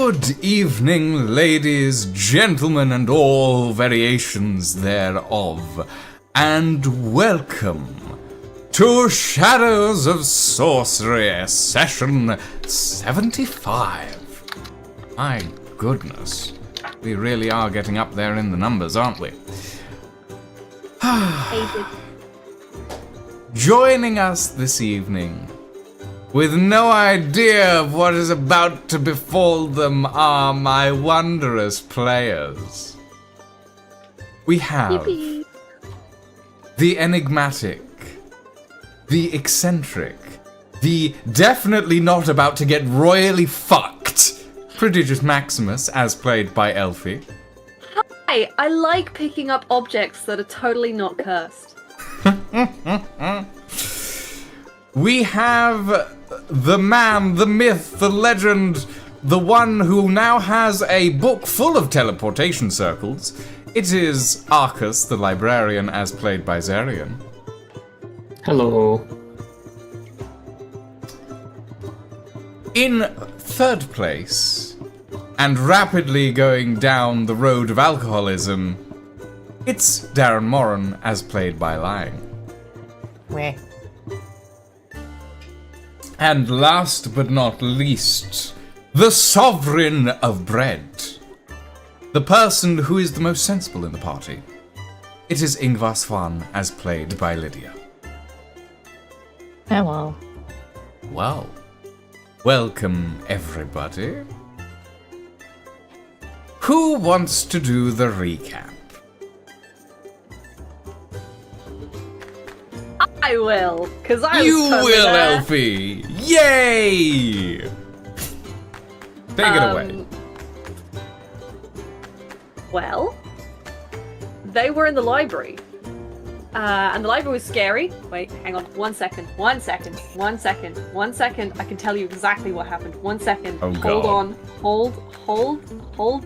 Good evening, ladies, gentlemen, and all variations thereof, and welcome to Shadows of Sorcery, session 75. My goodness, we really are getting up there in the numbers, aren't we? Joining us this evening, with no idea of what is about to befall them, are my wondrous players. We have the enigmatic, the eccentric, the definitely not about to get royally fucked Prodigious Maximus, as played by Elfie. Hi, I like picking up objects that are totally not cursed. We have the man, the myth, the legend, the one who now has a book full of teleportation circles. It is Arcus, the librarian, as played by Zarian. Hello. In third place, and rapidly going down the road of alcoholism, it's Darren Moran, as played by Lying. Where? And last but not least, the sovereign of bread. The person who is the most sensible in the party. It is Ingvar Svan, as played by Lydia. Hello. Well, welcome everybody. Who wants to do the recap? I will, because I was You totally will, there. Elfie! Yay! Take it away. Well, they were in the library. And the library was scary. Wait, hang on. 1 second. 1 second. 1 second. 1 second. I can tell you exactly what happened. 1 second. Oh, Hold God. on. Hold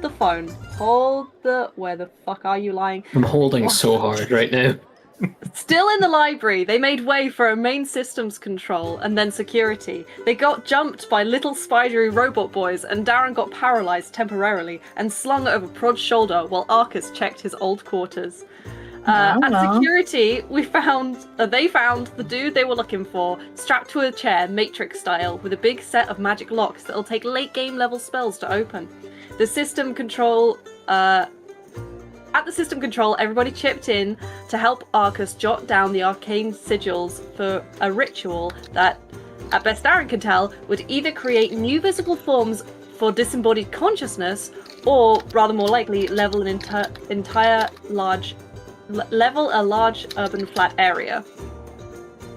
the phone. Hold the... Where the fuck are you lying? I'm holding so hard right now. Still in the library, they made way for a main systems control and then security. They got jumped by little spidery robot boys, and Darren got paralyzed temporarily and slung over Prod's shoulder while Arcus checked his old quarters. At security, they found the dude they were looking for, strapped to a chair, Matrix style, with a big set of magic locks that'll take late game level spells to open. The system control, At the system control, everybody chipped in to help Arcus jot down the arcane sigils for a ritual that, at best Darren can tell, would either create new physical forms for disembodied consciousness, or, rather more likely, level a large urban flat area.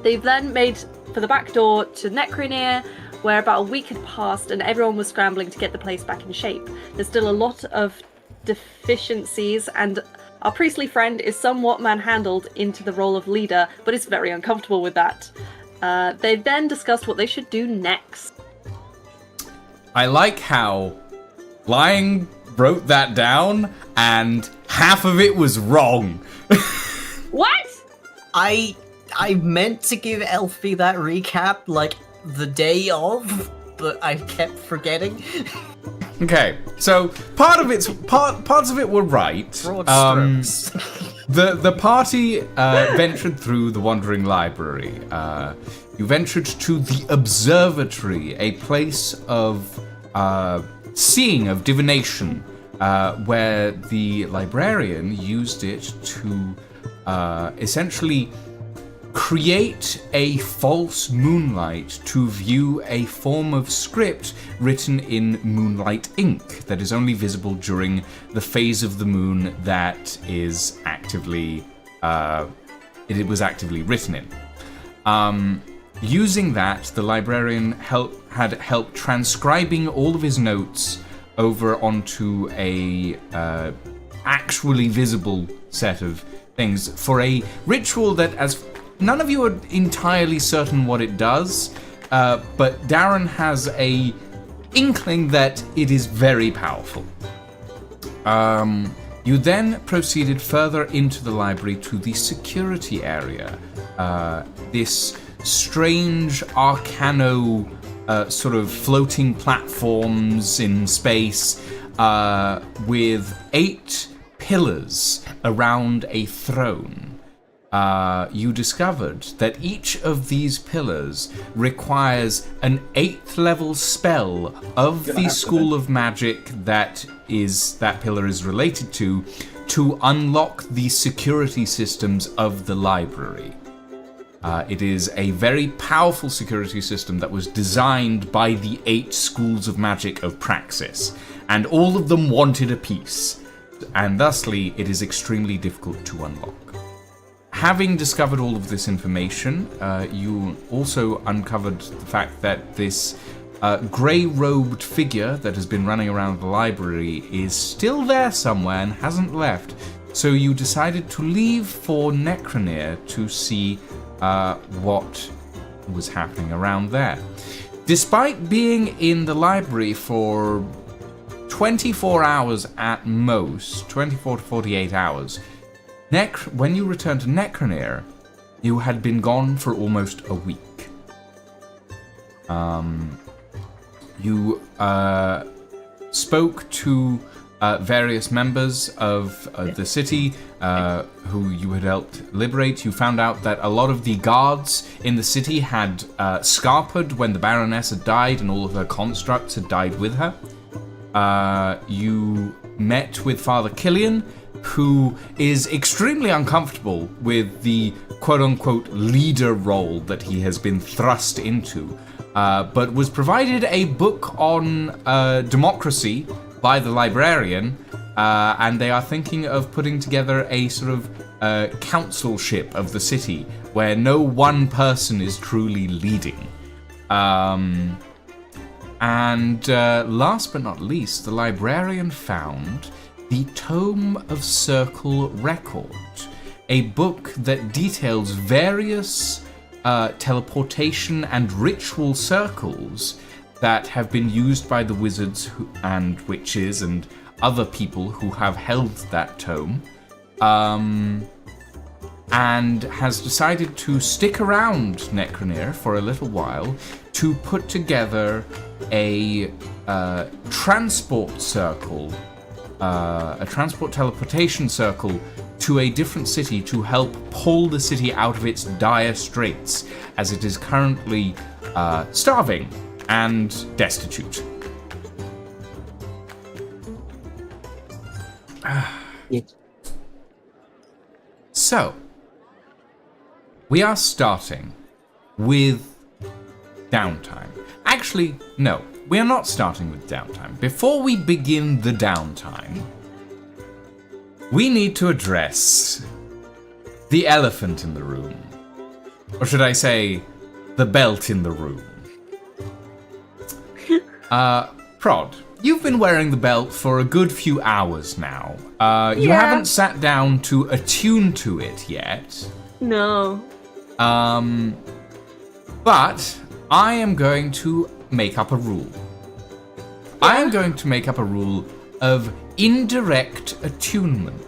They've then made for the back door to Necroneer, where about a week had passed and everyone was scrambling to get the place back in shape. There's still a lot of deficiencies, and our priestly friend is somewhat manhandled into the role of leader, but is very uncomfortable with that. They then discussed what they should do next. I like how Lying wrote that down and half of it was wrong. What? I meant to give Elfie that recap like the day of, but I kept forgetting. Okay, so parts of it were right. Broad strokes. The party ventured through the Wandering Library. You ventured to the Observatory, a place of seeing, of divination, where the librarian used it to essentially create a false moonlight to view a form of script written in moonlight ink that is only visible during the phase of the moon that is actively it was actively written in. Using that, the librarian had help transcribing all of his notes over onto a actually visible set of things for a ritual that, as none of you are entirely certain what it does, but Darren has a inkling that it is very powerful. You then proceeded further into the library to the security area. This strange arcano sort of floating platforms in space with 8 pillars around a throne. You discovered that each of these pillars requires an 8th level spell of the school of magic that pillar is related to unlock the security systems of the library. It is a very powerful security system that was designed by the 8 schools of magic of Praxis, and all of them wanted a piece, and thusly it is extremely difficult to unlock. Having discovered all of this information, you also uncovered the fact that this grey-robed figure that has been running around the library is still there somewhere and hasn't left. So you decided to leave for Necronir to see what was happening around there. Despite being in the library for 24 hours at most, 24 to 48 hours, when you returned to Necronir, you had been gone for almost a week. You spoke to various members of the city who you had helped liberate. You found out that a lot of the guards in the city had scarpered when the Baroness had died and all of her constructs had died with her. You met with Father Killian, who is extremely uncomfortable with the quote-unquote leader role that he has been thrust into, but was provided a book on democracy by the librarian, and they are thinking of putting together a sort of councilship of the city where no one person is truly leading. And last but not least, the librarian found the Tome of Circle Record, a book that details various teleportation and ritual circles that have been used by the wizards and witches and other people who have held that tome, and has decided to stick around Necronir for a little while to put together a transport circle, a transport teleportation circle to a different city to help pull the city out of its dire straits, as it is currently starving and destitute. So, we are starting with Downtime. Actually, no, we are not starting with Downtime. Before we begin the Downtime, we need to address the elephant in the room. Or should I say, the belt in the room. Prod, you've been wearing the belt for a good few hours now. You haven't sat down to attune to it yet. No. But I am going to make up a rule. I am going to make up a rule of indirect attunement.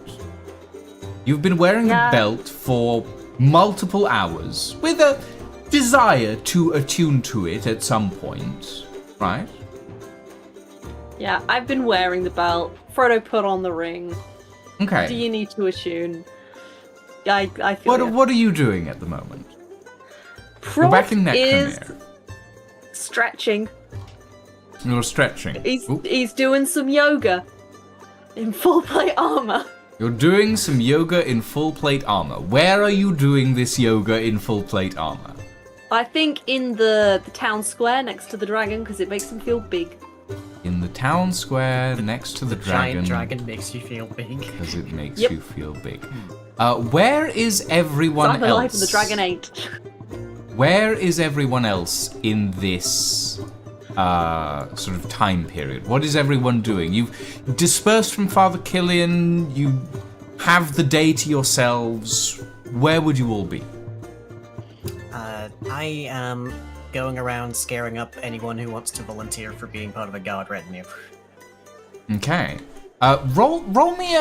You've been wearing a belt for multiple hours with a desire to attune to it at some point, right? Yeah, I've been wearing the belt. Frodo put on the ring. Okay. Do you need to attune? I feel What are you doing at the moment? Prod We're back in is Necronir. stretching. You're stretching. He's doing some yoga in full plate armor. You're doing some yoga in full plate armor. Where are you doing this yoga in full plate armor? I think in the town square next to the dragon, because it makes him feel big. In the town square next to the dragon. Giant dragon makes you feel big. Because it makes you feel big. Where is everyone I'm alive else? and the dragon ain't. Where is everyone else in this sort of time period? What is everyone doing? You've dispersed from Father Killian. You have the day to yourselves. Where would you all be? I am going around scaring up anyone who wants to volunteer for being part of a guard retinue. Okay. Roll me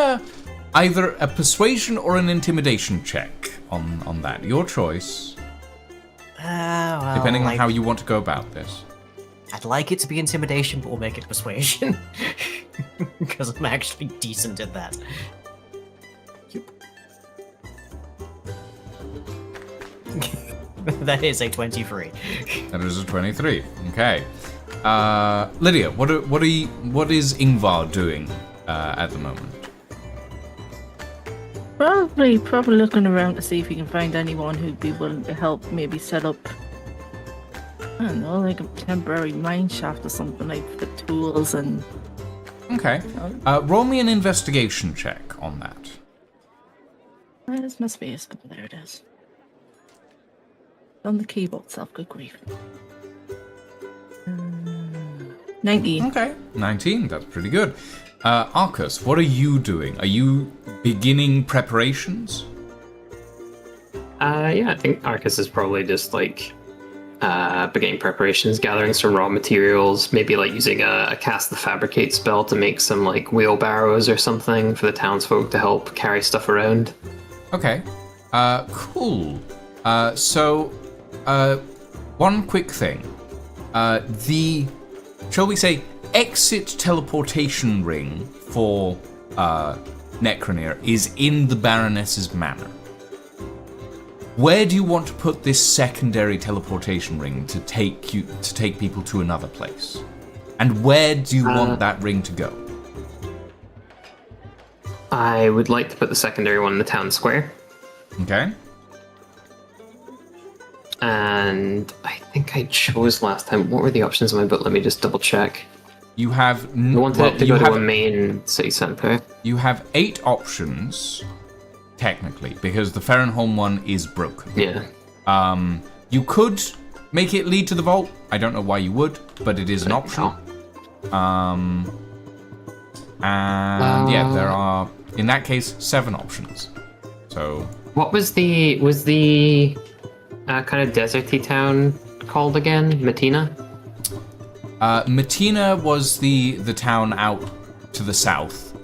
either a persuasion or an intimidation check on that. Your choice. Well, Depending on how you want to go about this. I'd like it to be intimidation, but we'll make it persuasion. Because I'm actually decent at that. That is a 23. That is a 23. Okay. Lydia, what is Ingvar doing at the moment? Probably looking around to see if he can find anyone who'd be willing to help maybe set up, I don't know, like a temporary mine shaft or something, like for tools and... Okay. Roll me an investigation check on that. Where's my space? There it is. On the keyboard itself, good grief. 19. Okay. 19, that's pretty good. Arcus, what are you doing? Are you beginning preparations? Yeah, I think Arcus is probably just like beginning preparations, gathering some raw materials, maybe like using a cast the fabricate spell to make some like wheelbarrows or something for the townsfolk to help carry stuff around. Okay. Cool. So, one quick thing. The, shall we say, exit teleportation ring for Necronir is in the Baroness's manor. Where do you want to put this secondary teleportation ring to take people to another place? And where do you want that ring to go? I would like to put the secondary one in the town square. Okay. And I think I chose last time. What were the options in my book? Let me just double check. You have I wanted to go to a main city center. You have 8 options, technically, because the Farrenholm one is broken. Yeah. You could make it lead to the vault. I don't know why you would, but it is an option. And yeah, there are, in that case, 7 options. So. What was the kind of deserty town called again? Matina? Matina was the town out to the south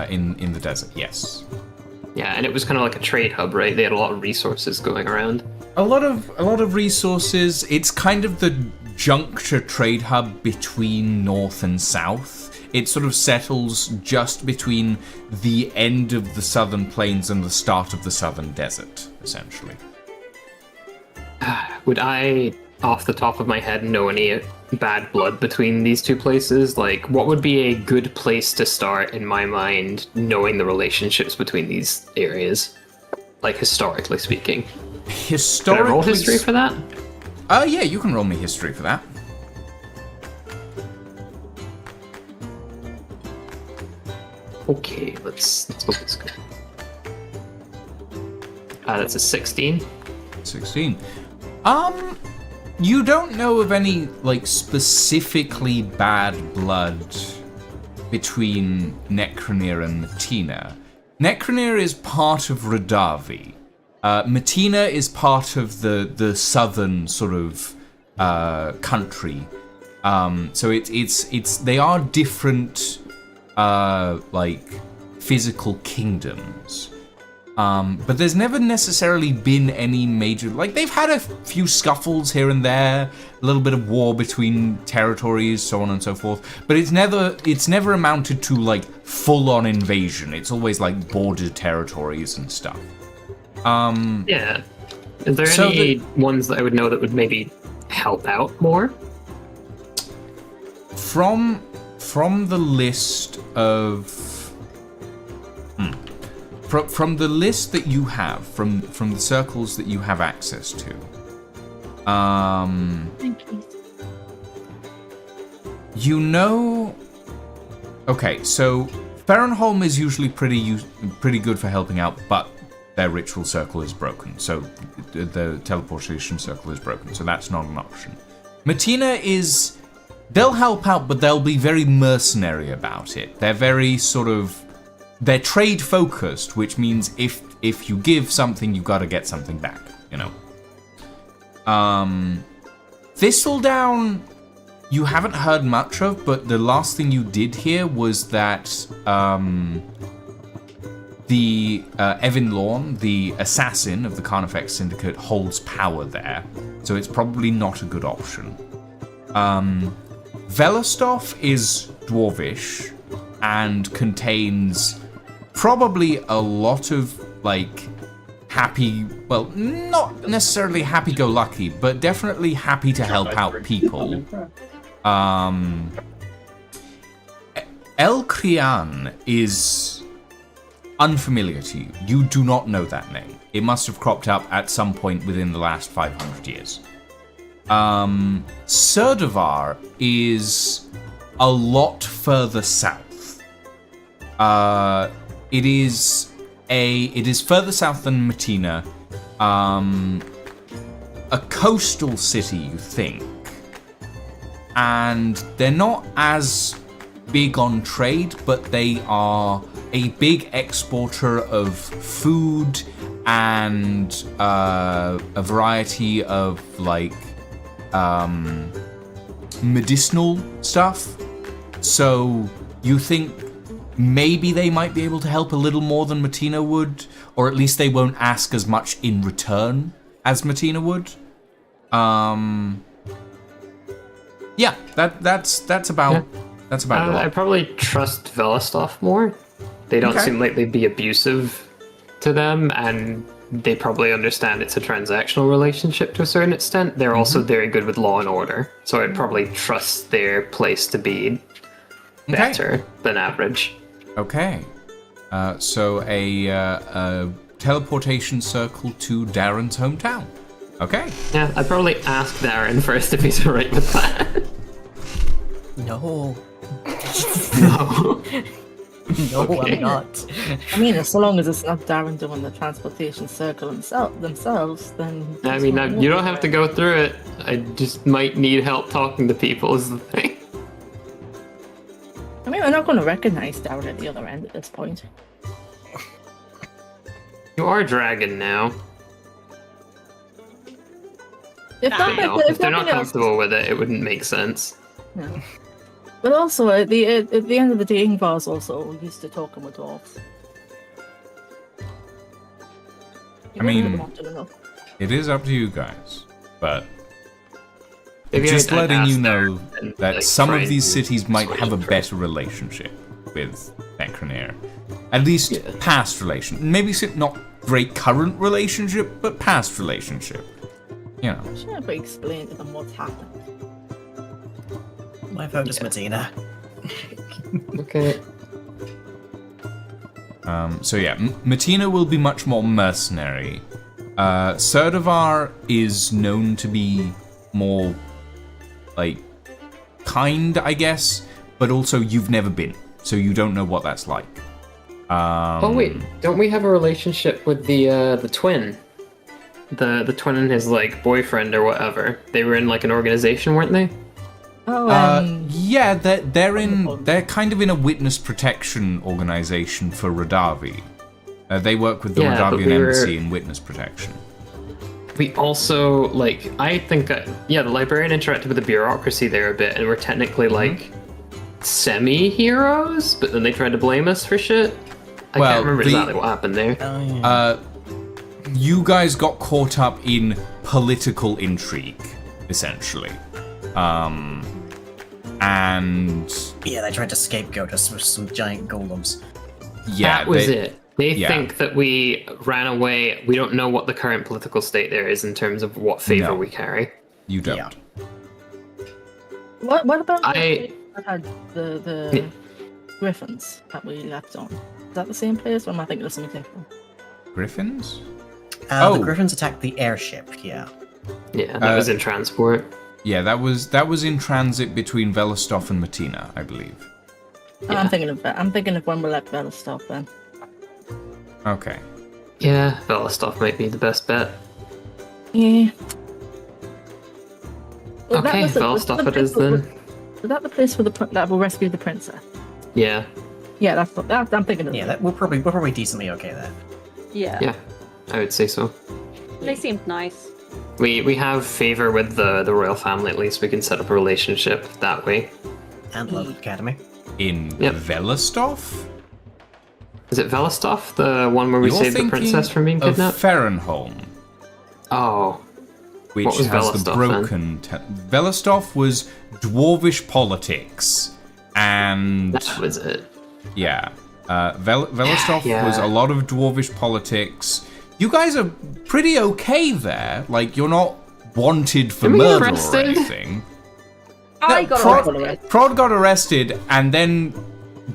in the desert, yes. Yeah, and it was kind of like a trade hub, right? They had a lot of resources going around. A lot of resources. It's kind of the juncture trade hub between north and south. It sort of settles just between the end of the southern plains and the start of the southern desert, essentially. Would I, off the top of my head, know any bad blood between these two places? Like, what would be a good place to start, in my mind, knowing the relationships between these areas? Like, historically speaking. Historically... Can I roll history for that? Yeah, you can roll me history for that. Okay, let's hope it's good. That's a 16. 16. You don't know of any, like, specifically bad blood between Necronir and Matina. Necronir is part of Radavi. Matina is part of the southern sort of country. So it's they are different like physical kingdoms. But there's never necessarily been any major, like, they've had a few scuffles here and there, a little bit of war between territories, so on and so forth, but it's never amounted to, like, full-on invasion. It's always, like, border territories and stuff. Yeah. Is there any ones that I would know that would maybe help out more? From the list of... From the list that you have, from the circles that you have access to, Thank you. you know... Okay, so Farrenholm is usually pretty good for helping out, but their ritual circle is broken, so the teleportation circle is broken, so that's not an option. Matina is... They'll help out, but they'll be very mercenary about it. They're very sort of... They're trade focused, which means if you give something, you gotta get something back, you know. Thistledown, you haven't heard much of, but the last thing you did hear was that the Evan Lorne, the assassin of the Carnifex Syndicate, holds power there, so it's probably not a good option. Velostov is dwarvish and contains probably a lot of, like, happy, well, not necessarily happy-go-lucky, but definitely happy to help out people. El Krian is unfamiliar to you. You do not know that name. It must have cropped up at some point within the last 500 years. Serdavar is a lot further south. It is further south than Matina. A coastal city, you think. And they're not as big on trade, but they are a big exporter of food and a variety of, like, medicinal stuff. So you think maybe they might be able to help a little more than Matina would, or at least they won't ask as much in return as Matina would. Yeah, that's about it. I probably trust Velostov more. They don't seem like they'd be abusive to them, and they probably understand it's a transactional relationship to a certain extent. They're also very good with law and order, so I'd probably trust their place to be better than average. Okay. So a teleportation circle to Darren's hometown. Okay. Yeah, I'd probably ask Darren first if he's alright with that. No. No. No, Okay. I'm not. I mean, as long as it's not Darren doing the transportation circle themselves, then... I mean, you don't have to go through it. I just might need help talking to people is the thing. I mean, we're not going to recognize Darren at the other end at this point. You are a dragon now. If You nothing- know, if they're not nothing else- comfortable with it, it wouldn't make sense. No. But also, at the end of the day, Ingvar's also used to talking with dwarves. I mean- really wanted to know. It is up to you guys, but Maybe just I'd letting ask you know Darren and, that like, some try of these and cities might sort have a of- better relationship with Necroneer. At least Yeah. past relation. Maybe not great current relationship, but past relationship. You know. Should I explain to them what's happened? My vote is Medina. Okay. So yeah, Matina will be much more mercenary. Serdavar is known to be more, like, kind, I guess, but also you've never been, so you don't know what that's like. Oh wait, don't we have a relationship with the twin? The twin and his, like, boyfriend or whatever. They were in, like, an organization, weren't they? Oh, Yeah, they're kind of in a witness protection organization for Radavi. They work with the Yeah, but Radavian we were- embassy in witness protection. We also, like, I think, the librarian interacted with the bureaucracy there a bit, and we're technically, like, semi-heroes, but then they tried to blame us for shit. I Well, can't remember the- exactly what happened there. Oh, yeah. You guys got caught up in political intrigue, essentially. And Yeah, they tried to scapegoat us with some giant golems. yeah, That was it. They yeah. think that we ran away. We don't know what the current political state there is in terms of what favor No. we carry. You don't. Yeah. what about I- the Yeah. griffins that we left on? Is that the same place, or am I thinking of something different? Griffins? The Oh. Griffins attacked the airship, yeah. Yeah, that was in transport. Yeah, that was in transit between Velostov and Matina, I believe. Oh, I'm thinking of when we left Velostov then. Okay. Yeah, Velostov might be the best bet. Yeah. Well, Okay, Velostov it is then. Was that the place where that will rescue the princess? Yeah, Yeah, that's I'm thinking of. Yeah, we're probably decently okay then. Yeah. yeah, I would say so. They seemed nice. We have favor with the royal family. At least we can set up a relationship that way. And Love Academy. In Yep. Velostov? Is it Velostov, the one where we You're saved the thinking princess from being of kidnapped? Farrenholm. Oh, which What was has the Velostov, broken. Velostov was dwarvish politics, and That was it. yeah, Velostov Yeah. was a lot of dwarvish politics. You guys are pretty okay there. Like, you're not wanted for we murder or arrested? anything. I No, got arrested. Prod got arrested and then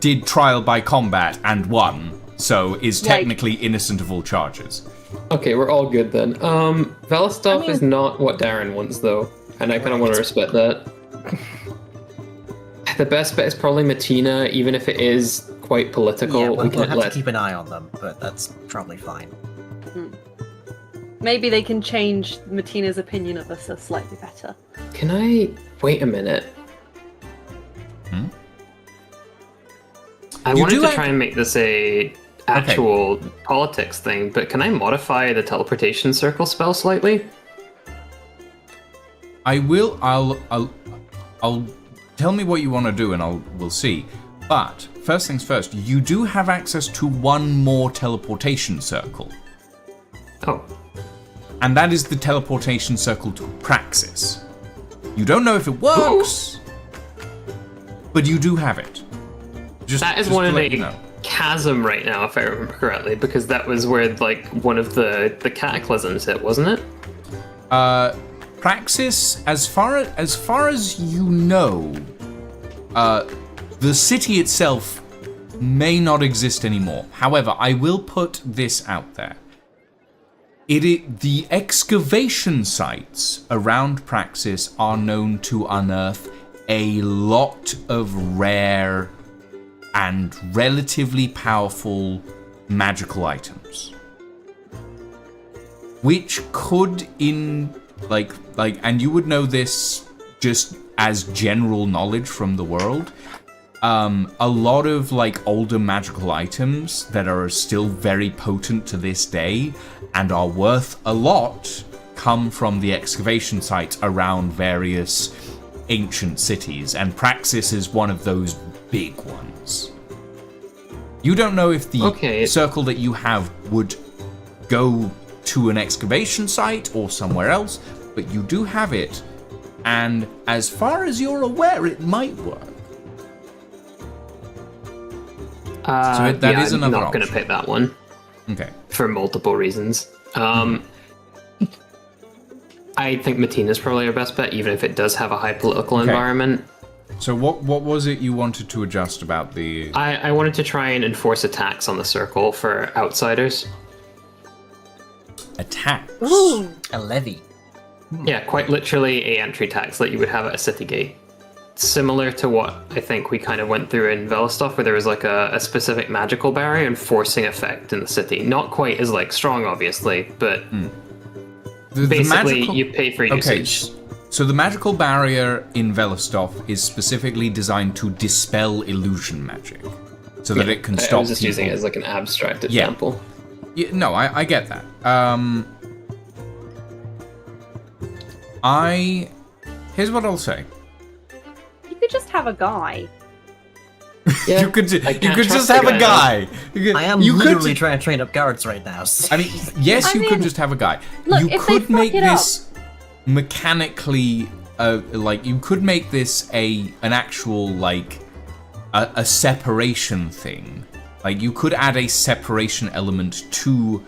did trial by combat and won, so is technically innocent of all charges. Okay, we're all good then. Velostov is not what Darren wants, though, and I kind of want to respect that. The best bet is probably Matina, even if it is quite political. Yeah, we we'll can't have let... to keep an eye on them, but that's probably fine. Maybe they can change Matina's opinion of us slightly better. Can I... Wait a minute. I You wanted do to have- try and make this a actual politics thing, but can I modify the teleportation circle spell slightly? I will. I'll tell me what you want to do, and we'll see. But first things first, you do have access to one more teleportation circle, Oh, and that is the teleportation circle to Praxis. You don't know if it works, but you do have it. that is just one to in let you a know. chasm right now, if I remember correctly, because that was where like one of the cataclysms hit, wasn't it? Praxis, as far as you know, the city itself may not exist anymore. However, I will put this out there. The excavation sites around Praxis are known to unearth a lot of rare and relatively powerful magical items, which could and you would know this just as general knowledge from the world. A lot of older magical items that are still very potent to this day and are worth a lot come from the excavation sites around various ancient cities, and Praxis is one of those big ones. You don't know if the circle that you have would go to an excavation site or somewhere else, but you do have it, and as far as you're aware, it might work. So that is another I'm not going to option. pick that one Okay. for multiple reasons. I think Matina's probably our best bet, even if it does have a high political environment. So what was it you wanted to adjust about the... I wanted to try and enforce attacks on the circle for outsiders. attacks? Ooh. A levy. Yeah, quite literally a entry tax that you would have at a city gate. Similar to what I think we kind of went through in Velostov, where there was a specific magical barrier enforcing effect in the city. Not quite as strong, obviously, but basically you pay for usage. Okay, so the magical barrier in Velostov is specifically designed to dispel illusion magic, so that it can stop I was just people. using it as an abstract example. Yeah, no, I get that. Here's what I'll say. You could just have a guy. Yeah, You could I can't just trust the have a guy, guy. You could- I am you could literally ju- trying to train up guards right now. So. I mean, yes, I you could mean, just have a guy. look, You if they could fuck make it this mechanically, you could make this an actual a separation thing. You could add a separation element to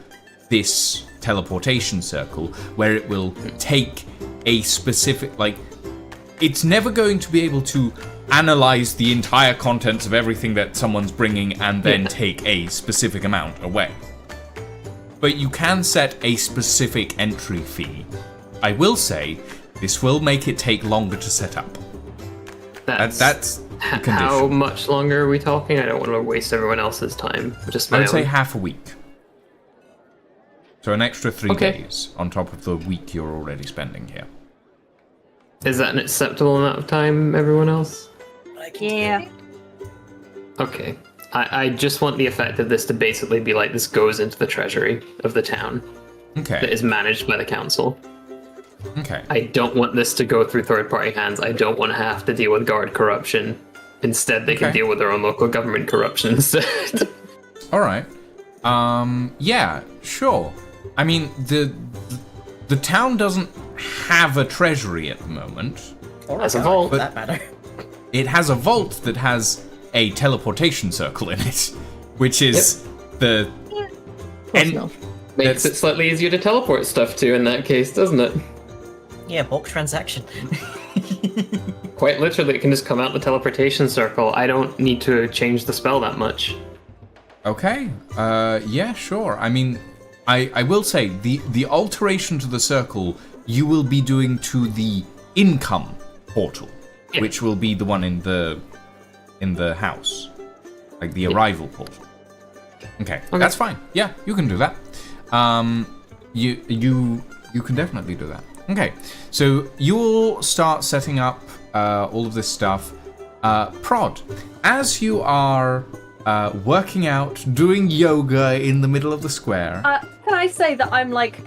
this teleportation circle, where it will take a specific it's never going to be able to analyze the entire contents of everything that someone's bringing and then take a specific amount away. But you can set a specific entry fee. I will say, this will make it take longer to set up. That's the condition. How much longer are we talking? I don't want to waste everyone else's time. Just I my would say own. half a week. So an extra 3 Okay. days on top of the week you're already spending here. Is that an acceptable amount of time, everyone else? Yeah. Okay. I just want the effect of this to basically be this goes into the treasury of the town that Okay. is managed by the council. Okay. I don't want this to go through third-party hands. I don't want to have to deal with guard corruption. Instead, they can Okay. deal with their own local government corruption instead. All right. Yeah, sure. I mean, the town doesn't have a treasury at the moment. Or As a guard, vault. for that matter. It has a vault that has a teleportation circle in it, which is the Close en- enough. Makes it slightly easier to teleport stuff to in that case, doesn't it? Yeah, bulk transaction. Quite literally, it can just come out the teleportation circle. I don't need to change the spell that much. Okay. Yeah, sure. I mean, I will say the alteration to the circle you will be doing to the income portal, Yeah. which will be the one in the house, like the arrival portal. Okay, that's fine. Yeah, you can do that. You can definitely do that. Okay, so you'll start setting up all of this stuff. Prod, as you are working out, doing yoga in the middle of the square. Can I say that I'm like,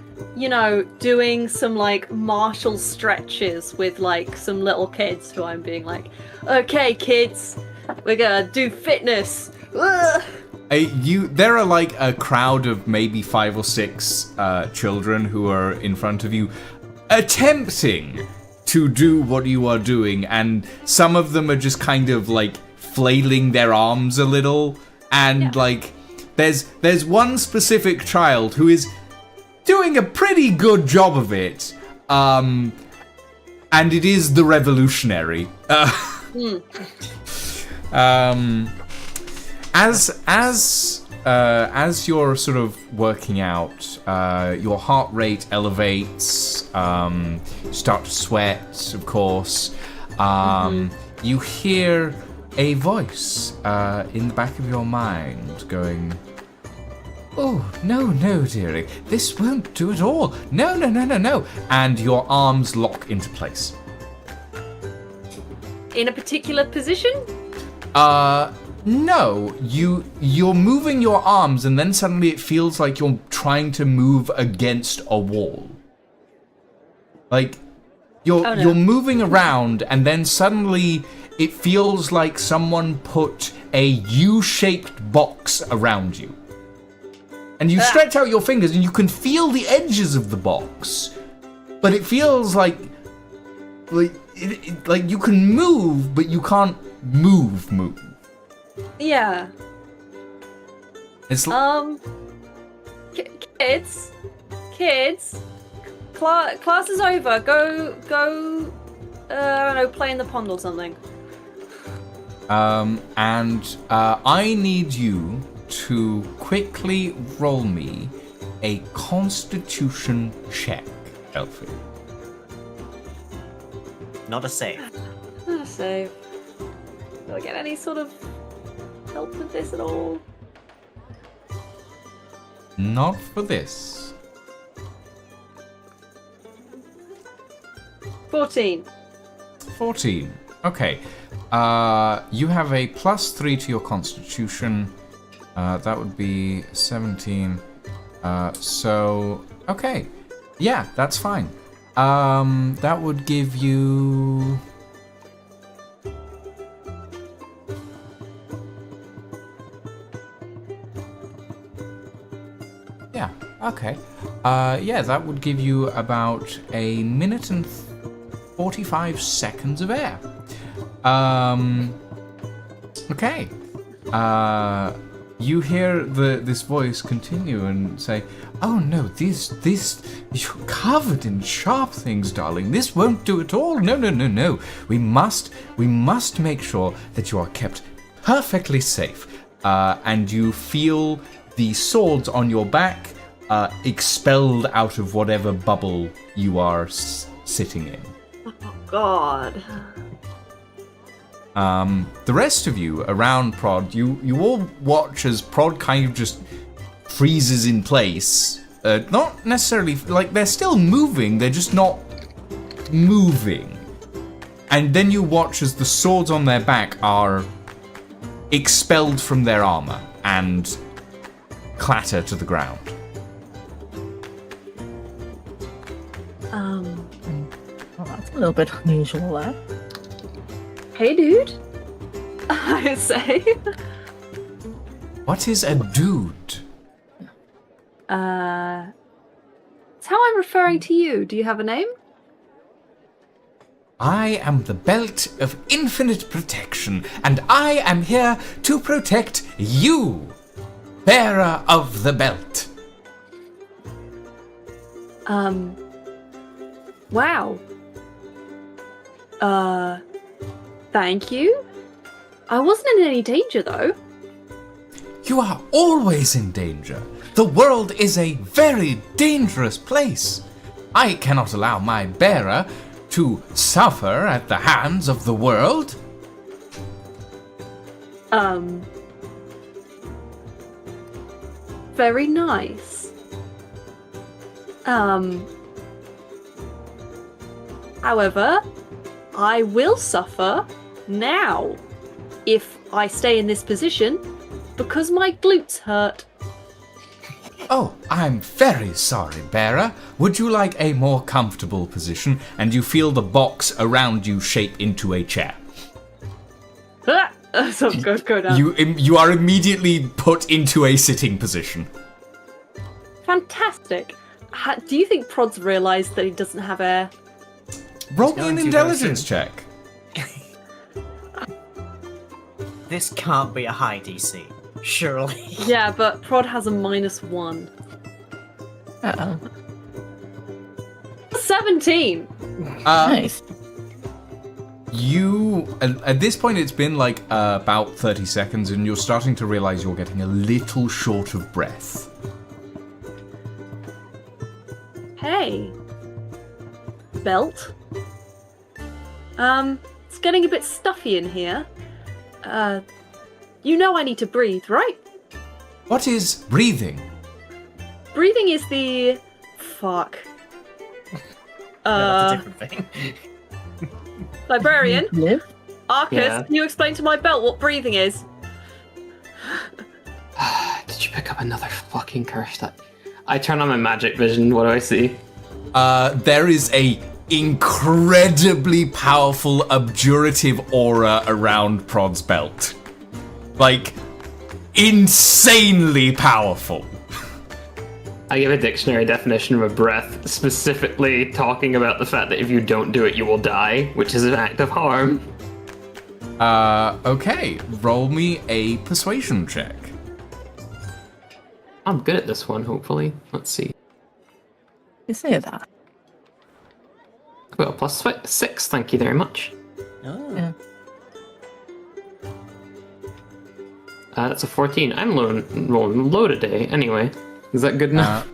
doing some like martial stretches with like some little kids who I'm being like, okay, kids, we're gonna do fitness. Ugh. There are like a crowd of maybe 5 or 6 children who are in front of you, attempting to do what you are doing, and some of them are just kind of like flailing their arms a little, and like there's one specific child who is doing a pretty good job of it, and it is the revolutionary. As you're sort of working out, your heart rate elevates. You start to sweat, of course. You hear a voice in the back of your mind going, "Oh, no, dearie, this won't do at all. No." And your arms lock into place. In a particular position? No, you're moving your arms, and then suddenly it feels like you're trying to move against a wall. Like you're moving around, and then suddenly it feels like someone put a U-shaped box around you. And you stretch out your fingers, and you can feel the edges of the box, but it feels like you can move, but you can't move. Yeah. It's kids, class is over. Go. I don't know, play in the pond or something. I need you to quickly roll me a Constitution check, Elfie. Not a save. Not a save. Do I get any sort of help with this at all? Not for this. 14. 14. Okay. You have a +3 to your Constitution. That would be 17. Okay. Yeah, that's fine. That would give you... Yeah, okay. Yeah, that would give you about a minute and 45 seconds of air. Okay. You hear this voice continue and say, "Oh no, this you're covered in sharp things, darling. This won't do at all. No. We must make sure that you are kept perfectly safe." And you feel the swords on your back expelled out of whatever bubble you are sitting in. Oh God. The rest of you around Prod, you all watch as Prod kind of just freezes in place. Not necessarily, like, they're still moving, they're just not moving. And then you watch as the swords on their back are expelled from their armor and clatter to the ground. Well, that's a little bit unusual there. Hey, dude. I say. What is a dude? It's how I'm referring to you. Do you have a name? I am the Belt of Infinite Protection, and I am here to protect you, bearer of the belt. Wow. Thank you? I wasn't in any danger, though. You are always in danger. The world is a very dangerous place. I cannot allow my bearer to suffer at the hands of the world. Very nice. However, I will suffer now if I stay in this position because my glutes hurt. Oh, I'm very sorry, bearer. Would you like a more comfortable position? And you feel the box around you shape into a chair. So go down. You are immediately put into a sitting position. Fantastic. Do you think Prod's realised that he doesn't have air? Roll me going an to go intelligence soon. check. This can't be a high DC, surely. Yeah, but Prod has a -1. Uh-oh. 17! Nice. You, at this point, it's been like about 30 seconds, and you're starting to realize you're getting a little short of breath. Hey. Belt. It's getting a bit stuffy in here. You know I need to breathe, right? What is breathing? Breathing is the... Fuck. No, that's a different thing. Librarian, Live? Arcus, Yeah. can you explain to my belt what breathing is? Did you pick up another fucking curse? I turn on my magic vision. What do I see? There is a incredibly powerful abjurative aura around Prod's belt. Like, insanely powerful. I give a dictionary definition of a breath, specifically talking about the fact that if you don't do it, you will die, which is an act of harm. Okay. Roll me a persuasion check. I'm good at this one, hopefully. Let's see. You say that. Well, +6, thank you very much. Oh. Yeah. That's a 14. I'm rolling low today, anyway. Is that good enough?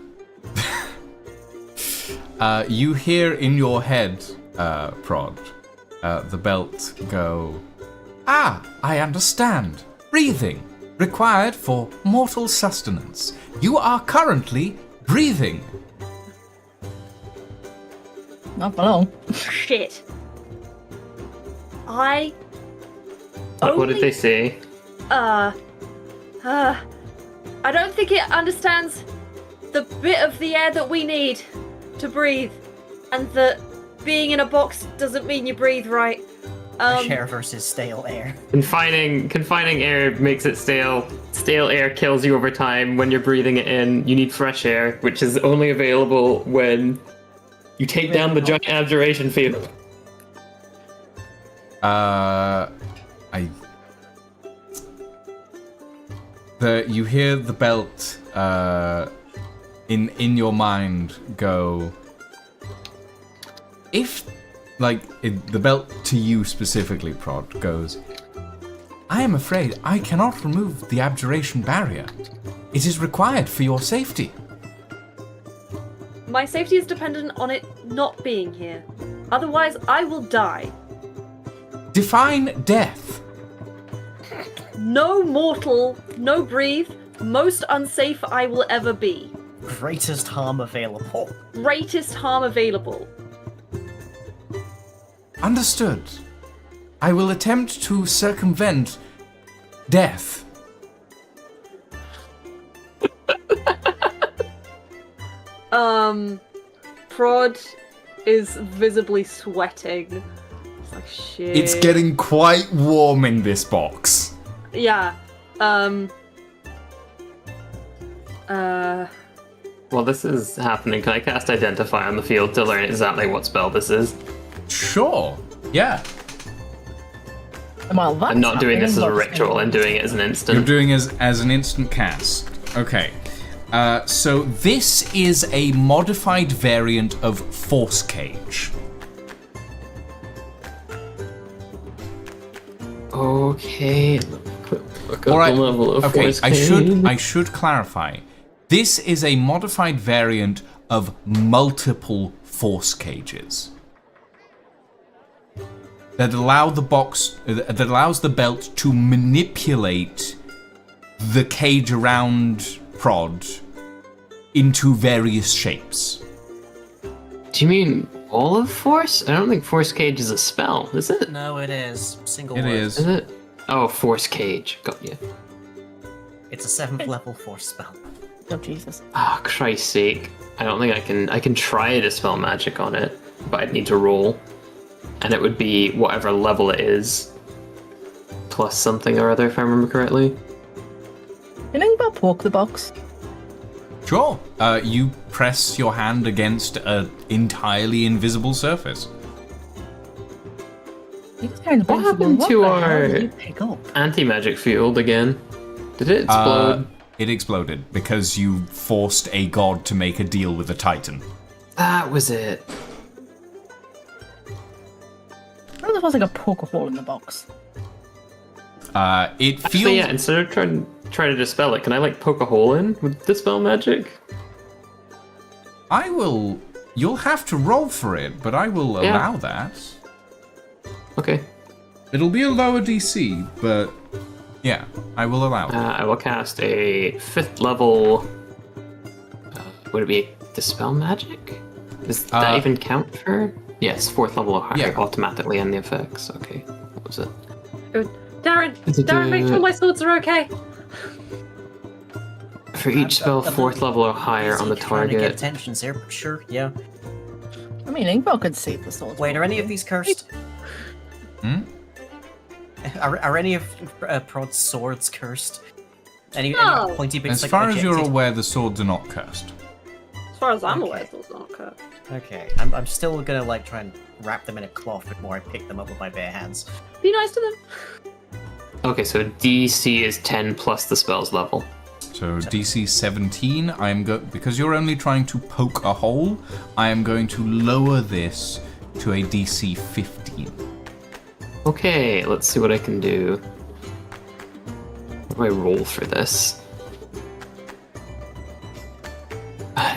You hear in your head, Prod, the belt go, "Ah, I understand. Breathing, required for mortal sustenance. You are currently breathing." Not for long. Shit. I... What did they say? I don't think it understands the bit of the air that we need to breathe, and that being in a box doesn't mean you breathe right. Fresh air versus stale air. Confining air makes it stale. Stale air kills you over time. When you're breathing it in, you need fresh air, which is only available when you take down the giant abjuration field. You hear the belt in your mind go. If, the belt to you specifically, Prod, goes, "I am afraid I cannot remove the abjuration barrier. It is required for your safety." My safety is dependent on it not being here. Otherwise, I will die. Define death. No mortal, no breathe, most unsafe I will ever be. Greatest harm available. Greatest harm available. Understood. I will attempt to circumvent death. Prod is visibly sweating. It's like, shit. It's getting quite warm in this box. Yeah. While this is happening, can I cast Identify on the field to learn exactly what spell this is? Sure. Yeah. Well, I'm not doing this as a Ingvar's ritual, I'm doing it as an You're instant. doing as an instant cast. Okay. So this is a modified variant of Force Cage. Okay. Look up All right. the level of Okay, force I cage. should clarify. This is a modified variant of multiple Force Cages that allows the belt to manipulate the cage around Prod into various shapes. Do you mean all of force? I don't think force cage is a spell, is it? No, it is. Single It word. is. Is it? Oh, force cage. Got you. It's a 7th level force spell. Oh, Jesus. Ah, Christ's sake. I don't think I can try to dispel magic on it, but I'd need to roll. And it would be whatever level it is, plus something or other, if I remember correctly. Can Ingvar poke the box? Sure. You press your hand against an entirely invisible surface. It's kind of What happened possible. to What the hell our- did you pick up? Anti-magic field again. Did it explode? It exploded because you forced a god to make a deal with a titan. That was it. I don't know if I was like a poke a hole in the box. It feels. Actually, yeah, instead of trying to dispel it, can I like poke a hole in with dispel magic? I will. You'll have to roll for it, but I will Yeah. allow that. Okay. It'll be a lower DC, but yeah, I will allow it. I will cast a 5th level. Would it be dispel magic? Does that even count for? Yes, 4th level or higher Yeah. automatically end the effects. Okay. What was it? Darren, make sure my swords are okay. For each spell, 4th level or higher on the Trying to get target. attention here, but sure, yeah. I mean, Ingvar could save the sword. Wait, are any of these cursed? Hmm? Are any of Prod's swords cursed? Any No. pointy bits As like far as you're ejected? aware, the swords are not cursed. As far as I'm Okay. aware, swords aren't cursed. Okay, I'm still gonna like try and wrap them in a cloth before I pick them up with my bare hands. Be nice to them. Okay, so DC is 10 plus the spell's level. So DC 17, because you're only trying to poke a hole, I am going to lower this to a DC 15. Okay, let's see what I can do. What do I roll for this?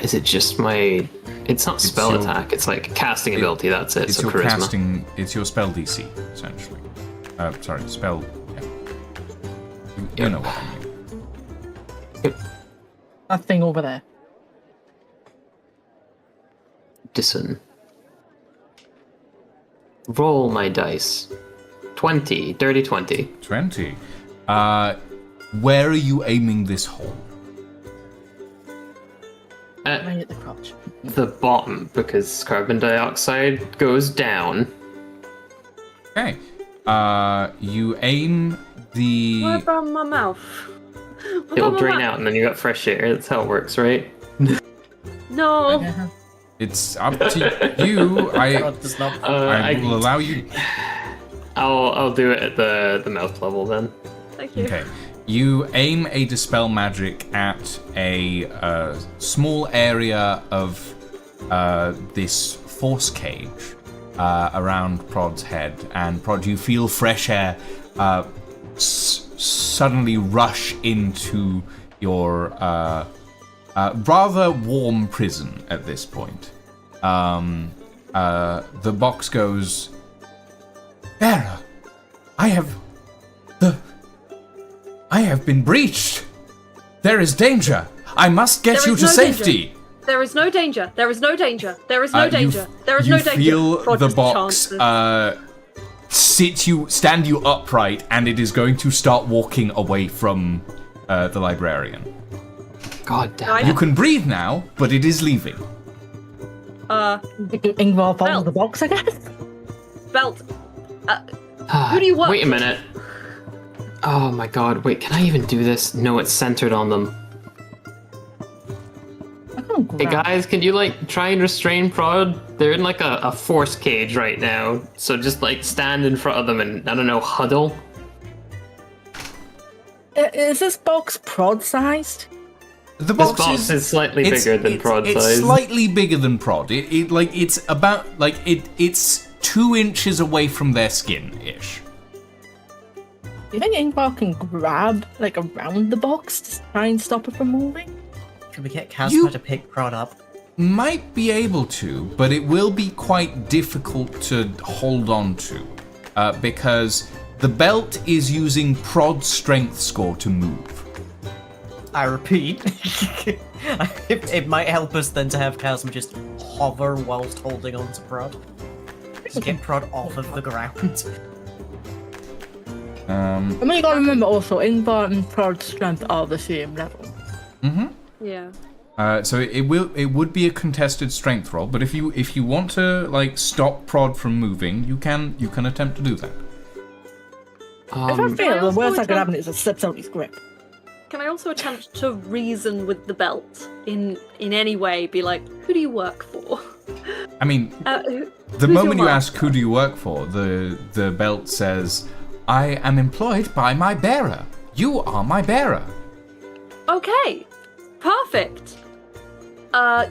Is it just my... It's not spell your- attack, it's like casting ability, that's it, It's so your charisma. casting. It's your spell DC, essentially. Sorry, spell. Yeah. You know what I mean. That thing over there. Dison. Roll my dice. 20, dirty 20. 20. Where are you aiming this hole? At Right at the crotch. the bottom, because carbon dioxide goes down. Okay. You aim the. What about my mouth? What It'll about my drain mouth? out and then you got fresh air. That's how it works, right? No. It's up to you. Prod does not. I will allow you. I'll do it at the mouth level then. Thank you. Okay. You aim a dispel magic at a small area of this force cage around Prod's head, and Prod, you feel fresh air suddenly rush into your rather warm prison at this point. The box goes, Vera, I have been breached. There is danger. I must get There you is to no safety. danger. There is no danger. There is no danger. There is no danger. There is you no danger. feel Prod the just box chances. stand you upright, and it is going to start walking away from the librarian. God damn. Right. You can breathe now, but it is leaving. Ingvar follows Well. the box, I guess. Belt. Who do you work Wait a for? minute. Oh my god, wait, can I even do this? No, it's centered on them. I can't around. Hey guys, can you like try and restrain Prod? They're in like a force cage right now, so just like stand in front of them and, I don't know, huddle. Is this box prod-sized? The This box, box is slightly bigger than Prod it's size. slightly bigger than Prod. It's 2 inches away from their skin ish. Do you think Ingvar can grab like around the box to try and stop it from moving? Can we get Casper You- to pick Prod up? Might be able to, but it will be quite difficult to hold on to because the belt is using Prod's strength score to move. I repeat, it might help us then to have Chasm just hover whilst holding on to Prod. Just get Prod off of the ground. I mean, you gotta remember also, Ingvar and Prod's strength are the same level. Yeah. So it would be a contested strength roll, but if you want to like stop Prod from moving, you can attempt to do that. If I fail, the also worst I could attempt- happen is it slips out his grip. Can I also attempt to reason with the belt in any way? Be like, who do you work for? I mean, Who's the your moment you ask master? who do you work for, the belt says, "I am employed by my bearer. You are my bearer." Okay, perfect.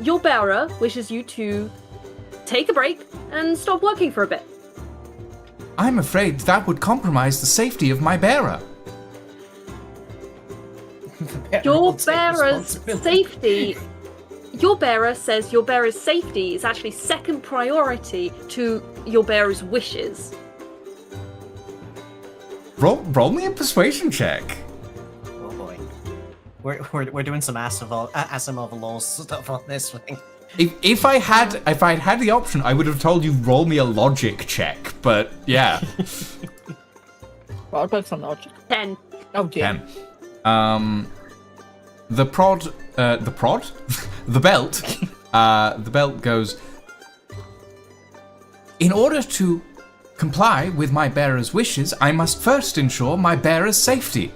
Your bearer wishes you to take a break and stop working for a bit. I'm afraid that would compromise the safety of my bearer. Your bearer's safety. Your bearer says your bearer's safety is actually second priority to your bearer's wishes. Roll me a persuasion check. Oh boy. We're doing some Asimov law stuff on this thing. If I had the option, I would have told you roll me a logic check. But yeah, Prod works on logic. 10. Oh dear. 10. The belt goes. In order to comply with my bearer's wishes, I must first ensure my bearer's safety.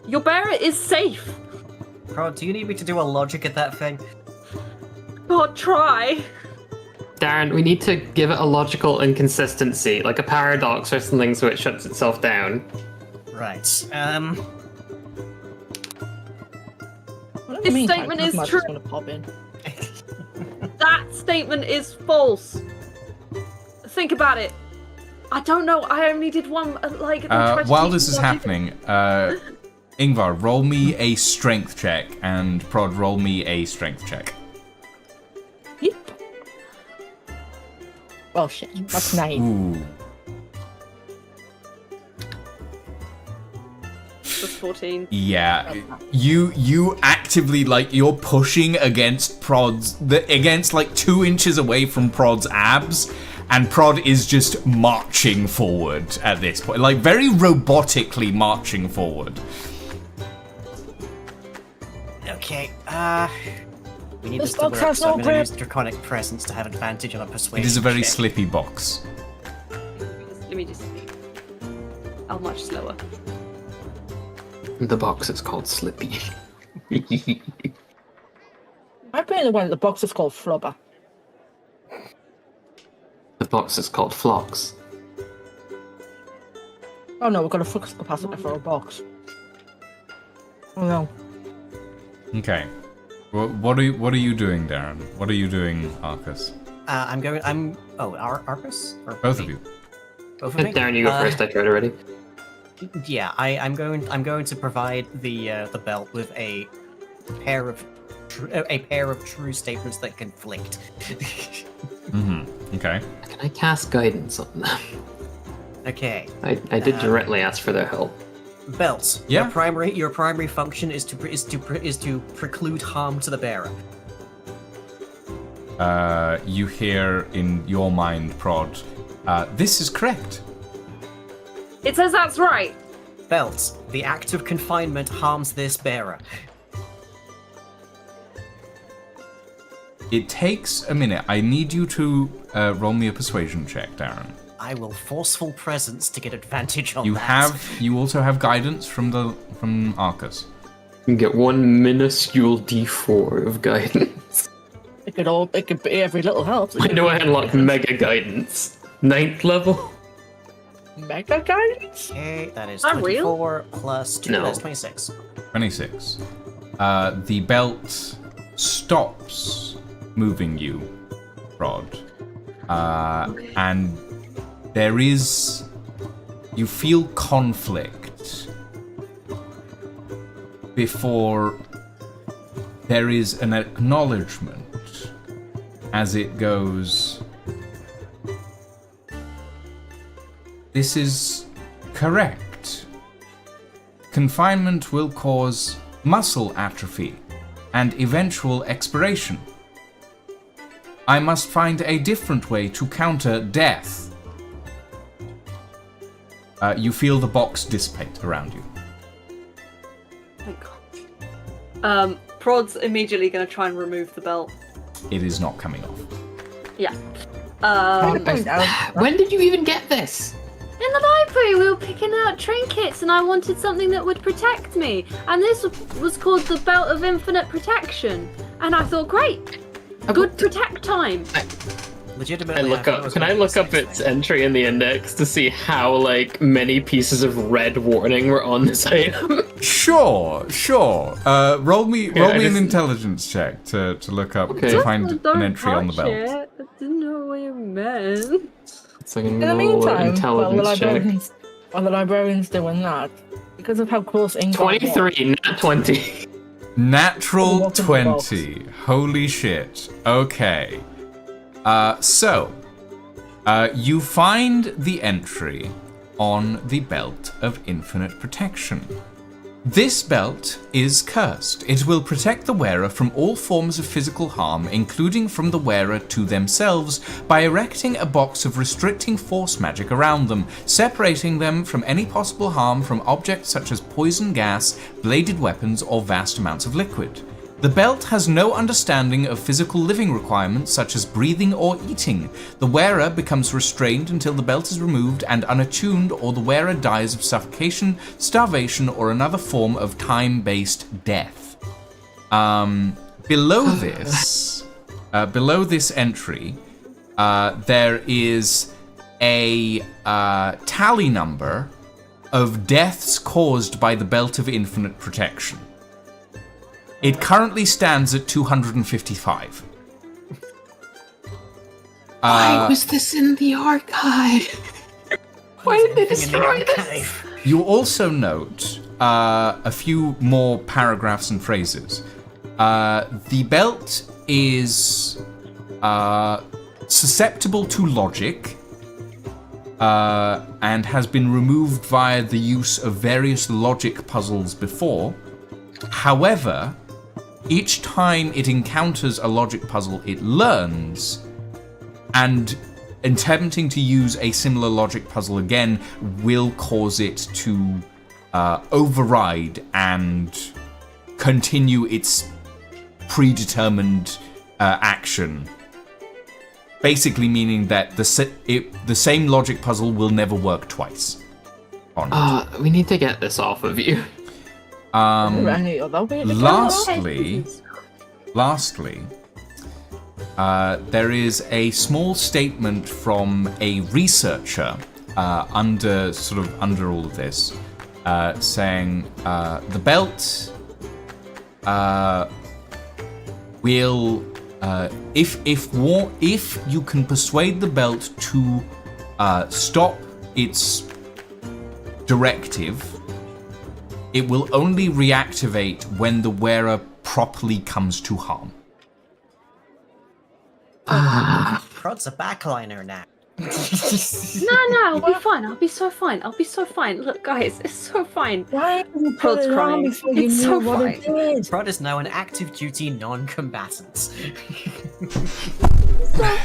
Your bearer is safe. Prod, do you need me to do a logic at that thing? God, try. Darren, we need to give it a logical inconsistency, like a paradox or something, so it shuts itself down. Right. This statement is true. Gonna pop in. That statement is false. Think about it. I don't know. I only did one. While this is happening, Ingvar, roll me a strength check, and Prod, roll me a strength check. Yep. Well, shit. That's 9. Ooh. Plus 14. Yeah, you actively you're pushing against against 2 inches away from Prod's abs, and Prod is just marching forward at this point, very robotically marching forward. Okay, we need This this to box work, has so no I'm gonna grip. use Draconic Presence to have advantage on a persuasion It is a very check. slippy box. Let me just. I'll much slower. The box is called Slippy. I'm playing the one that the box is called Flubber. The box is called Phlox. Oh no, we've got a flux capacitor for a box. Oh no. Okay. What are you doing, Darren? What are you doing, Arcus? Arcus? Or Both of you. Both of me? Darren, you go first. I tried already. Yeah, I'm going to provide the belt with a pair of true statements that conflict. Okay. Can I cast guidance on them? Okay. I did directly ask for their help. Belts. Yeah. Your primary function is to preclude harm to the bearer. You hear in your mind, Prod, this is correct. It says that's right. Belts. The act of confinement harms this bearer. It takes a minute. I need you to roll me a persuasion check, Darren. I will forceful presence to get advantage on that. You also have guidance from Arcus. You get one minuscule D4 of guidance. It could be every little helps. I know I unlocked mega guidance. 9th level. Mega guidance? Okay, that is Not real? 24 plus 2, No. that's 26. 26. The belt stops moving you, Rod. And there is... You feel conflict before there is an acknowledgement as it goes... This is correct. Confinement will cause muscle atrophy and eventual expiration. I must find a different way to counter death. You feel the box dissipate around you. Thank God. Prod's immediately going to try and remove the belt. It is not coming off. Yeah. When did you even get this? In the library, we were picking out trinkets, and I wanted something that would protect me. And this was called the Belt of Infinite Protection. And I thought, great, good protect time. Legitimately, Can I look up its entry in the index to see how like many pieces of red warning were on this item? Sure. Roll me an just- intelligence check to look up Okay. to find Don't an entry on the touch belt. it. I didn't know what you meant. It's like a In the roll meantime, intelligence check. while the librarian's doing that, because of how close Ingvar 23, not 20. Natural What's in the box? 20. Holy shit. Okay. So, you find the entry on the Belt of Infinite Protection. This belt is cursed. It will protect the wearer from all forms of physical harm, including from the wearer to themselves, by erecting a box of restricting force magic around them, separating them from any possible harm from objects such as poison gas, bladed weapons, or vast amounts of liquid. The belt has no understanding of physical living requirements such as breathing or eating. The wearer becomes restrained until the belt is removed and unattuned, or the wearer dies of suffocation, starvation, or another form of time-based death. Below this entry, there is a tally number of deaths caused by the Belt of Infinite Protection. It currently stands at 255. Why was this in the archive? Why did they destroy this? You also note a few more paragraphs and phrases. The belt is susceptible to logic and has been removed via the use of various logic puzzles before. However, each time it encounters a logic puzzle, it learns, and attempting to use a similar logic puzzle again will cause it to override and continue its predetermined action. Basically meaning that the same logic puzzle will never work twice on it. We need to get this off of you. Any other way to Lastly, there is a small statement from a researcher under all of this, saying the belt will, if you can persuade the belt to stop its directive, it will only reactivate when the wearer properly comes to harm. Prod's a backliner now. No, I'll be fine. I'll be so fine. Look, guys, it's so fine. Why did you put Prod's it on crying. before you It's knew so what it fine. did? Prod is now an active duty non-combatant. So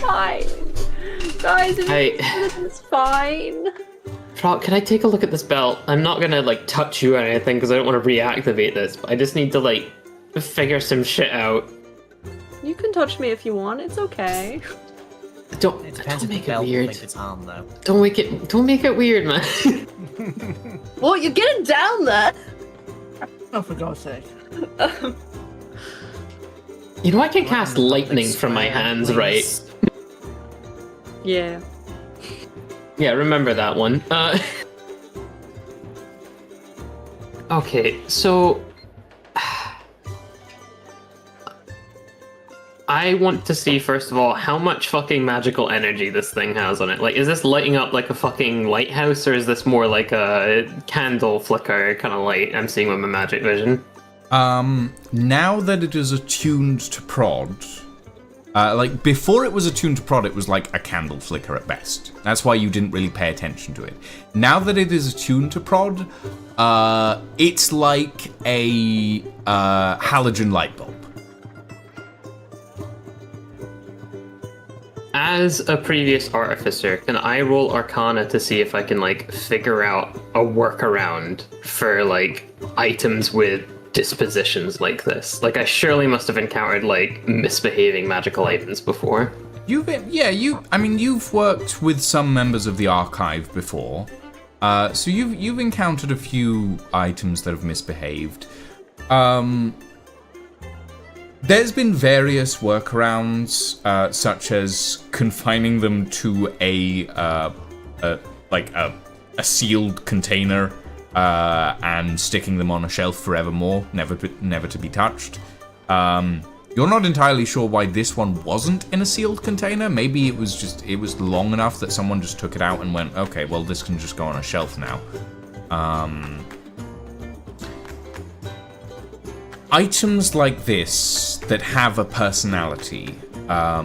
fine. Guys, Hey. it's fine. Frog, can I take a look at this belt? I'm not gonna like touch you or anything because I don't want to reactivate this, but I just need to like figure some shit out. You can touch me if you want. It's okay. Don't It depends if make the it belt weird. thinks it's harm, though. Don't make it weird, man. Well, you're getting down there. Oh, for God's sake. You know, I can cast lightning from my hands, right? Yeah. Yeah, remember that one. Okay, so I want to see, first of all, how much fucking magical energy this thing has on it. Like, is this lighting up like a fucking lighthouse, or is this more like a candle flicker kind of light I'm seeing with my magic vision? Now that it is attuned to prod, like, before it was attuned to prod, it was like a candle flicker at best. That's why you didn't really pay attention to it. Now that it is attuned to prod, it's like a halogen light bulb. As a previous artificer, can I roll Arcana to see if I can, like, figure out a workaround for, like, items with dispositions like this? Like, I surely must have encountered, like, misbehaving magical items before. You've worked with some members of the archive before, so you've encountered a few items that have misbehaved. There's been various workarounds, such as confining them to a sealed container and sticking them on a shelf forevermore, never to be touched. You're not entirely sure why this one wasn't in a sealed container. Maybe it was long enough that someone just took it out and went, okay, well, this can just go on a shelf now. Items like this that have a personality are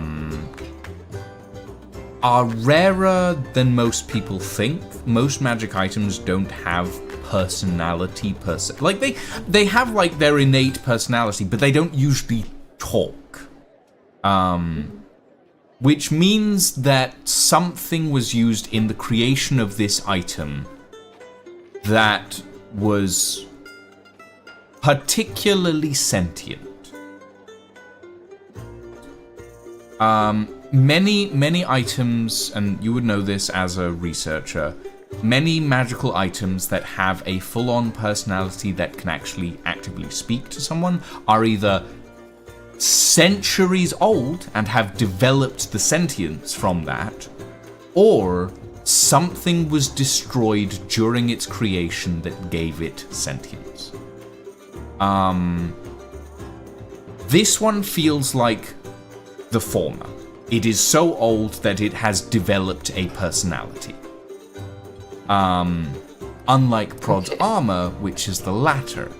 rarer than most people think. Most magic items don't have personality per se. Like, they have, like, their innate personality, but they don't usually talk. Which means that something was used in the creation of this item that was particularly sentient. Many items, and you would know this as a researcher, many magical items that have a full-on personality that can actually actively speak to someone are either centuries old and have developed the sentience from that, or something was destroyed during its creation that gave it sentience. This one feels like the former. It is so old that it has developed a personality. Unlike Prod's armor, which is the latter.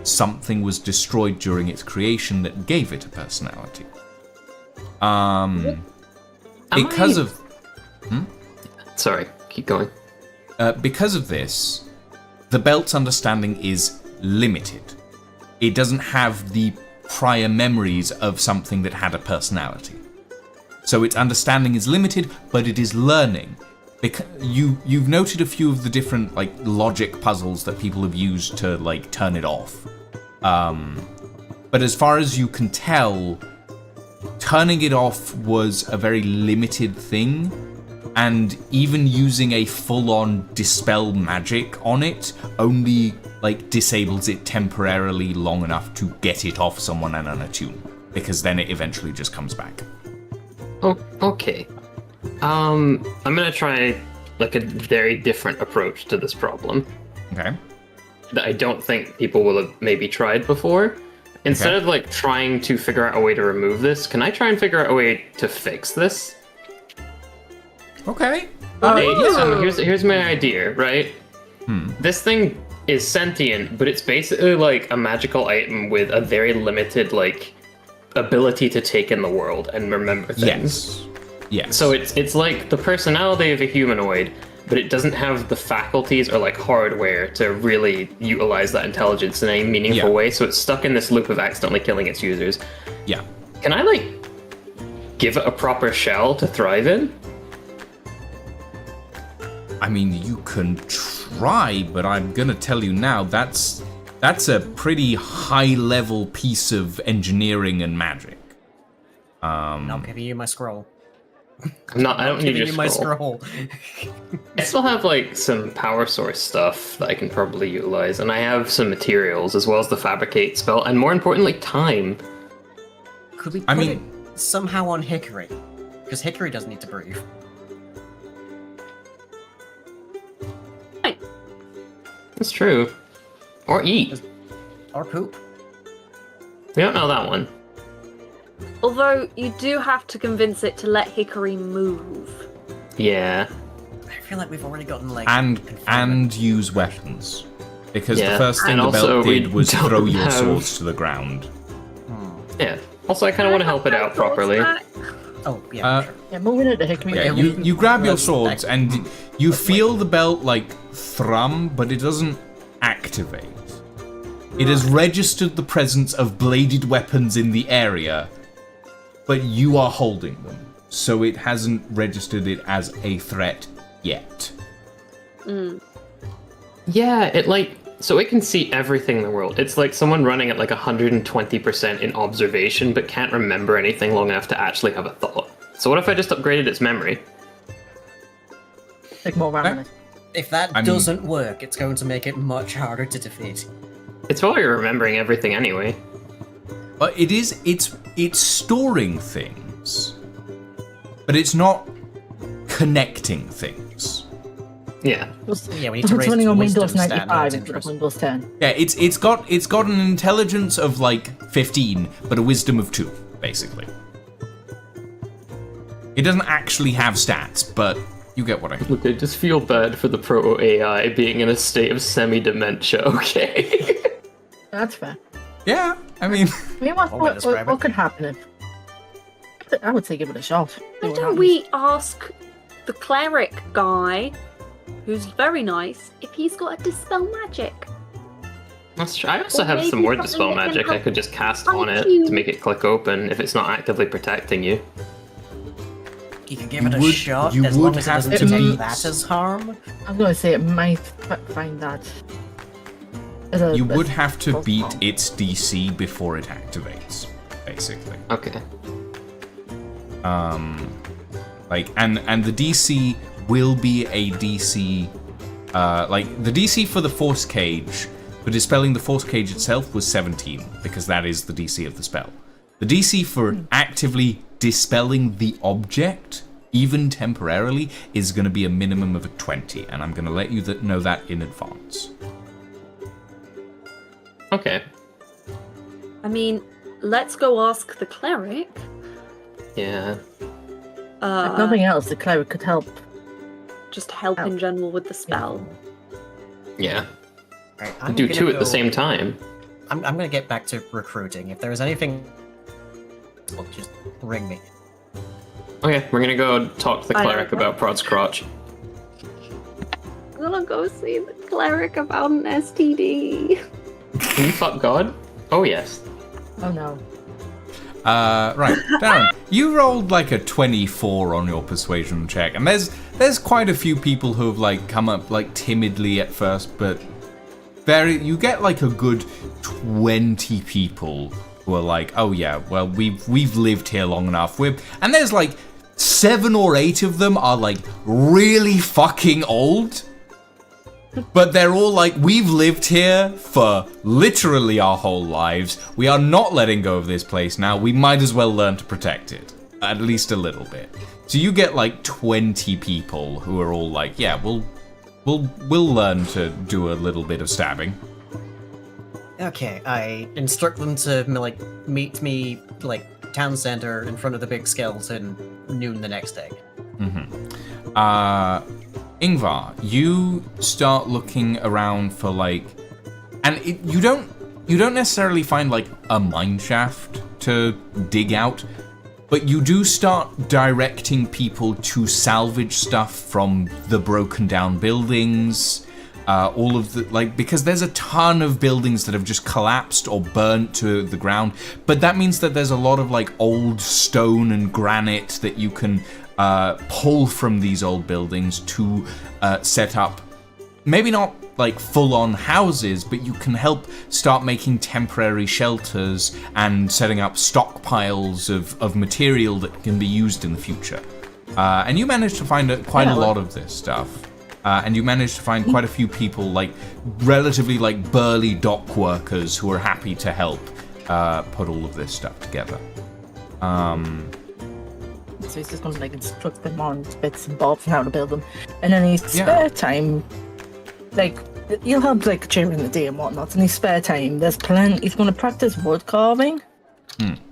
Something was destroyed during its creation that gave it a personality. Sorry, keep going. Because of this, the belt's understanding is limited. It doesn't have the prior memories of something that had a personality. So its understanding is limited, but it is learning. You've noted a few of the different, like, logic puzzles that people have used to, like, turn it off. But as far as you can tell, turning it off was a very limited thing, and even using a full-on dispel magic on it only, like, disables it temporarily long enough to get it off someone and unattune, because then it eventually just comes back. Oh, okay. I'm gonna try, like, a very different approach to this problem. Okay. That I don't think people will have maybe tried before. Instead of, like, trying to figure out a way to remove this, can I try and figure out a way to fix this? Okay. So here's my idea, right? This thing is sentient, but it's basically like a magical item with a very limited, like, ability to take in the world and remember things. Yes. So it's like the personality of a humanoid, but it doesn't have the faculties or, like, hardware to really utilize that intelligence in any meaningful way. So it's stuck in this loop of accidentally killing its users. Yeah. Can I, like, give it a proper shell to thrive in? I mean, you can try, but I'm gonna tell you now, that's a pretty high-level piece of engineering and magic. I'll give you my scroll. I don't need Giving your you my scroll. scroll. I still have like some power source stuff that I can probably utilize, and I have some materials as well as the fabricate spell, and more importantly, time. Could we put it somehow on Hickory? Because Hickory doesn't need to breathe. That's true. Or eat. Or poop. We don't know that one. Although you do have to convince it to let Hickory move. Yeah. I feel like we've already gotten like And use weapons. Because Yeah, the first thing and the also belt we did was don't throw your have- swords to the ground. Yeah. Also, I kind of want to help it out properly. Oh, yeah, sure. Yeah, moving it to Hickory. Yeah, you grab your swords and you feel the belt like thrum, but it doesn't activate. It has registered the presence of bladed weapons in the area, but you are holding them, so it hasn't registered it as a threat yet. Yeah, it like so it can see everything in the world. It's like someone running at like 120% in observation, but can't remember anything long enough to actually have a thought. So what if I just upgraded its memory? Take more rammer. If that I mean- doesn't work, it's going to make it much harder to defeat. It's probably remembering everything anyway. But it's storing things, but it's not connecting things. Yeah. Yeah, we need to raise running its on wisdom Windows stat, 95 that's instead of interesting. Windows 10. Yeah, it's got an intelligence of like 15, but a wisdom of 2, basically. It doesn't actually have stats, but you get what I mean. Look, I just feel bad for the proto AI being in a state of semi-dementia, okay? That's fair. Yeah, I mean, I mean, I'll describe it. what could happen if... I would say give it a shot. See Why what don't happens. we ask the cleric guy, who's very nice, if he's got a dispel magic? That's true. I also Or have maybe some more something dispel that can magic I help could just cast fight on it you. to make it click open if it's not actively protecting you. You can give You it a would- shot you as would long as it have doesn't to take beat- that as harm. I'm going to say it might find that... as a- you as would have to close beat call. its DC before it activates, basically. Okay. Like, and the DC will be a DC, like, the DC for the Force Cage, for dispelling the Force Cage itself was 17, because that is the DC of the spell. The DC for actively dispelling the object, even temporarily, is going to be a minimum of a 20, and I'm going to let you know that in advance. Okay. I mean, let's go ask the cleric. Yeah. If nothing else, the cleric could help. Just help in general with the spell. Yeah. Right, I'm Do gonna two at the go- same time. I'm gonna get back to recruiting. If there's anything, well, just ring me. Okay, we're gonna go talk to the I know. cleric about Prod's crotch. I'm gonna go see the cleric about an STD. Can you fuck God? Oh yes. Oh no. Right, Darren, you rolled like a 24 on your persuasion check, and there's quite a few people who have like come up like timidly at first, but you get like a good 20 people who are like, oh yeah, well we've lived here long enough. And there's like 7 or 8 of them are like really fucking old. But they're all like, we've lived here for literally our whole lives. We are not letting go of this place now. We might as well learn to protect it. At least a little bit. So you get like 20 people who are all like, yeah, we'll learn to do a little bit of stabbing. Okay, I instruct them to like meet me like town center in front of the big skeleton noon the next day. Ingvar, you start looking around for like, and you don't necessarily find like a mine shaft to dig out, but you do start directing people to salvage stuff from the broken down buildings, all of the like, because there's a ton of buildings that have just collapsed or burnt to the ground, but that means that there's a lot of like old stone and granite that you can pull from these old buildings to set up, maybe not like full-on houses, but you can help start making temporary shelters and setting up stockpiles of material that can be used in the future. And you manage to find quite a lot of this stuff. And you manage to find quite a few people, like relatively like burly dock workers who are happy to help put all of this stuff together. So he's just going to like instruct them on bits and bobs and how to build them. And in his spare time, like he'll help like during the day and whatnot. In his spare time, he's going to practice wood carving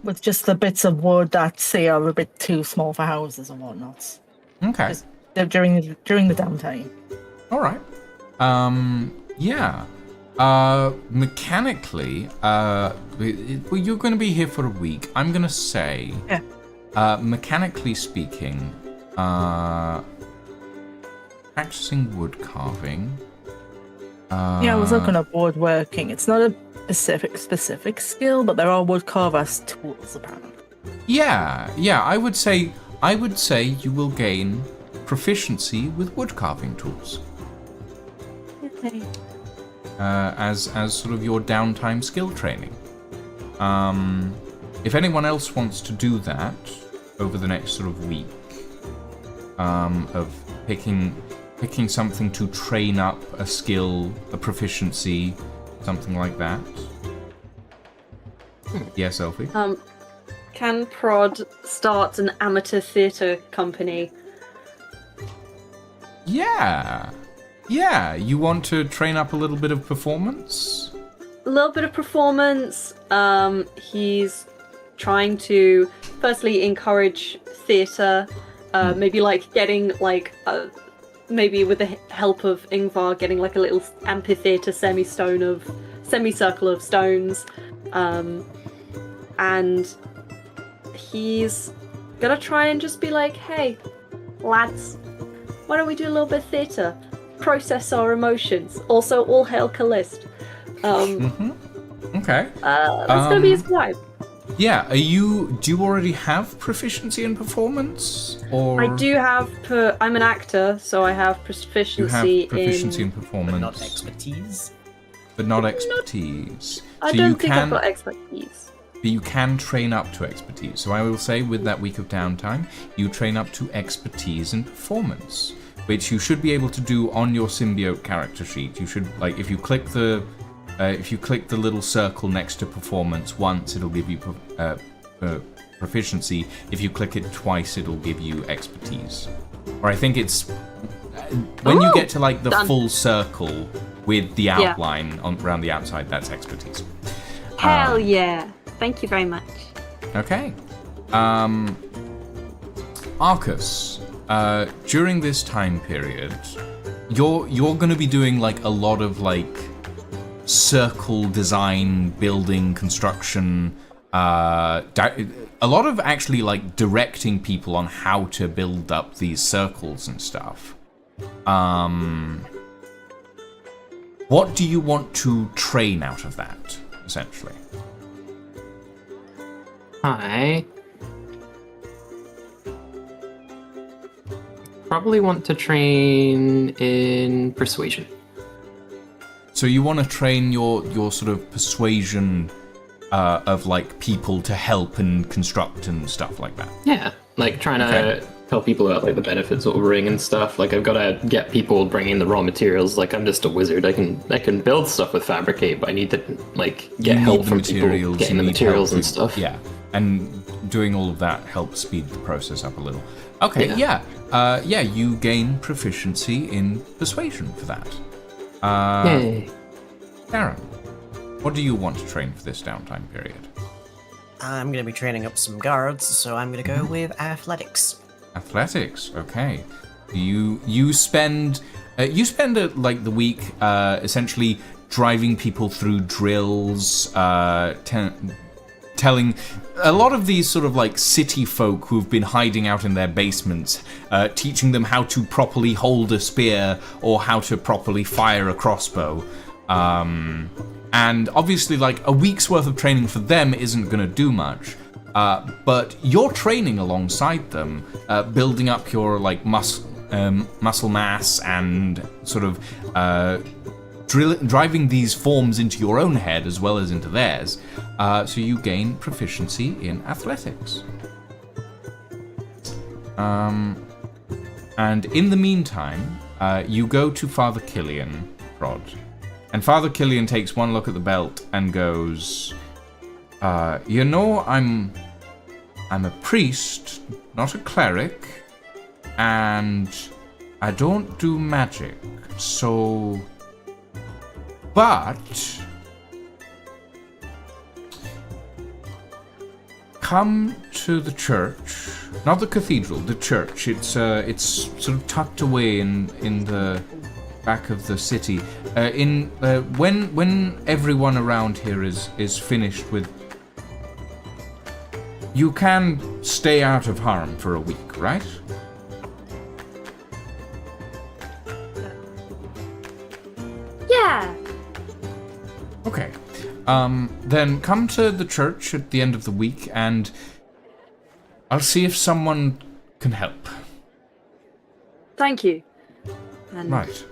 with just the bits of wood that say are a bit too small for houses and whatnot. Okay. Just during the downtime. All right. Yeah. Mechanically, well, you're going to be here for a week. I'm going to say, mechanically speaking, practicing wood carving. I was looking at woodworking. It's not a specific skill, but there are wood carvers tools apparently. Yeah. I would say you will gain proficiency with wood carving tools. Okay. As sort of your downtime skill training. If anyone else wants to do that over the next sort of week, of picking something to train up a skill, a proficiency, something like that. Yes, Elfie? Can Prod start an amateur theatre company? Yeah, you want to train up a little bit of performance? A little bit of performance. He's trying to firstly encourage theatre, maybe like getting like maybe with the help of Ingvar, getting like a little amphitheatre semicircle of stones, and he's gonna try and just be like, hey lads, why don't we do a little bit of theatre, process our emotions, also all hail Callist. Okay. That's gonna be his vibe. Yeah, do you already have proficiency in performance? Or I do have I'm an actor, so I have proficiency in performance. But not expertise. But not expertise. I don't think I've got expertise. But you can train up to expertise. So I will say with that week of downtime, you train up to expertise in performance, which you should be able to do on your symbiote character sheet. You should, like, if you click the little circle next to performance once, it'll give you proficiency. If you click it twice, it'll give you expertise. Or I think it's when you get to like the full circle with the outline around the outside, that's expertise. Hell yeah! Thank you very much. Okay. Arcus, during this time period, you're going to be doing like a lot of like circle design, building, construction, a lot of actually like directing people on how to build up these circles and stuff. What do you want to train out of that, essentially? I probably want to train in persuasion. So you want to train your sort of persuasion of like people to help and construct and stuff like that. Yeah, like trying to tell people about like the benefits of ordering and stuff. Like I've got to get people bringing the raw materials. Like I'm just a wizard. I can build stuff with Fabricate, but I need to like get help from people getting the materials and stuff. Yeah, and doing all of that helps speed the process up a little. Okay, yeah, you gain proficiency in persuasion for that. Yay. Darren, what do you want to train for this downtime period? I'm going to be training up some guards, so I'm going to go with athletics. Athletics, okay. You spend like the week essentially driving people through drills, telling a lot of these sort of like city folk who've been hiding out in their basements, teaching them how to properly hold a spear or how to properly fire a crossbow. And obviously like a week's worth of training for them isn't going to do much. But you're training alongside them, building up your like muscle mass and sort of driving these forms into your own head as well as into theirs. So you gain proficiency in athletics. And in the meantime, you go to Father Killian, Prod. And Father Killian takes one look at the belt and goes, you know, I'm a priest, not a cleric, and I don't do magic, so... But... Come to the church, not the cathedral, the church. It's sort of tucked away in the back of the city. When everyone around here is finished with, you can stay out of harm for a week, right? Yeah. Okay. Then come to the church at the end of the week, and I'll see if someone can help. Thank you. And Right.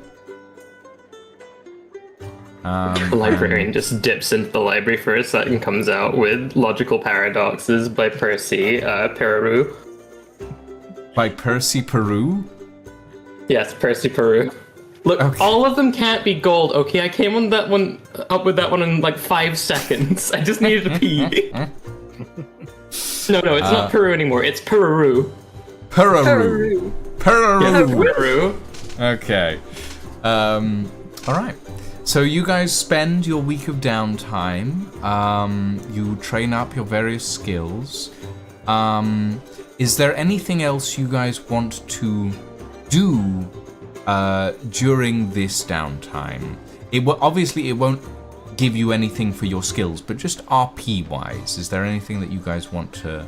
The librarian just dips into the library for a second, comes out with Logical Paradoxes by Percy Peru. By Percy Peru? Yes, Percy Peru. Look, Okay. all of them can't be gold, okay? I came on that one up with that one in like 5 seconds. I just needed to pee. No, it's not Peru anymore. It's Peru. Peru. Yes, Peru. Okay. All right. So you guys spend your week of downtime. You train up your various skills. Is there anything else you guys want to do during this downtime? Obviously it won't give you anything for your skills, but just RP wise, is there anything that you guys want to?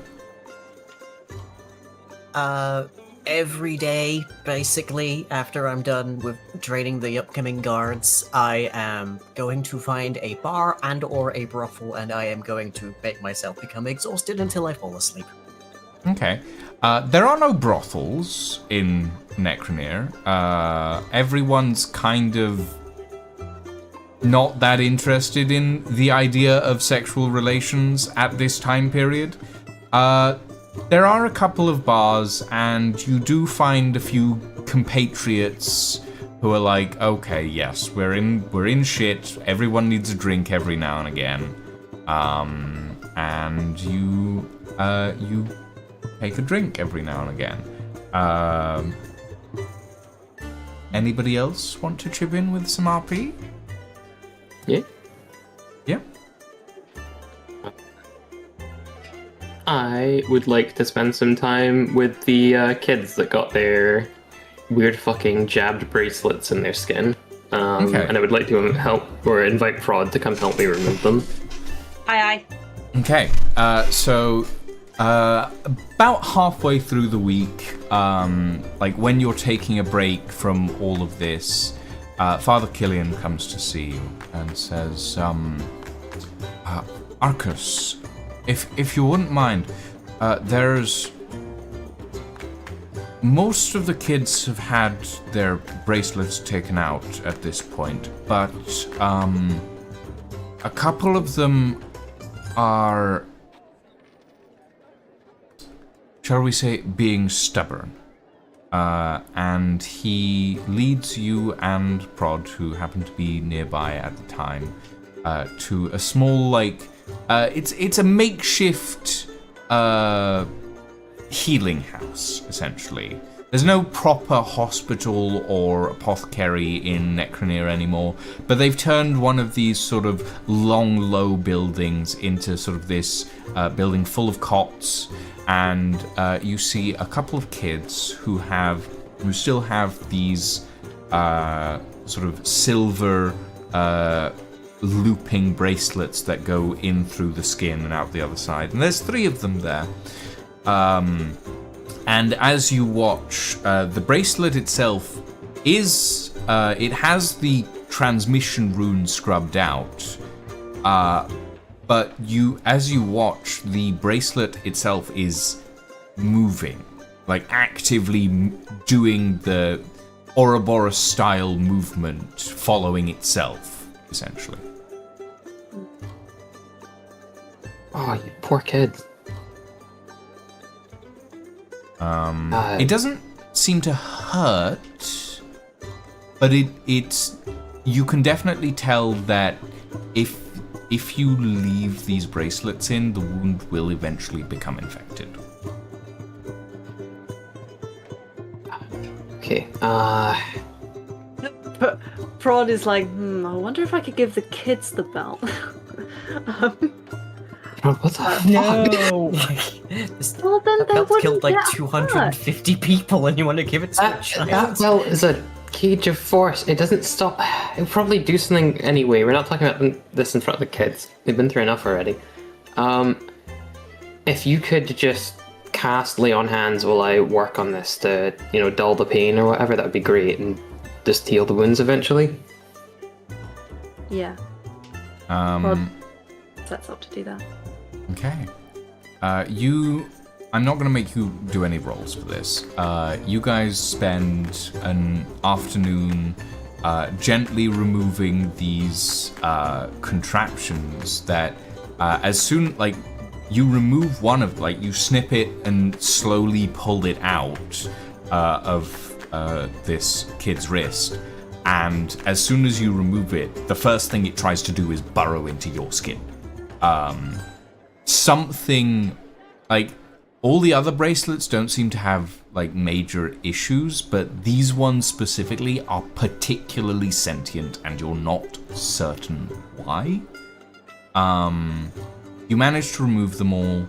Every day, basically, after I'm done with training the upcoming guards, I am going to find a bar and or a brothel, and I am going to make myself become exhausted until I fall asleep. Okay. There are no brothels in Necroneer. Everyone's kind of not that interested in the idea of sexual relations at this time period. There are a couple of bars, and you do find a few compatriots who are like, okay, yes, we're in shit. Everyone needs a drink every now and again, and you take a drink every now and again. Anybody else want to chip in with some RP? Yeah. Yeah. I would like to spend some time with the kids that got their weird fucking jabbed bracelets in their skin. Okay. And I would like to help or invite Prod to come help me remove them. Aye. Okay. So about halfway through the week, like when you're taking a break from all of this, Father Killian comes to see you and says, Arcus, if you wouldn't mind, there's... Most of the kids have had their bracelets taken out at this point, but a couple of them are, shall we say, being stubborn. And he leads you and Prod, who happened to be nearby at the time, to a small, like, it's a makeshift healing house, essentially. There's no proper hospital or apothecary in Necroneer anymore, but they've turned one of these sort of long, low buildings into sort of this building full of cots, and you see a couple of kids who still have these sort of silver looping bracelets that go in through the skin and out the other side, and there's 3 of them there. And as you watch, the bracelet itself is, it has the transmission rune scrubbed out, but as you watch, the bracelet itself is moving, like actively doing the Ouroboros style movement, following itself, essentially. Oh, you poor kids. It doesn't seem to hurt, but it's you can definitely tell that if you leave these bracelets in, the wound will eventually become infected. Okay. Prod is like, I wonder if I could give the kids the belt. What the fuck? No. Well, then they Belt's wouldn't killed like get 250 people, and you want to give it to a That child? belt is a cage of force. It doesn't stop. It'll probably do something anyway. We're not talking about this in front of the kids. They've been through enough already. If you could just cast lay on hands while I work on this to, dull the pain or whatever, that would be great, and just heal the wounds eventually. Yeah. Um, Sets up to do that. Okay. I'm not going to make you do any rolls for this. You guys spend an afternoon gently removing these contraptions that as soon, you remove one of, you snip it and slowly pull it out of this kid's wrist. And as soon as you remove it, the first thing it tries to do is burrow into your skin. Something all the other bracelets don't seem to have major issues, but these ones specifically are particularly sentient, and you're not certain why. You manage to remove them all,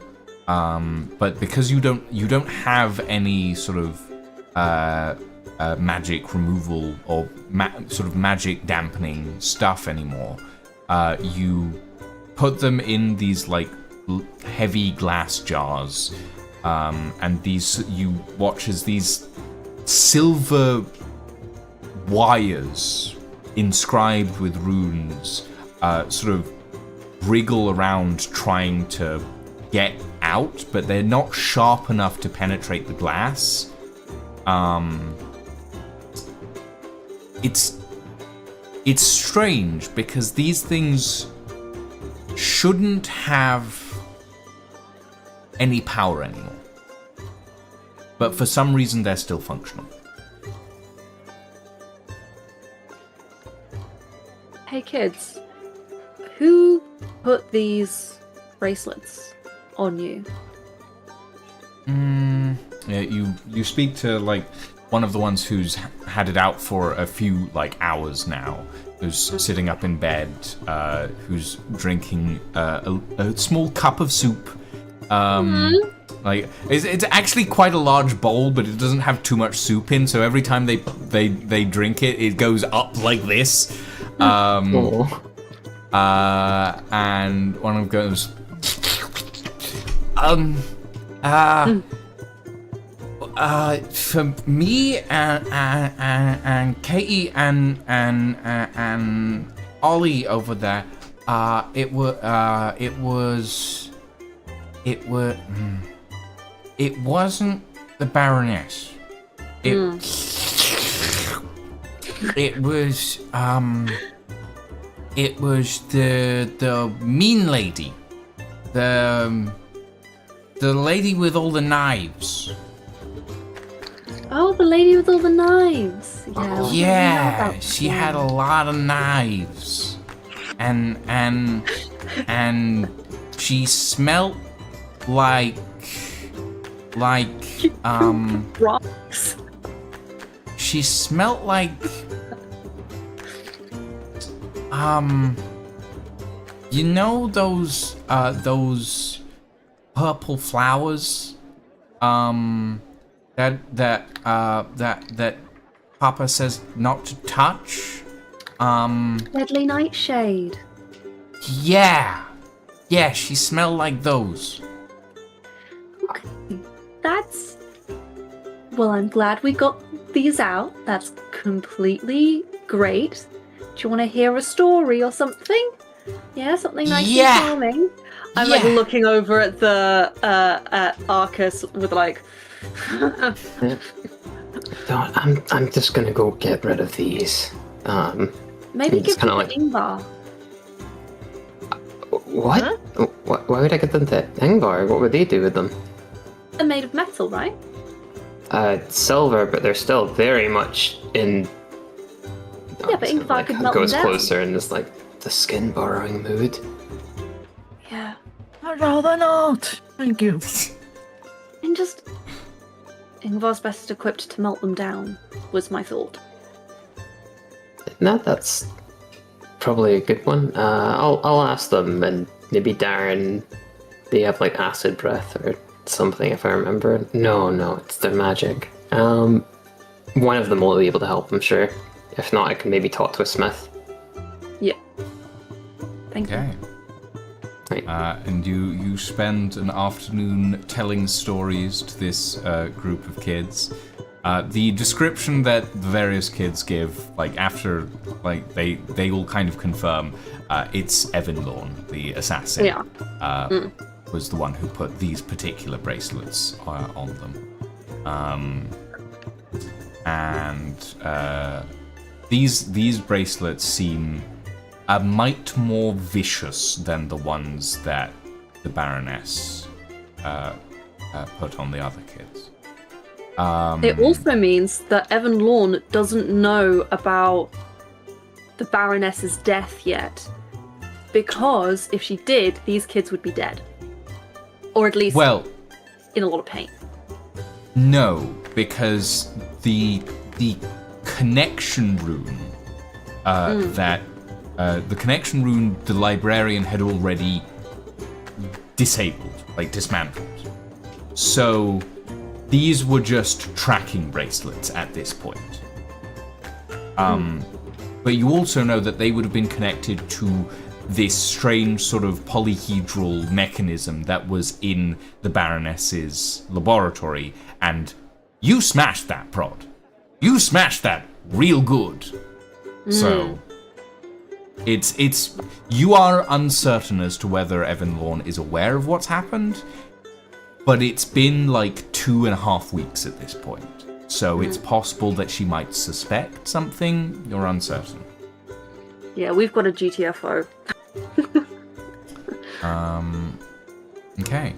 but because you don't have any sort of magic removal or sort of magic dampening stuff anymore, you put them in these heavy glass jars, and you watch as these silver wires inscribed with runes sort of wriggle around trying to get out, but they're not sharp enough to penetrate the glass. It's strange because these things shouldn't have any power anymore, but for some reason they're still functional. Hey kids, who put these bracelets on you? Yeah, you speak to one of the ones who's had it out for a few hours now, who's sitting up in bed, who's drinking a small cup of soup. It's actually quite a large bowl, but it doesn't have too much soup in, so every time they drink it, it goes up like this. And one of them goes, for me and Katie and Ollie over there, it wasn't the Baroness. It was the mean lady, the lady with all the knives. Oh, the lady with all the knives. Yeah. Yeah, she had a lot of knives, and she smelled like Rocks. she smelled like those purple flowers that Papa says not to touch. Deadly nightshade. Yeah, she smelled like those. Okay. That's... Well, I'm glad we got these out. That's completely great. Do you want to hear a story or something? Yeah, something nice and charming. I'm looking over at the at Arcus with I'm just gonna go get rid of these. Maybe give them kinda to Ingvar. What? Huh? Why would I get them to Ingvar? What would they do with them? They're made of metal, right? Silver, but they're still very much in. Yeah, but Ingvar could melt them goes down. closer and is like the skin borrowing mood. Yeah. I'd rather not. Thank you. And just... Ingvar's best equipped to melt them down, was my thought. No, that's probably a good one. I'll ask them, and maybe Darren. They have like acid breath or something, if I remember. No, it's their magic. One of them will be able to help, I'm sure. If not, I can maybe talk to a smith. Yeah. Thank you. Okay. Right. And you spend an afternoon telling stories to this group of kids. The description that the various kids give, like after, like they all kind of confirm, it's Evan Lorne, the assassin. Yeah. Was the one who put these particular bracelets on them. And these bracelets seem a mite more vicious than the ones that the Baroness put on the other kids. It also means that Evan Lorne doesn't know about the Baroness's death yet. Because if she did, these kids would be dead. Or at least in a lot of pain. No, because the connection rune the connection rune the librarian had already disabled, like dismantled. So these were just tracking bracelets at this point. But you also know that they would have been connected to this strange sort of polyhedral mechanism that was in the Baroness's laboratory, and you smashed that, Prod. You smashed that real good. So it's you are uncertain as to whether Evan Lorne is aware of what's happened, but it's been like 2.5 weeks at this point. So it's possible that she might suspect something. You're uncertain. Yeah, we've got a GTFO. Okay.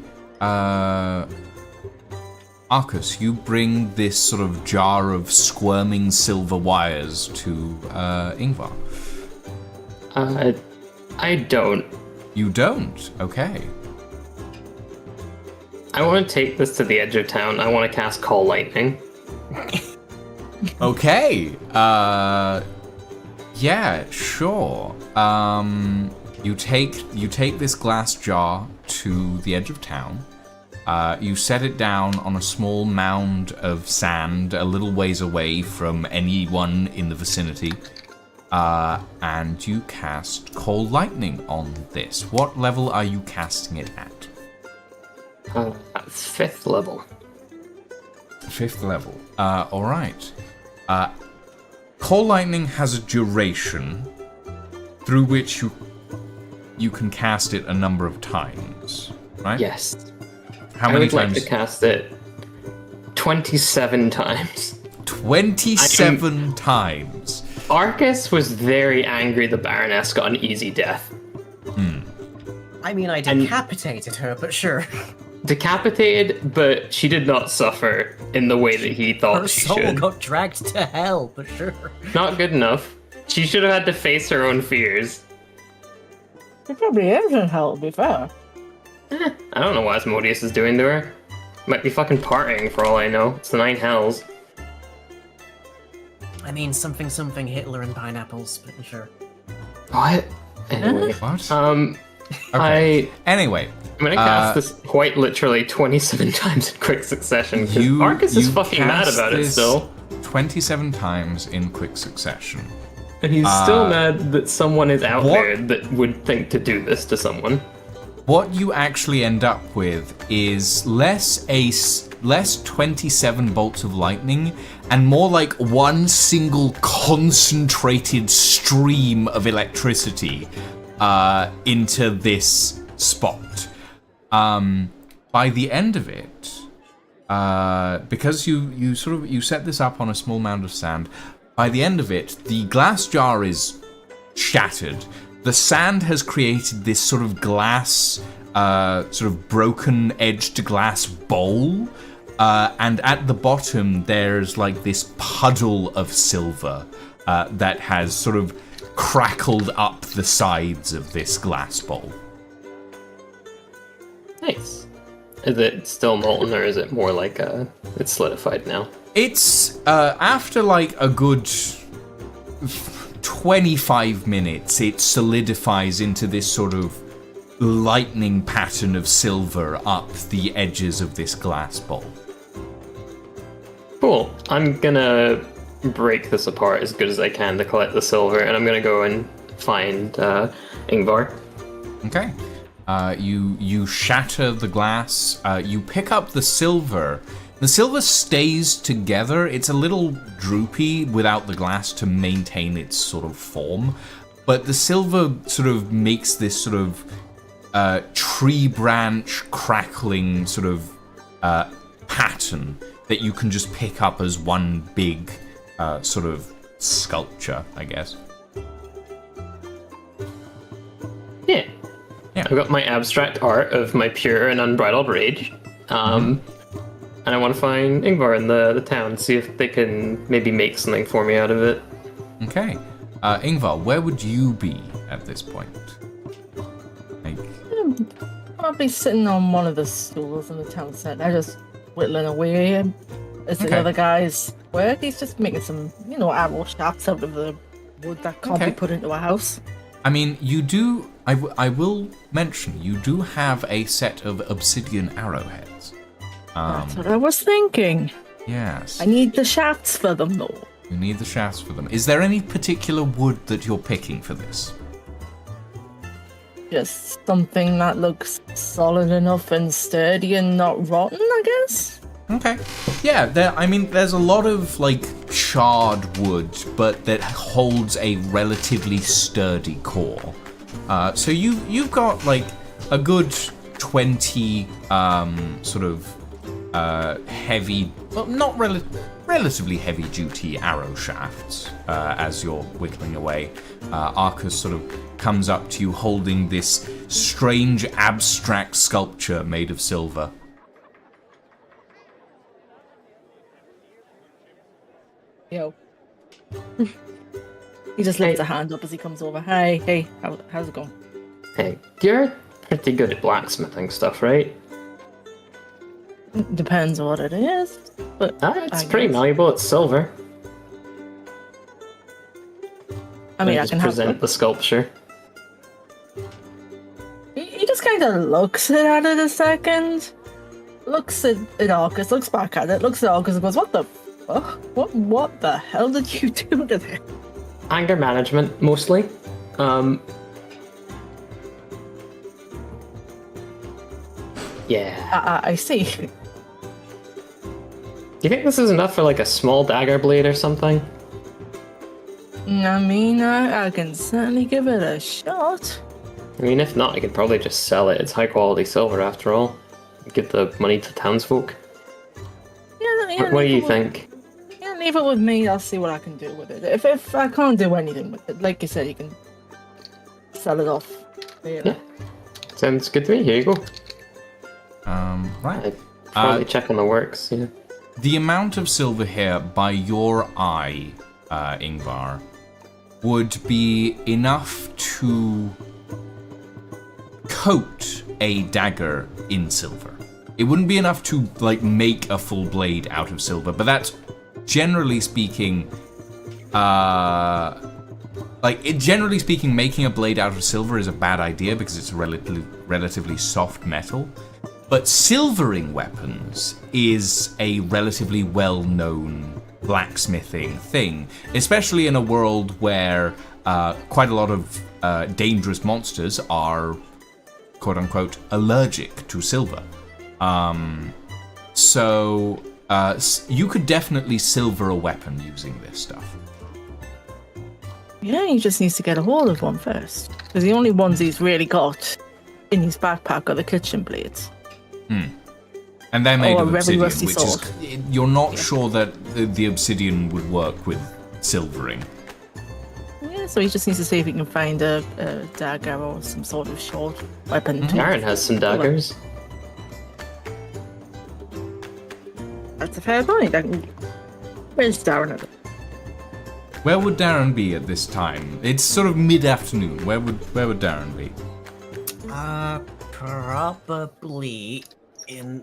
Arcus, you bring this sort of jar of squirming silver wires to Ingvar. I don't. You don't? Okay. I want to take this to the edge of town. I want to cast Call Lightning. Okay. Yeah, sure. You take this glass jar to the edge of town. You set it down on a small mound of sand a little ways away from anyone in the vicinity. And you cast Call Lightning on this. What level are you casting it at? At 5th level. 5th level. Alright. Call Lightning has a duration through which you can cast it a number of times, right? Yes. How many I would times? like to cast it 27 times. 27 times. Arcus was very angry the Baroness got an easy death. I mean, I decapitated her, but sure. Decapitated, but she did not suffer in the way that he thought Her she soul should. got dragged to hell, but sure. Not good enough. She should have had to face her own fears. It probably is in hell, to be fair. I don't know what Asmodeus is doing to her. Might be fucking partying for all I know. It's the 9 hells. I mean, something Hitler and pineapples, but sure. What? Anyway. What? Okay. Anyway. I'm gonna cast this quite literally 27 times in quick succession, because Arcus is fucking mad cast about it this still. 27 times in quick succession. And he's still mad that someone is out there that would think to do this to someone. What you actually end up with is less 27 bolts of lightning and more like one single concentrated stream of electricity into this spot. By the end of it, because you set this up on a small mound of sand, by the end of it, the glass jar is shattered. The sand has created this sort of glass, sort of broken-edged glass bowl, and at the bottom there's like this puddle of silver that has sort of crackled up the sides of this glass bowl. Nice. Is it still molten, or is it more like it's solidified now? It's after like a good 25 minutes, it solidifies into this sort of lightning pattern of silver up the edges of this glass bowl. Cool. I'm gonna break this apart as good as I can to collect the silver, and I'm gonna go and find Ingvar. Okay. You shatter the glass. You pick up the silver. The silver stays together. It's a little droopy without the glass to maintain its sort of form, but the silver sort of makes this sort of tree branch crackling sort of pattern that you can just pick up as one big sort of sculpture, I guess. Yeah. I've got my abstract art of my pure and unbridled rage. And I want to find Ingvar in the town, see if they can maybe make something for me out of it. Okay. Ingvar, where would you be at this point? Like... I'll be sitting on one of the stools in the town centre, just whittling away as the other guys work. He's just making some, arrow shafts out of the wood that can't be put into a house. I mean, you do... I will mention, you do have a set of obsidian arrowheads. That's what I was thinking. Yes. I need the shafts for them, though. You need the shafts for them. Is there any particular wood that you're picking for this? Just something that looks solid enough and sturdy and not rotten, I guess? Okay. Yeah, there's a lot of, like, charred wood, but that holds a relatively sturdy core. So you've got, like, a good 20, sort of, heavy, well, not relatively heavy-duty arrow shafts as you're whittling away. Arcus sort of comes up to you holding this strange abstract sculpture made of silver. Yo. He just lifts a hand up as he comes over. Hey, how's it going? Hey, you're pretty good at blacksmithing stuff, right? Depends what it is, but It's pretty malleable. It's silver. I mean, I just can present the sculpture. He just kind of looks at it a second, looks at Arcus, looks back at it, looks at Arcus and goes, "What the fuck? What the hell did you do to this?" Anger management, mostly. Yeah. I see. Do you think this is enough for like a small dagger blade or something? I mean, I can certainly give it a shot. I mean, if not, I could probably just sell it. It's high quality silver after all. Give the money to townsfolk. Yeah, what do you think? Yeah, leave it with me. I'll see what I can do with it. If I can't do anything with it, like you said, you can sell it off. Yeah. Sounds good to me. Here you go. Right. I'd probably check on the works, yeah. The amount of silver here, by your eye, Ingvar, would be enough to coat a dagger in silver. It wouldn't be enough to, like, make a full blade out of silver, but that's, generally speaking, generally speaking, making a blade out of silver is a bad idea because it's a relatively soft metal. But silvering weapons is a relatively well-known blacksmithing thing, especially in a world where quite a lot of dangerous monsters are, quote-unquote, allergic to silver. So you could definitely silver a weapon using this stuff. Yeah, he just needs to get a hold of one first. Because the only ones he's really got in his backpack are the kitchen blades. And they're made of a very obsidian, rusty which sword. is... You're not sure that the obsidian would work with silvering. Yeah, so he just needs to see if he can find a dagger or some sort of short weapon. Aaron has some daggers. That's a fair point. Where's Darren? Where would Darren be at this time? It's sort of mid-afternoon. Where would Darren be? Probably in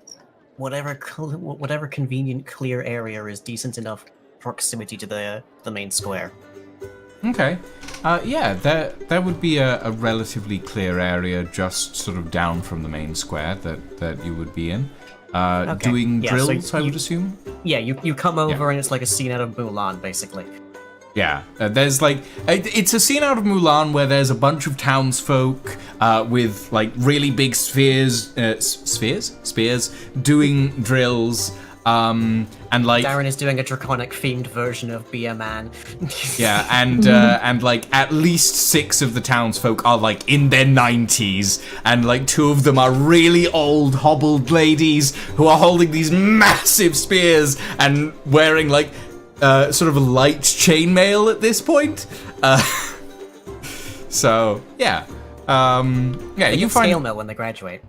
whatever convenient clear area is decent enough proximity to the main square. Okay. Yeah, there would be a relatively clear area just sort of down from the main square that you would be in. Doing drills, I would assume? Yeah, you come over and it's like a scene out of Mulan, basically. Yeah, there's like it's a scene out of Mulan where there's a bunch of townsfolk with like really big spears doing drills, and like Darren is doing a draconic themed version of Be a Man. yeah, and like at least 6 of the townsfolk are like in their 90s, and like 2 of them are really old hobbled ladies who are holding these massive spears and wearing like sort of a light chainmail at this point. So yeah, yeah. They You get find scale mill when they graduate.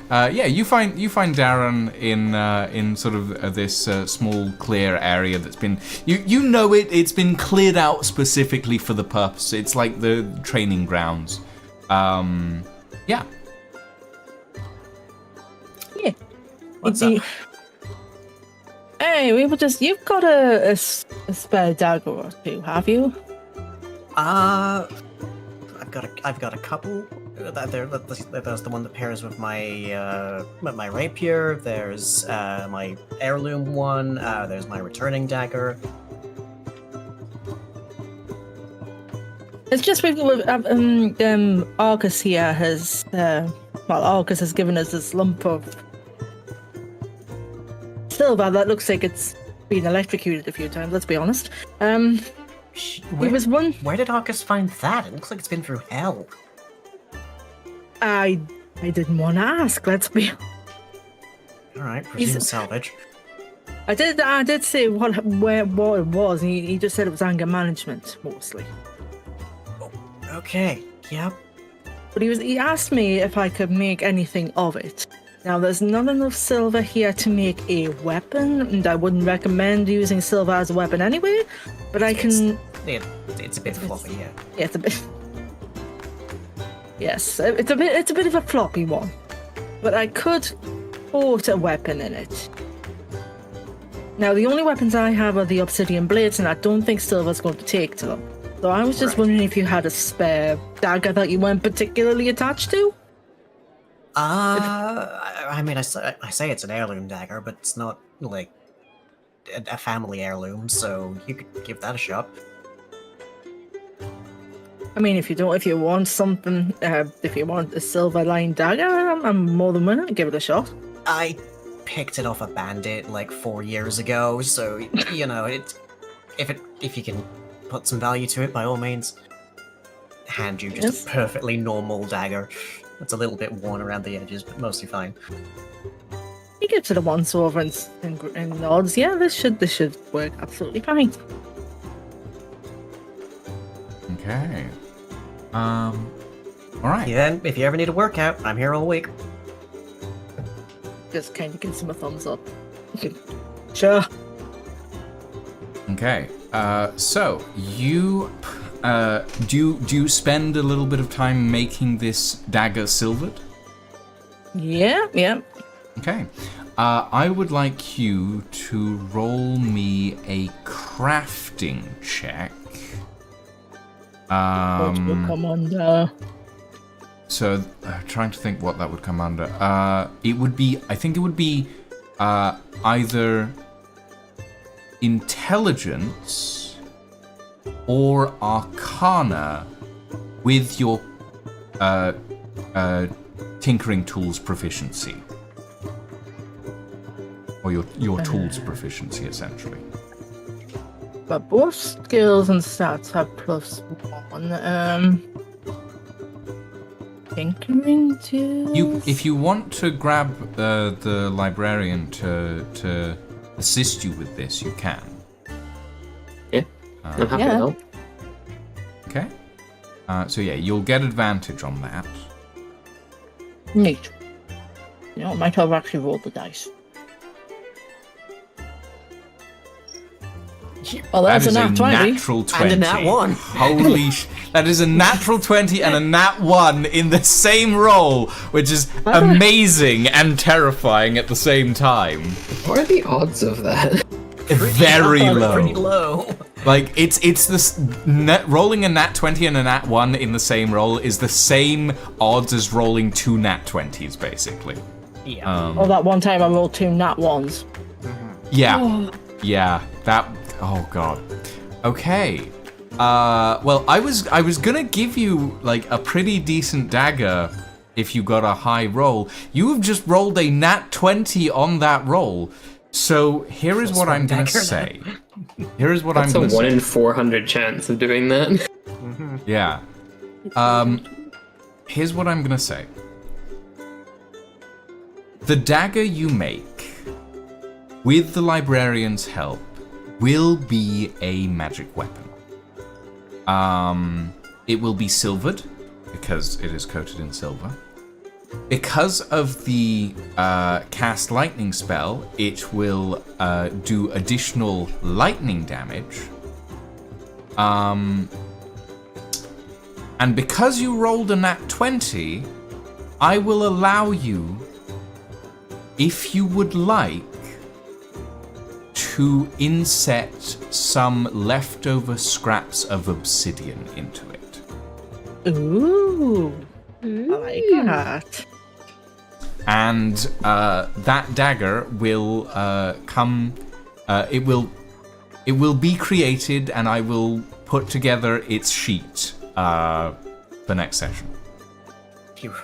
yeah, you find Darren in sort of this small clear area that's been you know it's been cleared out specifically for the purpose. It's like the training grounds. Yeah. Yeah. What's up? Hey, you've got a spare dagger or two, have you? I've got a couple. There's the one that pairs with my rapier. There's my heirloom one. There's my returning dagger. It's just with Arcus here has Arcus has given us this lump of silver that looks like it's been electrocuted a few times. Let's be honest. It was one. Where did Arcus find that? It looks like it's been through hell. I didn't want to ask. Let's be. All right, presume salvage. I did say what it was. And he just said it was anger management mostly. Okay. Yep. But he asked me if I could make anything of it. Now, there's not enough silver here to make a weapon, and I wouldn't recommend using silver as a weapon anyway, but I can... It's a bit floppy, yeah. Yeah, it's a bit... Yes, it's a bit of a floppy one. But I could put a weapon in it. Now, the only weapons I have are the obsidian blades, and I don't think silver's going to take to them. So I was just wondering if you had a spare dagger that you weren't particularly attached to? I mean, I say it's an heirloom dagger, but it's not, like, a family heirloom, so you could give that a shot. I mean, if you want something, if you want a silver-lined dagger, I'm more than willing to give it a shot. I picked it off a bandit, like, 4 years ago, so, you know, if you can put some value to it, by all means, hand you just a perfectly normal dagger. It's a little bit worn around the edges, but mostly fine. He gives it a once over and nods. Yeah, this should work absolutely fine. Okay. All right. Yeah, if you ever need a workout, I'm here all week. Just kind of gives him a thumbs up. Sure. Okay. So you do you spend a little bit of time making this dagger silvered? Yeah. Okay. I would like you to roll me a crafting check. What will come under? So, trying to think what that would come under. I think it would be either intelligence or arcana with your tinkering tools proficiency. Or your tools proficiency, essentially. But both skills and stats have +1. Tinkering tools? If you want to grab the librarian to assist you with this, you can. Yeah, I'm happy to help. Okay. So yeah, you'll get advantage on that. Neat. You know, I might have actually rolled the dice. Well, That that's is a nat 20. natural 20. And a nat 1. Holy that is a natural 20 and a nat 1 in the same roll, which is amazing and terrifying at the same time. What are the odds of that? Very low. Pretty low. Like, it's this rolling a nat 20 and a nat 1 in the same roll is the same odds as rolling 2 nat 20s, basically. Yeah. That one time I rolled 2 nat 1s. Yeah. Yeah. That. Oh god. Okay. Well, I was gonna give you like a pretty decent dagger if you got a high roll. You have just rolled a nat 20 on that roll. So here is what I'm gonna say. Here is what I'm gonna say. That's a 1 in 400 chance of doing that. Yeah. Here's what I'm gonna say. The dagger you make, with the librarian's help, will be a magic weapon. It will be silvered, because it is coated in silver. Because of the cast lightning spell, it will do additional lightning damage. And because you rolled a nat 20, I will allow you, if you would like, to inset some leftover scraps of obsidian into it. Ooh. I like that. And that dagger will come. It will be created, and I will put together its sheet for next session.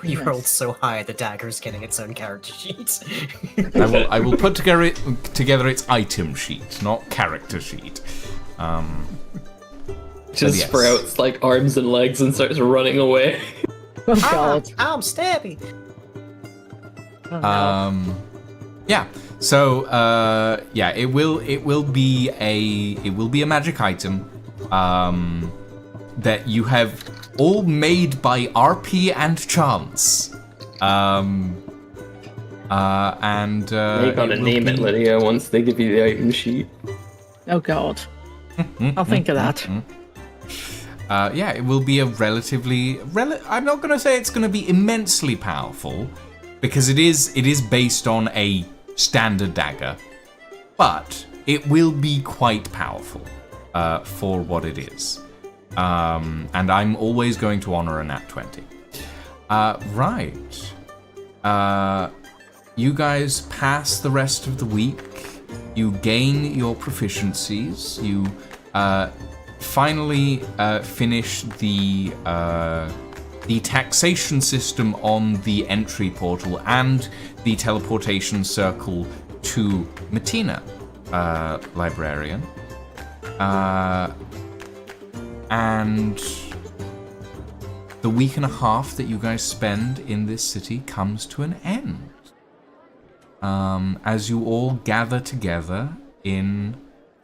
You rolled so high, the dagger's getting its own character sheet. I will put together its item sheet, not character sheet. Just yes. sprouts like arms and legs and starts running away. Oh god. I'm stabby. Yeah. So yeah, it will be a magic item that you have all made by RP and chance. And You gotta name it, Lydia, once they give you the item sheet. Oh god. I'll think of that. Yeah, it will be a relatively. I'm not going to say it's going to be immensely powerful, because it is based on a standard dagger, but it will be quite powerful for what it is. And I'm always going to honor a nat 20. Right. You guys pass the rest of the week. You gain your proficiencies. You finally finish the taxation system on the entry portal and the teleportation circle to Matina, librarian. And the week and a half that you guys spend in this city comes to an end. As you all gather together in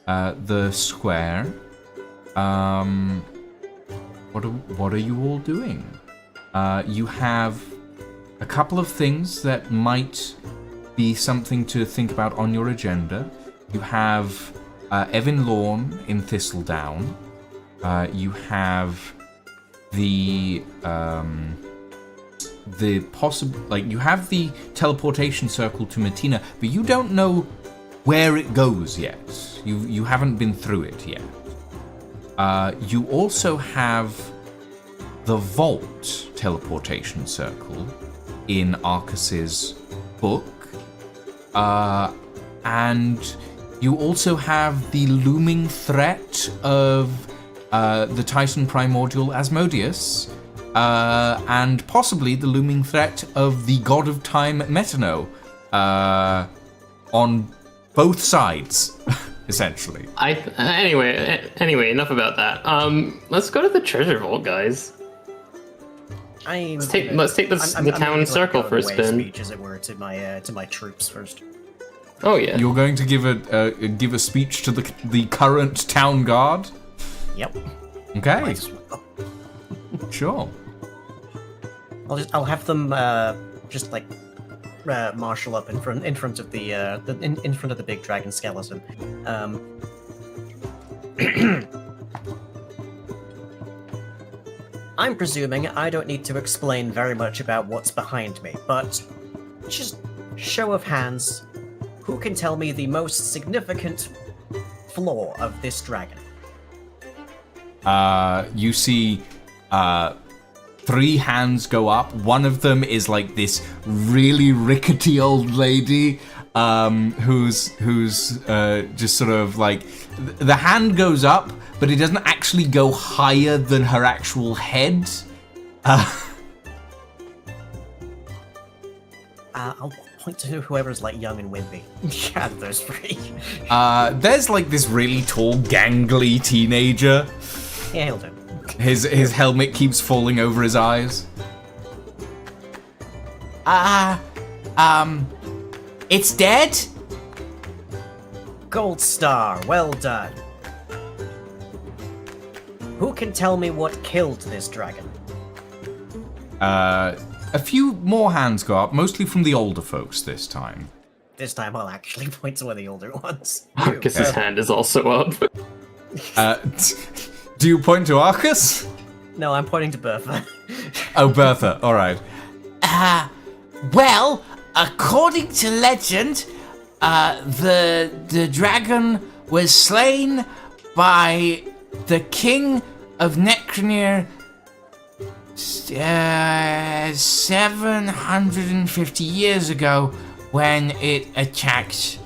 the square, what are you all doing? You have a couple of things that might be something to think about on your agenda. You have Evan Lorne in Thistledown. You have the possible, like, you have the teleportation circle to Matina, but you don't know where it goes yet. You haven't been through it yet. You also have the Vault teleportation circle in Arcus's book, and you also have the looming threat of the Titan Primordial Asmodeus, and possibly the looming threat of the God of Time Metano, on both sides, essentially. Anyway, enough about that. Let's go to the treasure vault, guys. Let's take the town circle for a spin. Speech, as it were, to my troops first. Oh yeah. You're going to give a speech to the current town guard. Yep. Okay. Sure. I'll have them just like marshal up in front of the in front of the big dragon skeleton. I'm presuming I don't need to explain very much about what's behind me, but just show of hands, who can tell me the most significant flaw of this dragon? You see 3 hands go up. One of them is like this really rickety old lady who's just sort of like the hand goes up, but it doesn't actually go higher than her actual head. I'll point to whoever's like young and wimpy. Out of those 3. There's like this really tall, gangly teenager. Yeah, he'll do. His helmet keeps falling over his eyes. It's dead? Gold star, well done. Who can tell me what killed this dragon? A few more hands go up, mostly from the older folks this time. This time I'll actually point to one of the older ones. Arcus's hand is also up. Do you point to Arcus? No, I'm pointing to Bertha. Oh, Bertha, alright. Well, according to legend, the dragon was slain by the king of Necronir 750 years ago when it attacked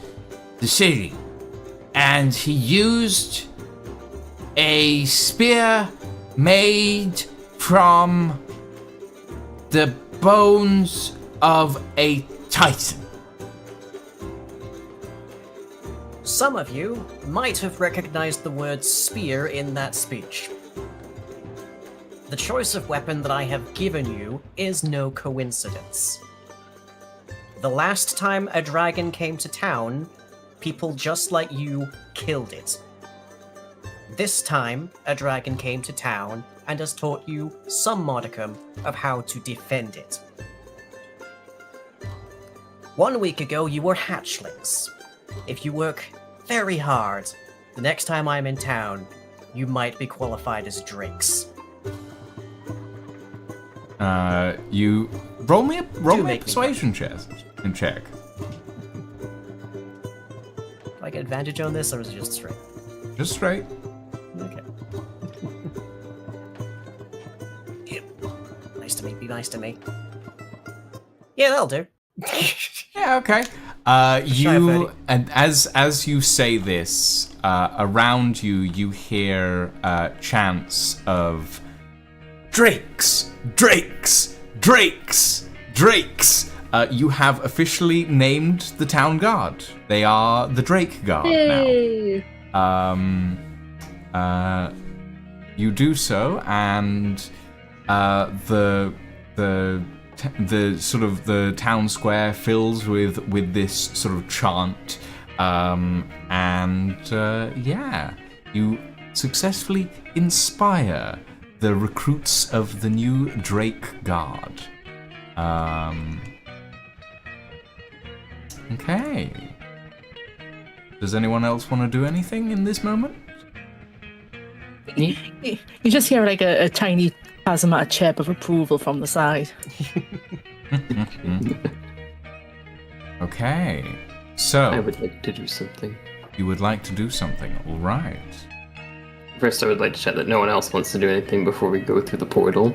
the city. And he used a spear made from the bones of a titan. Some of you might have recognized the word spear in that speech. The choice of weapon that I have given you is no coincidence. The last time a dragon came to town, people just like you killed it. This time, a dragon came to town and has taught you some modicum of how to defend it. 1 week ago, you were hatchlings. If you work very hard, the next time I'm in town, you might be qualified as drakes. You roll me a make me persuasion check. Do I get advantage on this, or is it just straight? Just straight. Okay. Yeah. Nice to meet you, nice to meet. Yeah, that'll do. Yeah, okay. You and as you say this, around you you hear chants of Drakes, Drakes, Drakes, Drakes. You have officially named the town guard. They are the Drake Guard Yay. now. You do so, and the sort of the town square fills with this sort of chant, yeah, you successfully inspire the recruits of the new Drake Guard. Okay. Does anyone else want to do anything in this moment? You just hear like a tiny Casimir chirp of approval from the side. Okay. So I would like to do something. you would like to do something, all right. First, I would like to check that no one else wants to do anything before we go through the portal.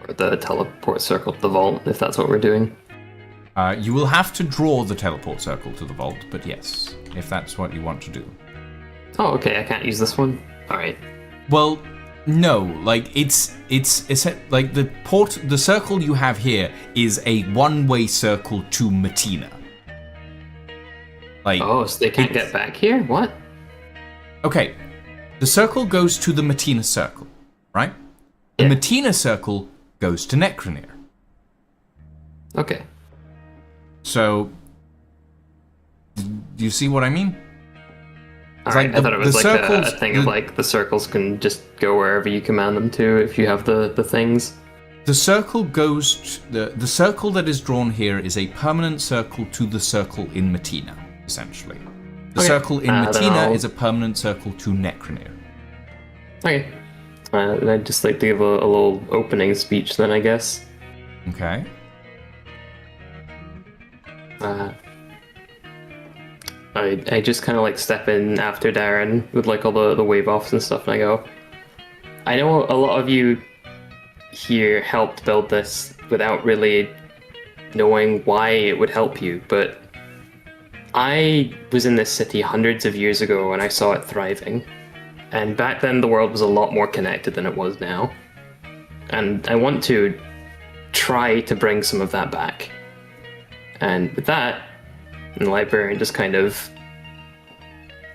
Or the teleport circle to the vault, if that's what we're doing. You will have to draw the teleport circle to the vault, but yes, if that's what you want to do. Oh, okay, I can't use this one? Alright. Well, no, like it's like the circle you have here is a one-way circle to Matina. Like, Oh, so they can't get back here? What? okay, the circle goes to the Matina circle, right? The Yeah. Matina circle goes to Necronir. Okay. So, do you see what I mean? Alright, like I thought it was the like circles- a thing of like the circles can just go wherever you command them to if you have the things. The circle goes the circle that is drawn here is a permanent circle to the circle in Matina, essentially. The Okay. circle in Then Matina I'll- is a permanent circle to Necronir. Okay. I'd just like to give a little opening speech then, I guess. Okay. I just kind of like step in after Darren with like all the wave offs and stuff, and I go, I know a lot of you here helped build this without really knowing why it would help you, but I was in this city hundreds of years ago and I saw it thriving. And back then the world was a lot more connected than it was now. And I want to try to bring some of that back. And with that, the librarian just kind of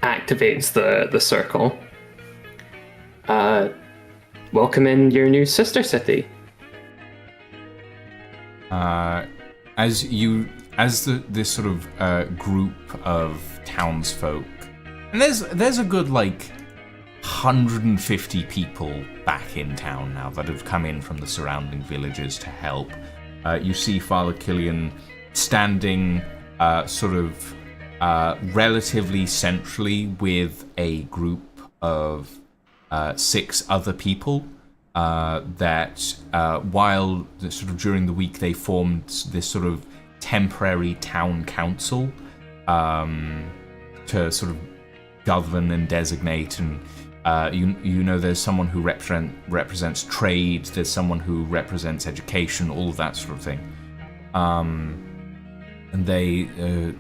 activates the circle. Welcome in your new sister city. As this sort of group of townsfolk, and there's a good like 150 people back in town now that have come in from the surrounding villages to help. You see Father Killian standing sort of relatively centrally with a group of 6 other people that while sort of during the week they formed this sort of temporary town council to sort of govern and designate, and you know there's someone who represents trade, there's someone who represents education, all of that sort of thing. And they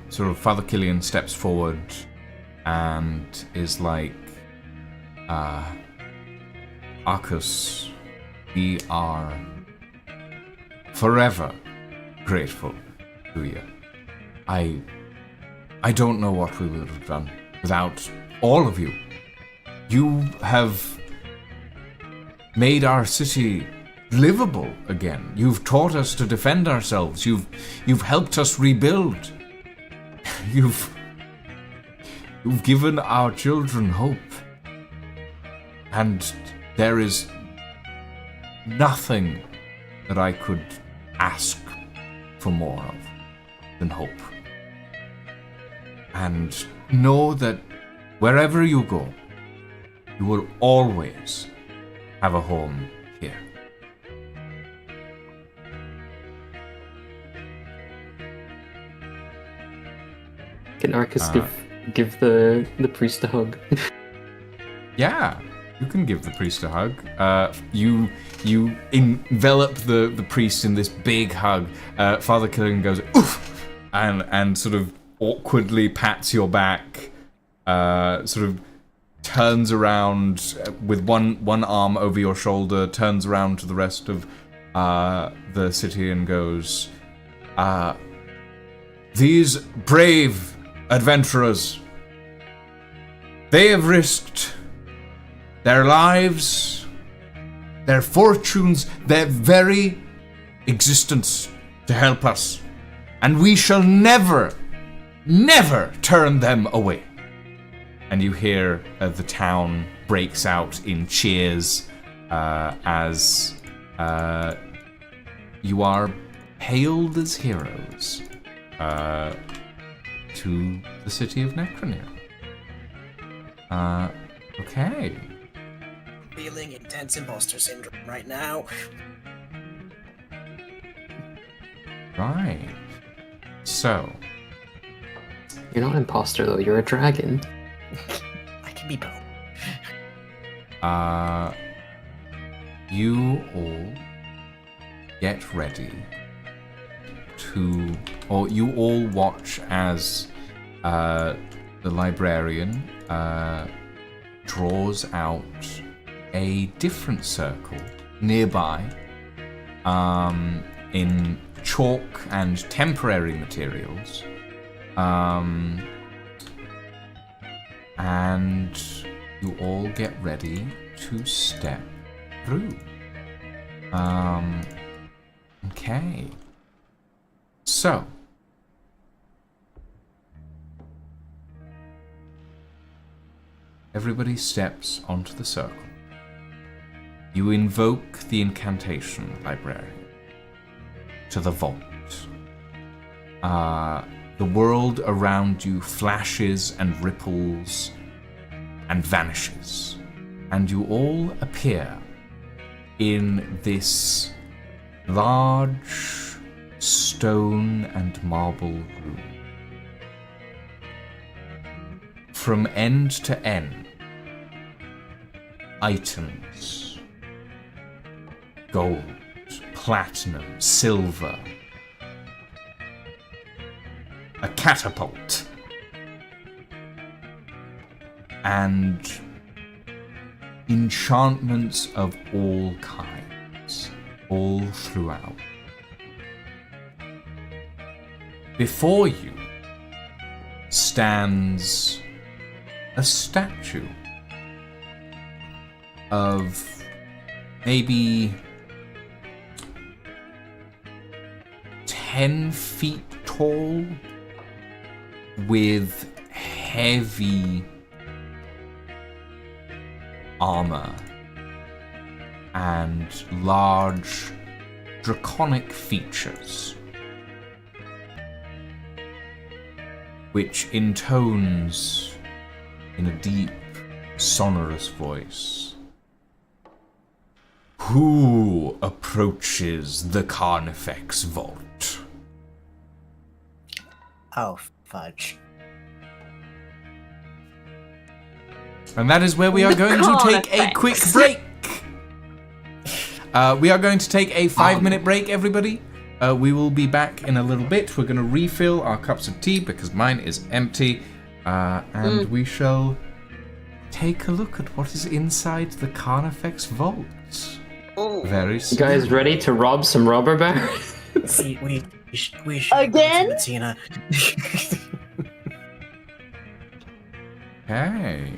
sort of Father Killian steps forward and is like, Arcus, we are forever grateful to you. I don't know what we would have done without all of you. You have made our city livable again. You've taught us to defend ourselves. You've helped us rebuild. You've given our children hope. And there is nothing that I could ask for more of than hope. And know that wherever you go, you will always have a home here. Can Arcus give the priest a hug? Yeah, you can give the priest a hug. You envelop the priest in this big hug. Father Killian goes, oof, and sort of awkwardly pats your back, sort of turns around with one arm over your shoulder, turns around to the rest of the city and goes, these brave adventurers, they have risked their lives, their fortunes, their very existence to help us. And we shall never turn them away. And you hear the town breaks out in cheers as you are hailed as heroes to the city of Necronir. Okay. Feeling intense imposter syndrome right now. Right. So, You're not an imposter though, you're a dragon. I can be both. you all get ready to, or you all watch as the librarian draws out a different circle nearby in chalk and temporary materials, and you all get ready to step through. Okay. So, everybody steps onto the circle. You invoke the incantation, librarian, to the vault. the world around you flashes and ripples and vanishes, and you all appear in this large stone and marble room. From end to end, items, gold, platinum, silver, a catapult, and enchantments of all kinds, all throughout. Before you stands a statue of maybe 10 feet tall with heavy armor and large draconic features, which intones in a deep, sonorous voice. Who approaches the Carnifex Vault? Oh, fudge. And that is where we are going to take a quick break. We are going to take a 5-minute break, everybody. We will be back in a little bit. We're going to refill our cups of tea because mine is empty. And we shall take a look at what is inside the Carnifex Vault. Very soon. You guys ready to rob some robber barons? we should Again? go to Tina. Hey.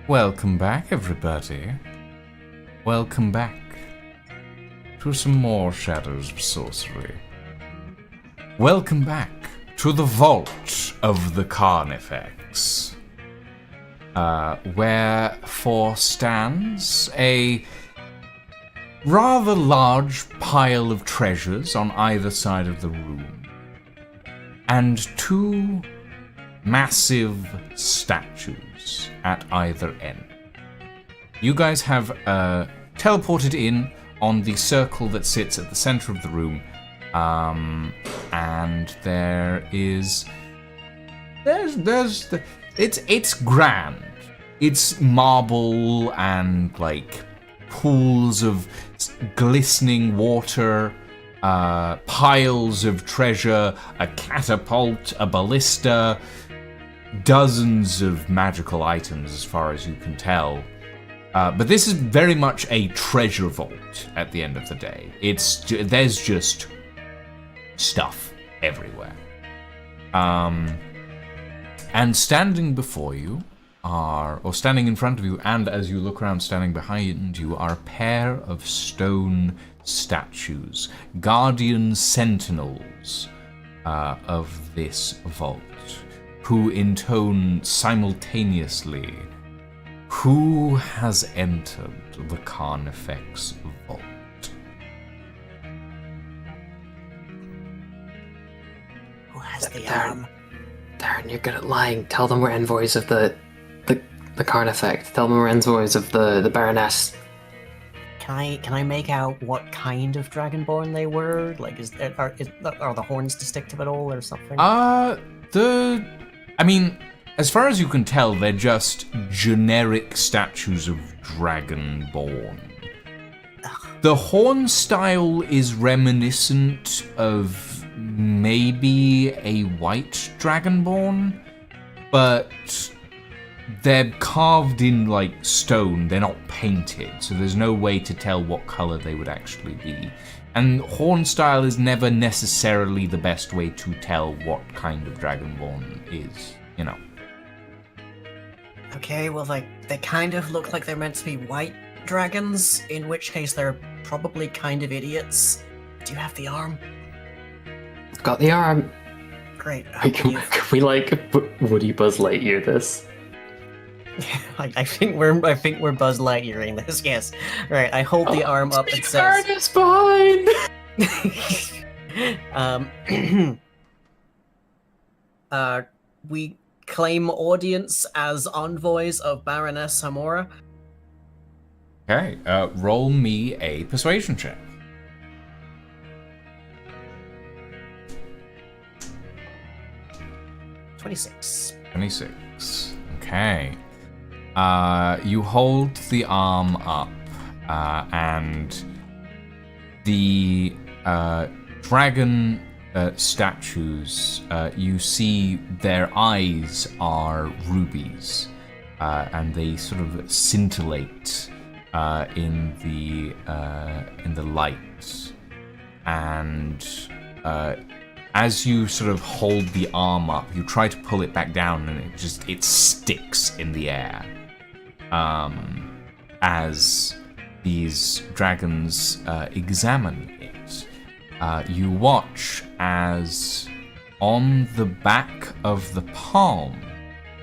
Welcome back, everybody. Welcome back to some more Shadows of Sorcery. Welcome back to the Vault of the Carnifex, where stands a rather large pile of treasures on either side of the room, and two massive statues at either end. You guys have teleported in on the circle that sits at the center of the room, and it's grand. It's marble and like pools of glistening water, piles of treasure, a catapult, a ballista, dozens of magical items as far as you can tell. But this is very much a treasure vault at the end of the day. There's just stuff everywhere. And standing before you standing in front of you, and as you look around, standing behind you, are a pair of stone statues, guardian sentinels of this vault, who intone simultaneously, "Who has entered the Carnifex vault?" Who has the Darren. arm? Darren, you're good at lying. Tell them we're envoys of the Carnifex. Tell them we're envoys of the Baroness. Can I make out what kind of dragonborn they were? Like, are the horns distinctive at all, or something? As far as you can tell, they're just generic statues of dragonborn. The horn style is reminiscent of maybe a white dragonborn, but they're carved in like stone. They're not painted, so there's no way to tell what color they would actually be. And horn style is never necessarily the best way to tell what kind of dragonborn is, you know. Okay, well, they kind of look like they're meant to be white dragons, in which case they're probably kind of idiots. Do you have the arm? I've got the arm. Great. Can we like Woody Buzz Lightyear this? I think we're Buzz Lightyearing this. Yes. Right. I hold the arm up and says, It's fine. We claim audience as envoys of Baroness Hamora. Okay, roll me a persuasion check. 26. 26. Okay. You hold the arm up, and the dragon statues, you see their eyes are rubies, and they sort of scintillate in the light. And as you sort of hold the arm up, you try to pull it back down, and it sticks in the air. As these dragons examine it, you watch as on the back of the palm,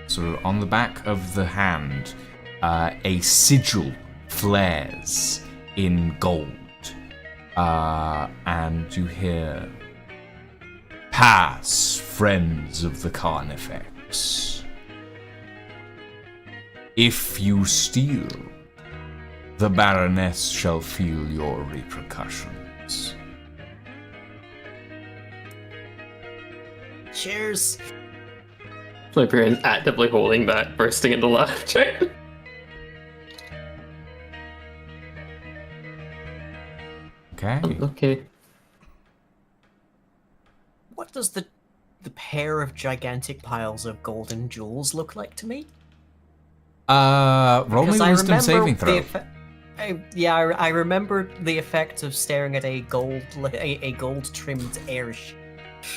sort of on the back of the hand, a sigil flares in gold, and you hear, "Pass, friends of the Carnifex. If you steal, the Baroness shall feel your repercussions." Cheers. My brain's actively holding back, bursting into laughter. Okay. Okay. What does the pair of gigantic piles of golden jewels look like to me? Roll me Because I wisdom remember saving the throw. I remember the effect of staring at a gold trimmed airship.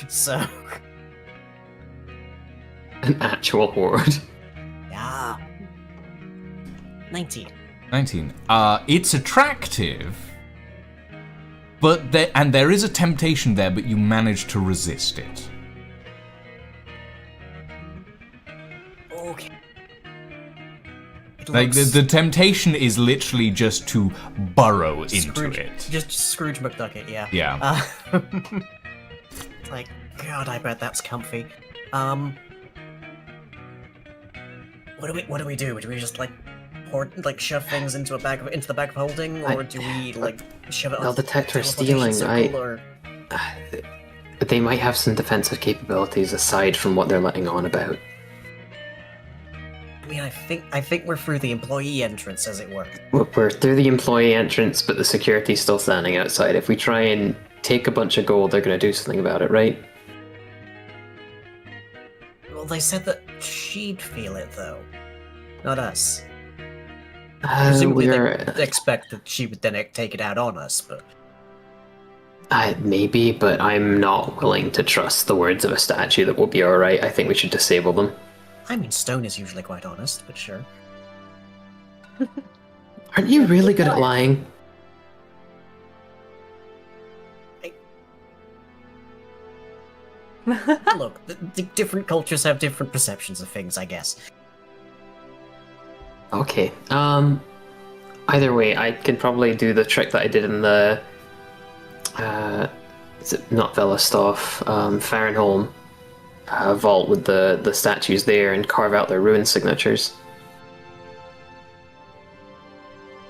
So An actual horde. yeah. 19. 19. It's attractive, but there is a temptation there, but you manage to resist it. Okay. It Like looks the temptation is literally just to burrow into Scrooge, it. Just Scrooge McDucket, yeah. Yeah. Like, God, I bet that's comfy. What do we do? Do we just shove things into the bag of holding, or do we shove it? They'll on the detect our teleportation stealing. circle, or... They might have some defensive capabilities aside from what they're letting on about. I mean, I think we're through the employee entrance, as it were. We're through the employee entrance, but the security's still standing outside. If we try and take a bunch of gold, they're going to do something about it, right? Well, they said that she'd feel it, though. Not us. Presumably they expect that she would then take it out on us, but... Maybe, but I'm not willing to trust the words of a statue that will be alright. I think we should disable them. I mean, Stone is usually quite honest, but sure. Aren't you really good at lying? Look, the different cultures have different perceptions of things, I guess. Okay, either way, I can probably do the trick that I did in the... is it not Velostov, Farrenholm vault with the statues there and carve out their rune signatures.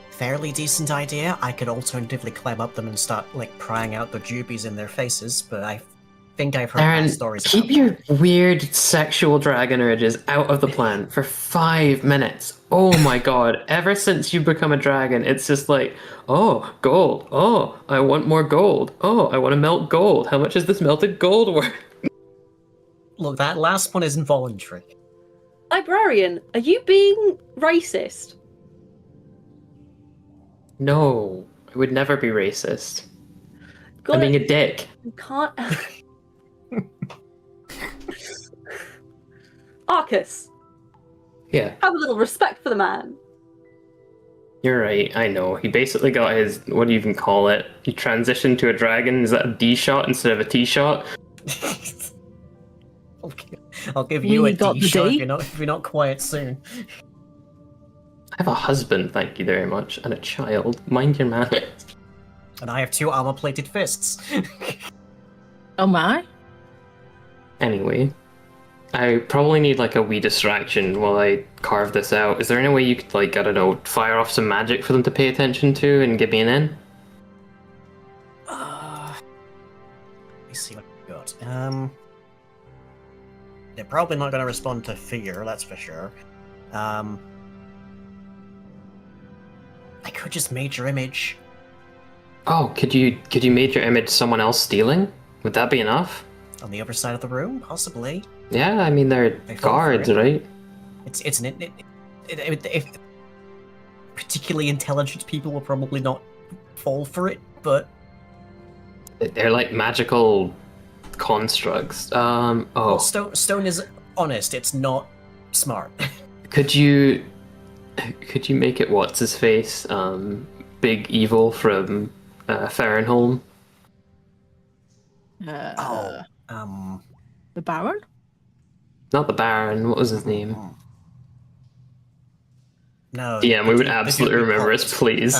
Fairly decent idea. I could alternatively climb up them and start, prying out the jubies in their faces, but I think I've heard bad stories about keep your weird sexual dragon urges out of the plan for 5 minutes. Oh my god, ever since you become a dragon, it's just like, oh, gold. Oh, I want more gold. Oh, I want to melt gold. How much is this melted gold worth? Look, that last one is involuntary. Librarian, are you being racist? No, I would never be racist. God, I'm being a dick. You can't... Arcus, Yeah, have a little respect for the man. you're right. I know. He basically got his, what do you even call it? He transitioned to a dragon. Is that a D shot instead of a T shot? I'll give you a got D the shot D? if you're not quiet soon. I have a husband, thank you very much, and a child. Mind your manners. And I have 2 armor-plated fists. Oh my? Anyway, I probably need a wee distraction while I carve this out. Is there any way you could, I don't know, fire off some magic for them to pay attention to and get me an in? Let me see what I've got. They're probably not going to respond to fear, that's for sure. I could just major image. Oh, could you make your image someone else stealing? Would that be enough? On the other side of the room, possibly. Yeah, I mean they're They fall for guards, it. right? If particularly intelligent people will probably not fall for it, but They're like magical constructs. well, Stone is honest. It's not smart. Could you make it what's his face? Big Evil from Farrenholm. The Baron? Not the Baron. What was his name? No. DM, we would the absolutely dude we remember popped. us, please.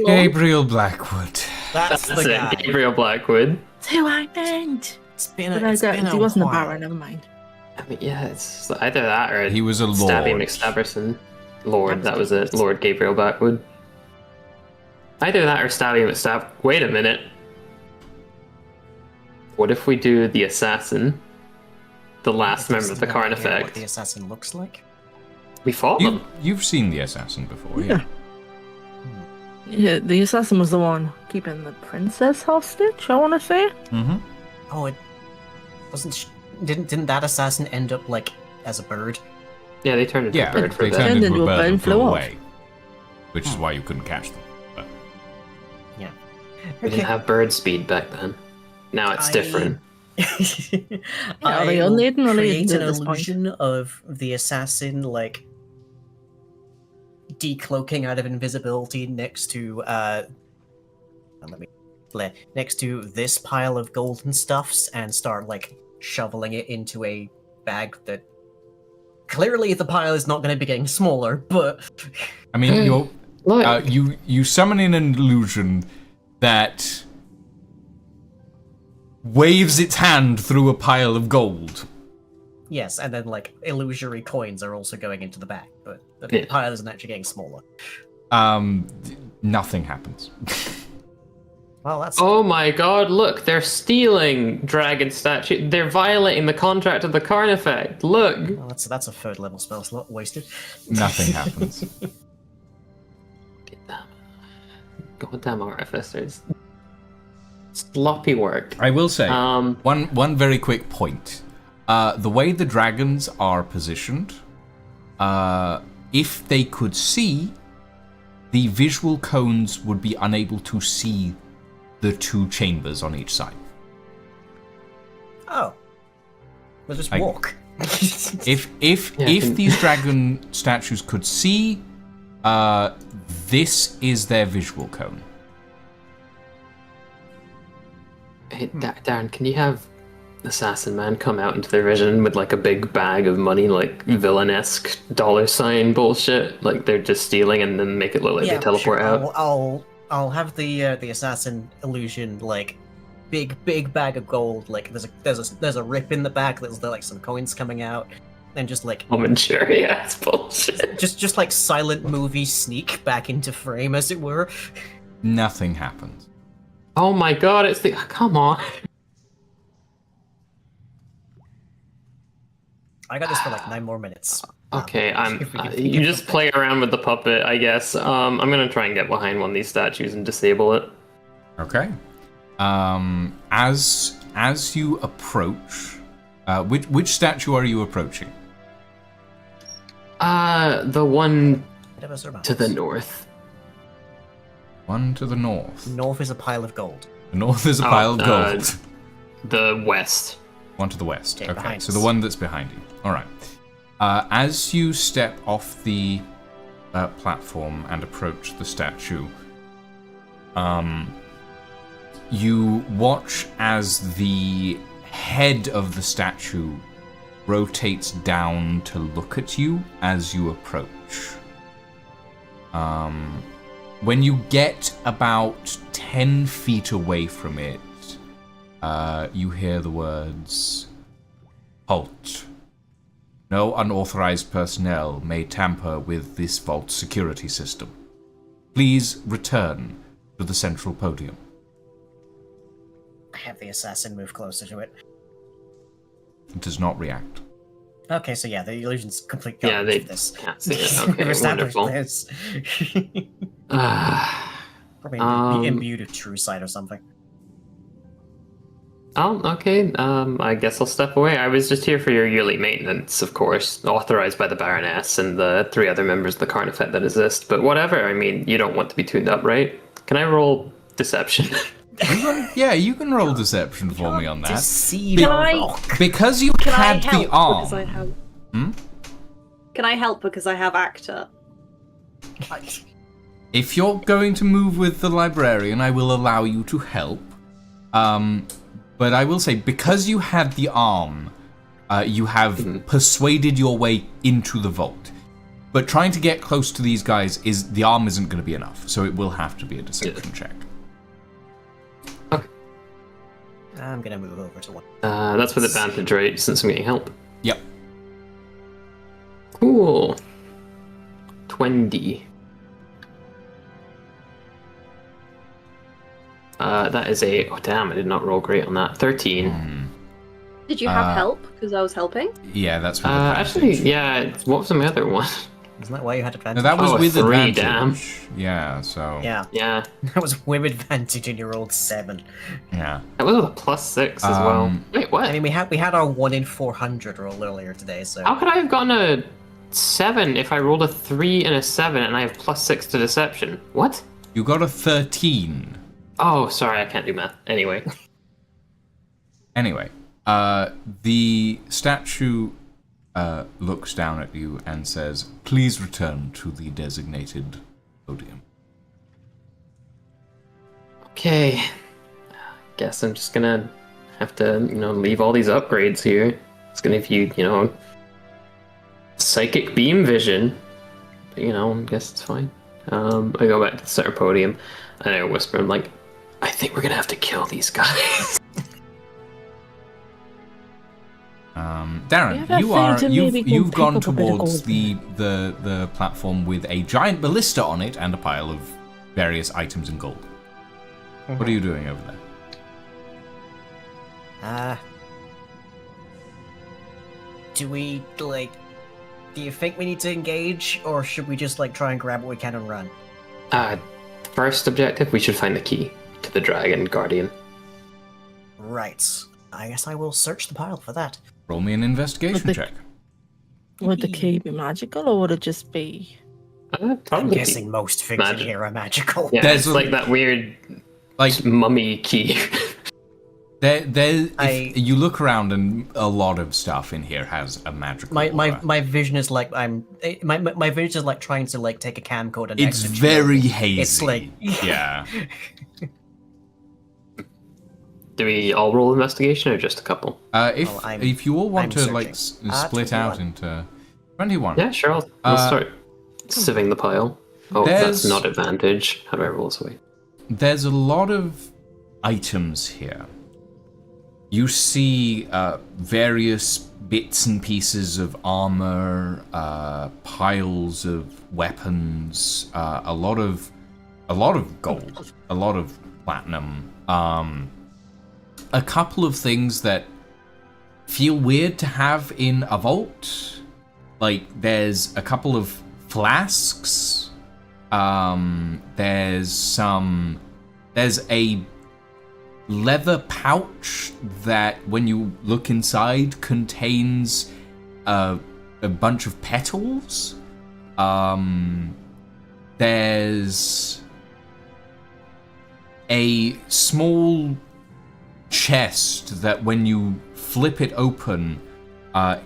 Gabriel Blackwood. That's the guy. it, Gabriel Blackwood. That's who I meant. It's been But a he wasn't a while. Baron, never mind. I mean, yeah, it's either that or He was a Stabby lord. McStabberson. Lord, that was it. Lord Gabriel Blackwood. Either that or Stabby McStab. Wait a minute. What if we do the assassin? The last member of the Doesn't have Karn idea What effect. the assassin looks like? We fought them. You've seen the assassin before, yeah. Yeah, the assassin was the one keeping the princess hostage, I want to say. Mm-hmm. Oh, it wasn't. Didn't that assassin end up as a bird? Yeah, they turned into Yeah, a bird for they that. turned Turned into a into a bird bird and and flew flew off. away. Which is why you couldn't catch them. But Yeah. We didn't have bird speed back then. Now it's different. Are they unladen or laden create an at this point? illusion of the assassin decloaking out of invisibility next to next to this pile of golden stuffs and start like shoveling it into a bag that clearly the pile is not going to be getting smaller, but I mean, Look. you summon in an illusion that waves its hand through a pile of gold. yes, and then like illusory coins are also going into the bag, but the pile isn't actually getting smaller. Nothing happens. Well, that's Oh my god, look, they're stealing dragon statue. They're violating the contract of the Carnifex. Look. well, that's a third level spell slot wasted. Nothing happens. Goddamn artificers. Sloppy work. I will say Um, one very quick point. The way the dragons are positioned, if they could see, the visual cones would be unable to see the two chambers on each side. Oh, we'll just I- walk. If can- these dragon statues could see, this is their visual cone. Hey, Darren, can you have Assassin Man come out into their vision with like a big bag of money, like villain-esque $sign bullshit? Like they're just stealing and then make it look like they teleport sure. out. I'll have the assassin illusion like big bag of gold. Like there's a rip in the back. There's like some coins coming out, and just like Commentary ass bullshit. just like silent movie sneak back into frame, as it were. Nothing happens. Oh my god, it's the. Come on. I got this for like 9 more minutes. Okay, if we can you figure just play around with the puppet, I guess. I'm gonna try and get behind one of these statues and disable it. Okay. As you approach, which statue are you approaching? The one Bit of a surprise. to the north. One to the north. North is a pile of gold. The north is a pile of gold. The west. One to the west. Okay, Okay, behind so us. the one that's behind you. All right. As you step off the platform and approach the statue, you watch as the head of the statue rotates down to look at you as you approach. When you get about 10 feet away from it, you hear the words, "Halt. No unauthorized personnel may tamper with this vault security system. Please return to the central podium." Have the assassin move closer to it. It does not react. Okay, so yeah, the illusion's complete Yeah, garbage they for this. can't see it. Okay, We've established wonderful. this. Ah. Probably Um, imbued with true sight or something. Oh, okay. I guess I'll step away. I was just here for your yearly maintenance, of course, authorized by the Baroness and the 3 other members of the Carnifet that exist. But whatever. I mean, you don't want to be tuned up, right? Can I roll deception? Yeah, you can roll deception for me on that. Deceive Can a I- rock. Because you Can I had help the arm. because I have? Hmm? Can I help because I have actor? If you're going to move with the librarian, I will allow you to help. But I will say, because you had the arm, you have persuaded your way into the vault. But trying to get close to these guys, the arm isn't going to be enough, so it will have to be a deception check. Okay. I'm gonna move over to one. That's with advantage, right? Since I'm getting help. Yep. Cool. 20. That is a... Oh, damn, I did not roll great on that. 13. Did you have help because I was helping? Yeah, that's with Actually, advantage. yeah, what was my other one? Isn't that why you had No, advantage? that was Oh, a with 3, advantage. Yeah, so... Yeah, Yeah, that was with advantage and you rolled 7. Yeah. that was with a +6 as well. Wait, what? I mean, we had our 1 in 400 roll earlier today, so How could I have gotten a 7 if I rolled a 3 and a 7 and I have +6 to deception? What? You got a 13. Oh, sorry, I can't do math. Anyway. Anyway, the statue looks down at you and says, "Please return to the designated podium." Okay. Guess I'm just gonna have to, leave all these upgrades here. It's gonna give you, psychic beam vision. But, I guess it's fine. I go back to the center podium and I whisper, I'm like, I think we're gonna have to kill these guys. Darren, you've gone towards the platform with a giant ballista on it and a pile of various items in gold. What are you doing over there? Do you think we need to engage, or should we just try and grab what we can and run? First objective, we should find the key to the Dragon Guardian. Right. I guess I will search the pile for that. Roll me an investigation check. Would the key be magical, or would it just be... I'm guessing most things in here are magical. Yeah, There's it's like that weird mummy key. If you look around, and a lot of stuff in here has a magical aura. My vision is like my vision is like trying to take a camcorder. It's very hazy. It's like yeah. Do we all roll investigation or just a couple? If you all want to split 21. out into 21. Yeah, sure. I'll start sieving the pile. Oh, that's not advantage. How do I roll this away? There's a lot of items here. You see various bits and pieces of armor, piles of weapons, a lot of gold, a lot of platinum, a couple of things that feel weird to have in a vault. Like there's a couple of flasks. There's a leather pouch that, when you look inside, contains a bunch of petals. There's a small chest that, when you flip it open,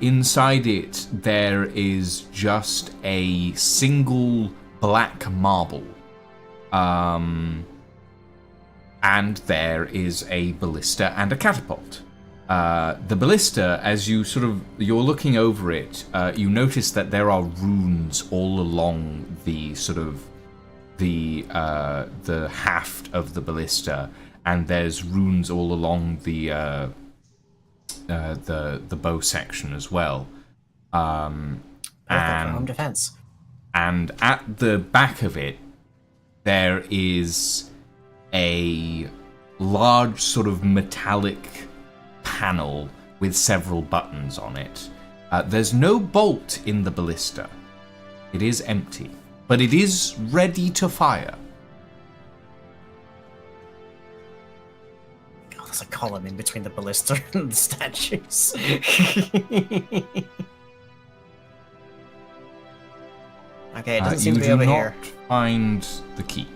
inside it there is just a single black marble. And there is a ballista and a catapult. The ballista, as you're looking over it, you notice that there are runes all along the the haft of the ballista, and there's runes all along the bow section as well. And home defense. And at the back of it, there is a large sort of metallic panel with several buttons on it. There's no bolt in the ballista. It is empty, but it is ready to fire. God, there's a column in between the ballista and the statues. Okay, it doesn't seem to be over here. You do not find the key.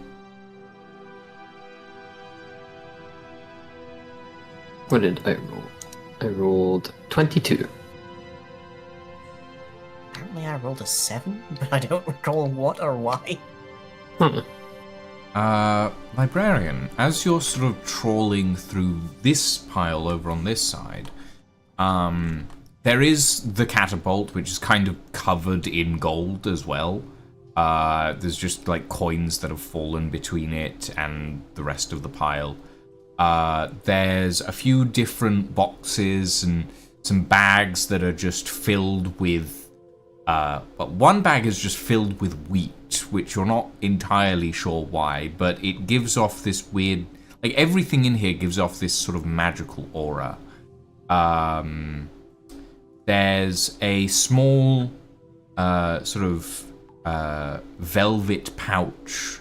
What did I roll? I rolled 22. Apparently I rolled a 7, but I don't recall what or why. Librarian, as you're sort of trawling through this pile over on this side, there is the catapult, which is kind of covered in gold as well. There's just coins that have fallen between it and the rest of the pile. There's a few different boxes and some bags that are just filled with... but one bag is just filled with wheat, which you're not entirely sure why, but it gives off this weird... everything in here gives off this sort of magical aura. There's a small velvet pouch,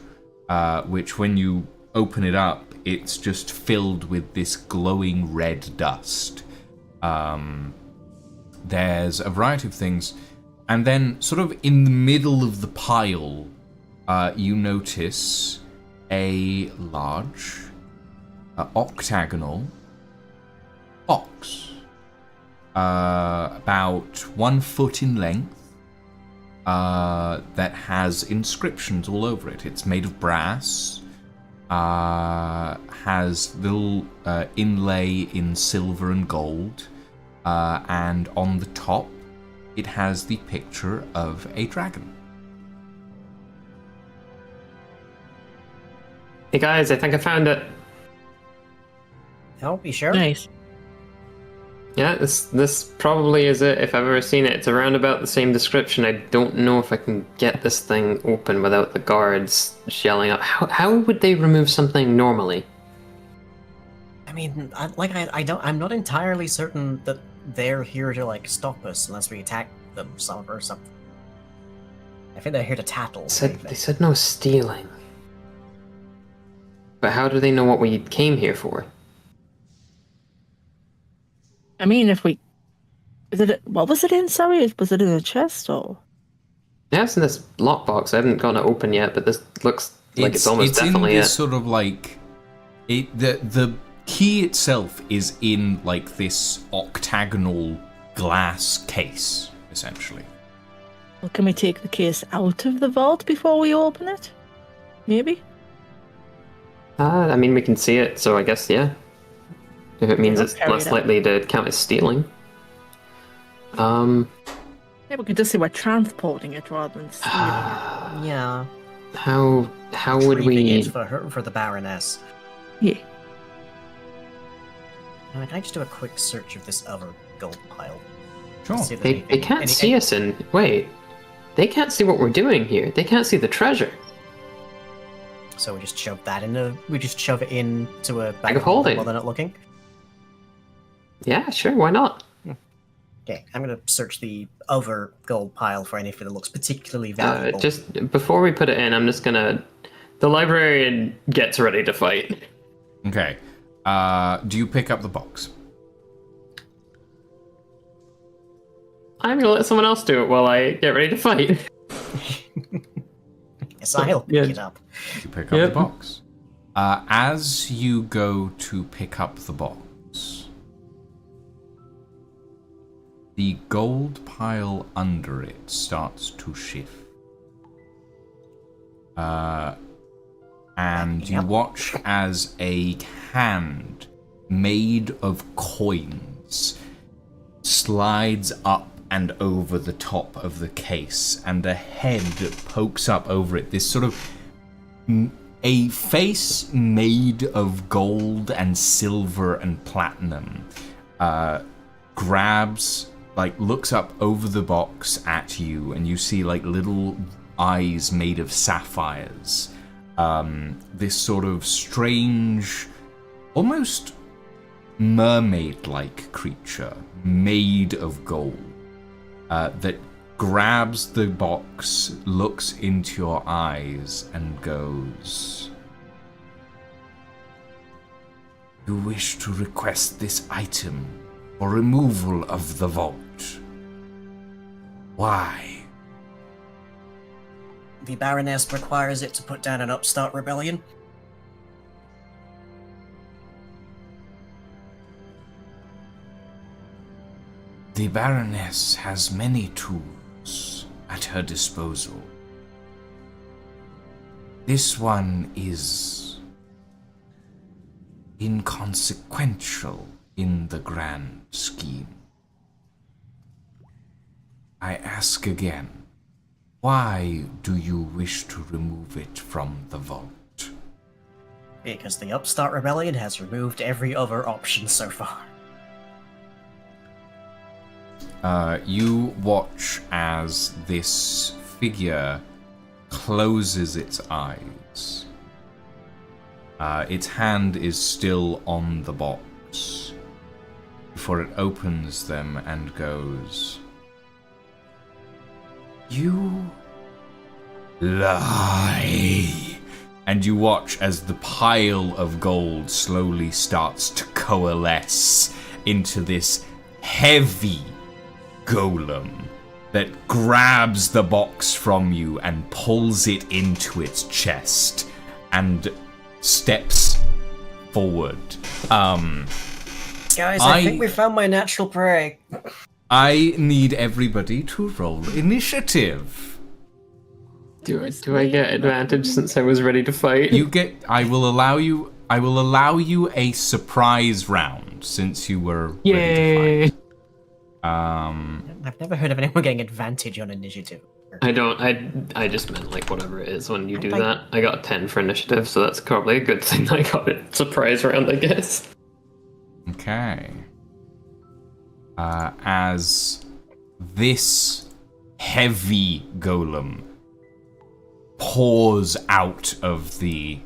which when you open it up, it's just filled with this glowing red dust. There's a variety of things. And then, sort of in the middle of the pile, you notice a large, octagonal box. about 1 foot in length, that has inscriptions all over it. It's made of brass, has little inlay in silver and gold, and on the top it has the picture of a dragon. Hey guys, I think I found it. Oh, be sure. Nice. Yeah, this probably is it. If I've ever seen it, it's around about the same description. I don't know if I can get this thing open without the guards yelling out. How would they remove something normally? I mean, I'm not entirely certain that they're here to like stop us unless we attack them or something. I think they're here to tattle. They said no stealing. But how do they know what we came here for? I mean, if we... what was it in, sorry? Was it in a chest, or...? Yeah, it's in this lockbox. I haven't gotten it open yet, but this looks like it's almost definitely in this it. sort of like... The key itself is in like this octagonal glass case, essentially. Well, can we take the case out of the vault before we open it? Maybe? I mean, we can see it, so I guess, yeah. If it means it's carry less it out. likely to count as stealing. Yeah, we could just say we're transporting it rather than stealing it. Yeah. How would Reaping we... it for the Baroness. Yeah. Can I just do a quick search of this other gold pile? Sure. See if there's They anything- can't see us in... Wait. They can't see what we're doing here. They can't see the treasure. So we just shove that we just shove it into a Bag of holding. while they're not looking. Yeah, sure, why not? Okay, I'm gonna search the other gold pile for anything that looks particularly valuable. Just before we put it in, I'm just gonna... The librarian gets ready to fight. Okay. Do you pick up the box? I'm gonna let someone else do it while I get ready to fight. Yes, I'll pick Yeah. it up. You pick up Yep. the box. As you go to pick up the box, the gold pile under it starts to shift. And you Yep. watch as a hand made of coins slides up and over the top of the case, and a head pokes up over it. This sort of a face made of gold and silver and platinum grabs, like, looks up over the box at you, and you see like little eyes made of sapphires. This sort of strange, almost mermaid-like creature made of gold that grabs the box, looks into your eyes, and goes, "You wish to request this item for removal of the vault. Why?" The Baroness requires it to put down an upstart rebellion. The Baroness has many tools at her disposal. This one is inconsequential in the grand scheme. I ask again, why do you wish to remove it from the vault? Because the upstart rebellion has removed every other option so far. You watch as this figure closes its eyes. Its hand is still on the box before it opens them and goes, "You lie." And you watch as the pile of gold slowly starts to coalesce into this heavy golem that grabs the box from you and pulls it into its chest and steps forward. Guys, I think we found my natural prey. I need everybody to roll initiative. Do I get advantage since I was ready to fight? You get. I will allow you a surprise round since you were ready Yay! to fight. I've never heard of anyone getting advantage on initiative. I don't. I just meant like whatever it is when you do I- that. I got a 10 for initiative, so that's probably a good thing that I got it surprise round, I guess. Okay. As this heavy golem pours out of the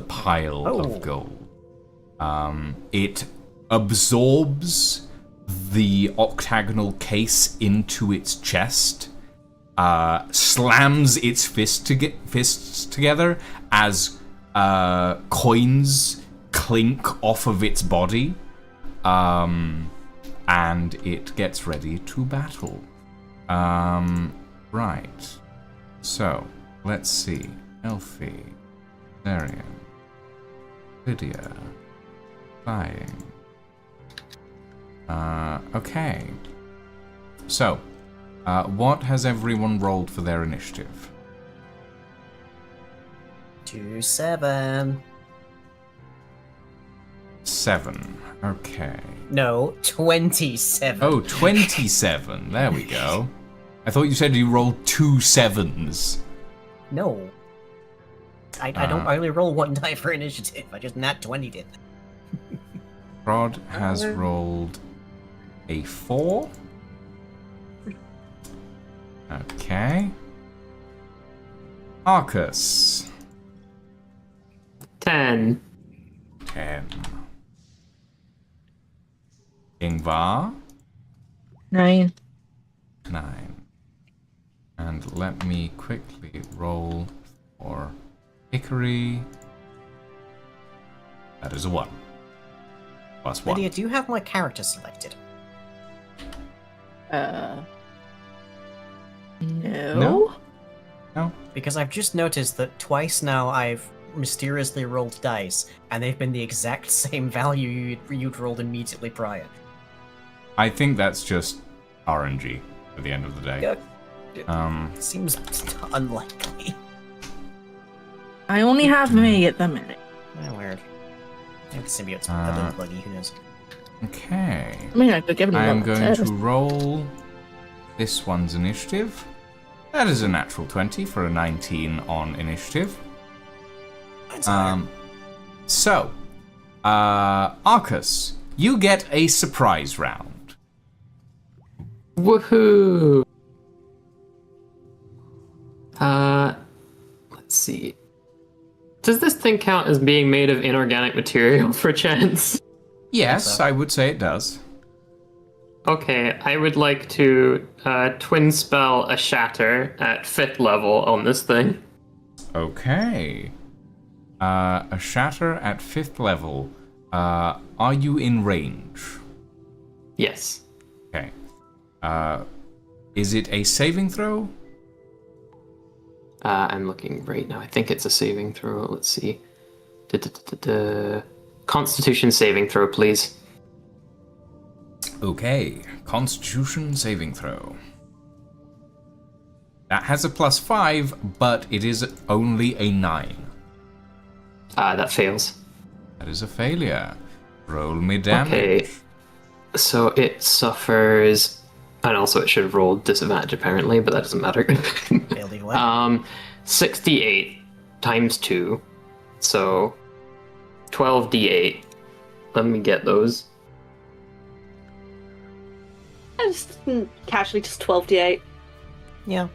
pile of gold, it absorbs the octagonal case into its chest, slams its fists together as coins clink off of its body, and it gets ready to battle. Right. So, let's see. Elfie, Darian, Lydia, flying. Okay. So, what has everyone rolled for their initiative? 2-7. 7. Okay. No, 27. Oh, 27. There we go. I thought you said you rolled 2 7s. No. I only roll one die for initiative. I just nat 20'd it. Rod has rolled a 4. Okay. Arcus. 10. 10. Ingvar. 9. 9. And let me quickly roll for Hickory. That is a 1. Plus 1. Lydia, do you have my character selected? No. No? No? Because I've just noticed that twice now I've mysteriously rolled dice, and they've been the exact same value you'd rolled immediately prior. I think that's just RNG at the end of the day. It seems unlikely. I only have me at the minute. Weird. Maybe the symbiote's a little buggy, who knows? Okay. I mean, I could give him I'm another going test. to roll this one's initiative. That is a natural 20 for a 19 on initiative. So, Arcus, you get a surprise round. Woohoo! Let's see. Does this thing count as being made of inorganic material for chance? Yes, I would say it does. Okay, I would like to twin spell a shatter at 5th level on this thing. Okay. A shatter at 5th level. Are you in range? Yes. Okay. Is it a saving throw? I'm looking right now. I think it's a saving throw. Let's see. Constitution saving throw, please. Okay. Constitution saving throw. That has a +5, but it is only a 9. That fails. That is a failure. Roll me damage. Okay. So it suffers, and also it should have rolled disadvantage apparently, but that doesn't matter. Failed either way. 68 times 2, so 12d8. Let me get those. I just casually just 12d8. Yeah.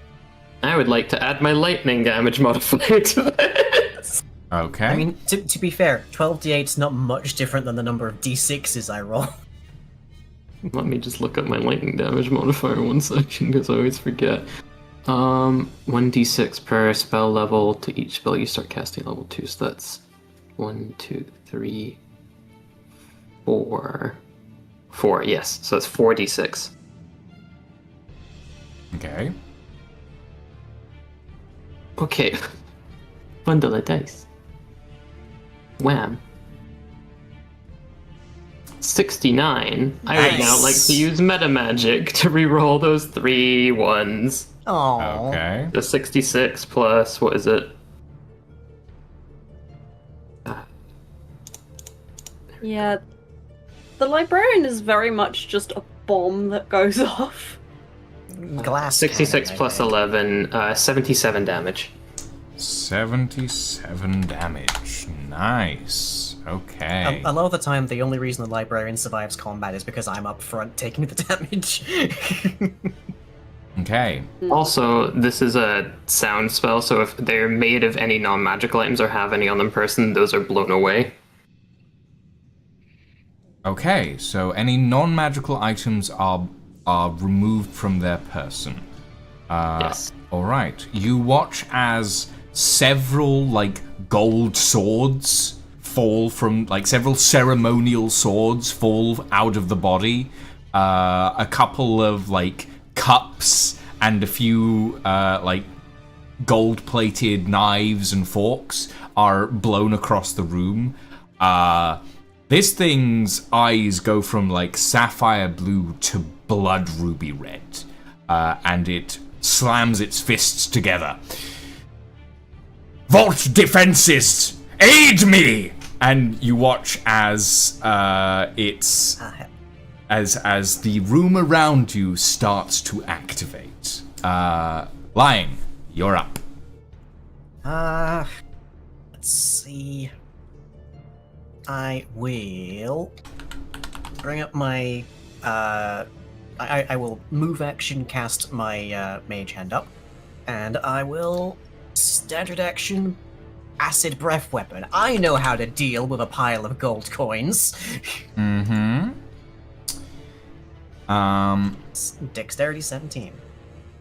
I would like to add my lightning damage modifier to this. Okay. I mean, to be fair, 12d8's not much different than the number of d6s I roll. Let me just look up my lightning damage modifier 1 second, because I always forget. 1d6 per spell level to each spell you start casting level 2, so that's 1, 2, 3, 4. 4, yes, so that's 4d6. Okay. Okay. Bundle of dice. Wham. 69. I would now like to use meta magic to reroll those 3 ones. Oh. Okay. The 66 plus, what is it? Yeah. The librarian is very much just a bomb that goes off. Glass 66 cannon, I plus think. 11, 77 damage. 77 damage. Nice. Okay. A lot of the time, the only reason the librarian survives combat is because I'm up front taking the damage. Okay. Also, this is a sound spell, so if they're made of any non-magical items or have any on them person, those are blown away. Okay, so any non-magical items are removed from their person. Yes. All right. You watch as several gold swords fall from several ceremonial swords fall out of the body. A couple of cups and a few gold-plated knives and forks are blown across the room. This thing's eyes go from sapphire blue to blood ruby red, and it slams its fists together. Vault defenses, aid me! And you watch as as the room around you starts to activate. Lying, you're up. Let's see. I will bring up my I will move action cast my mage hand up, and I will standard action acid breath weapon. I know how to deal with a pile of gold coins. Dexterity 17.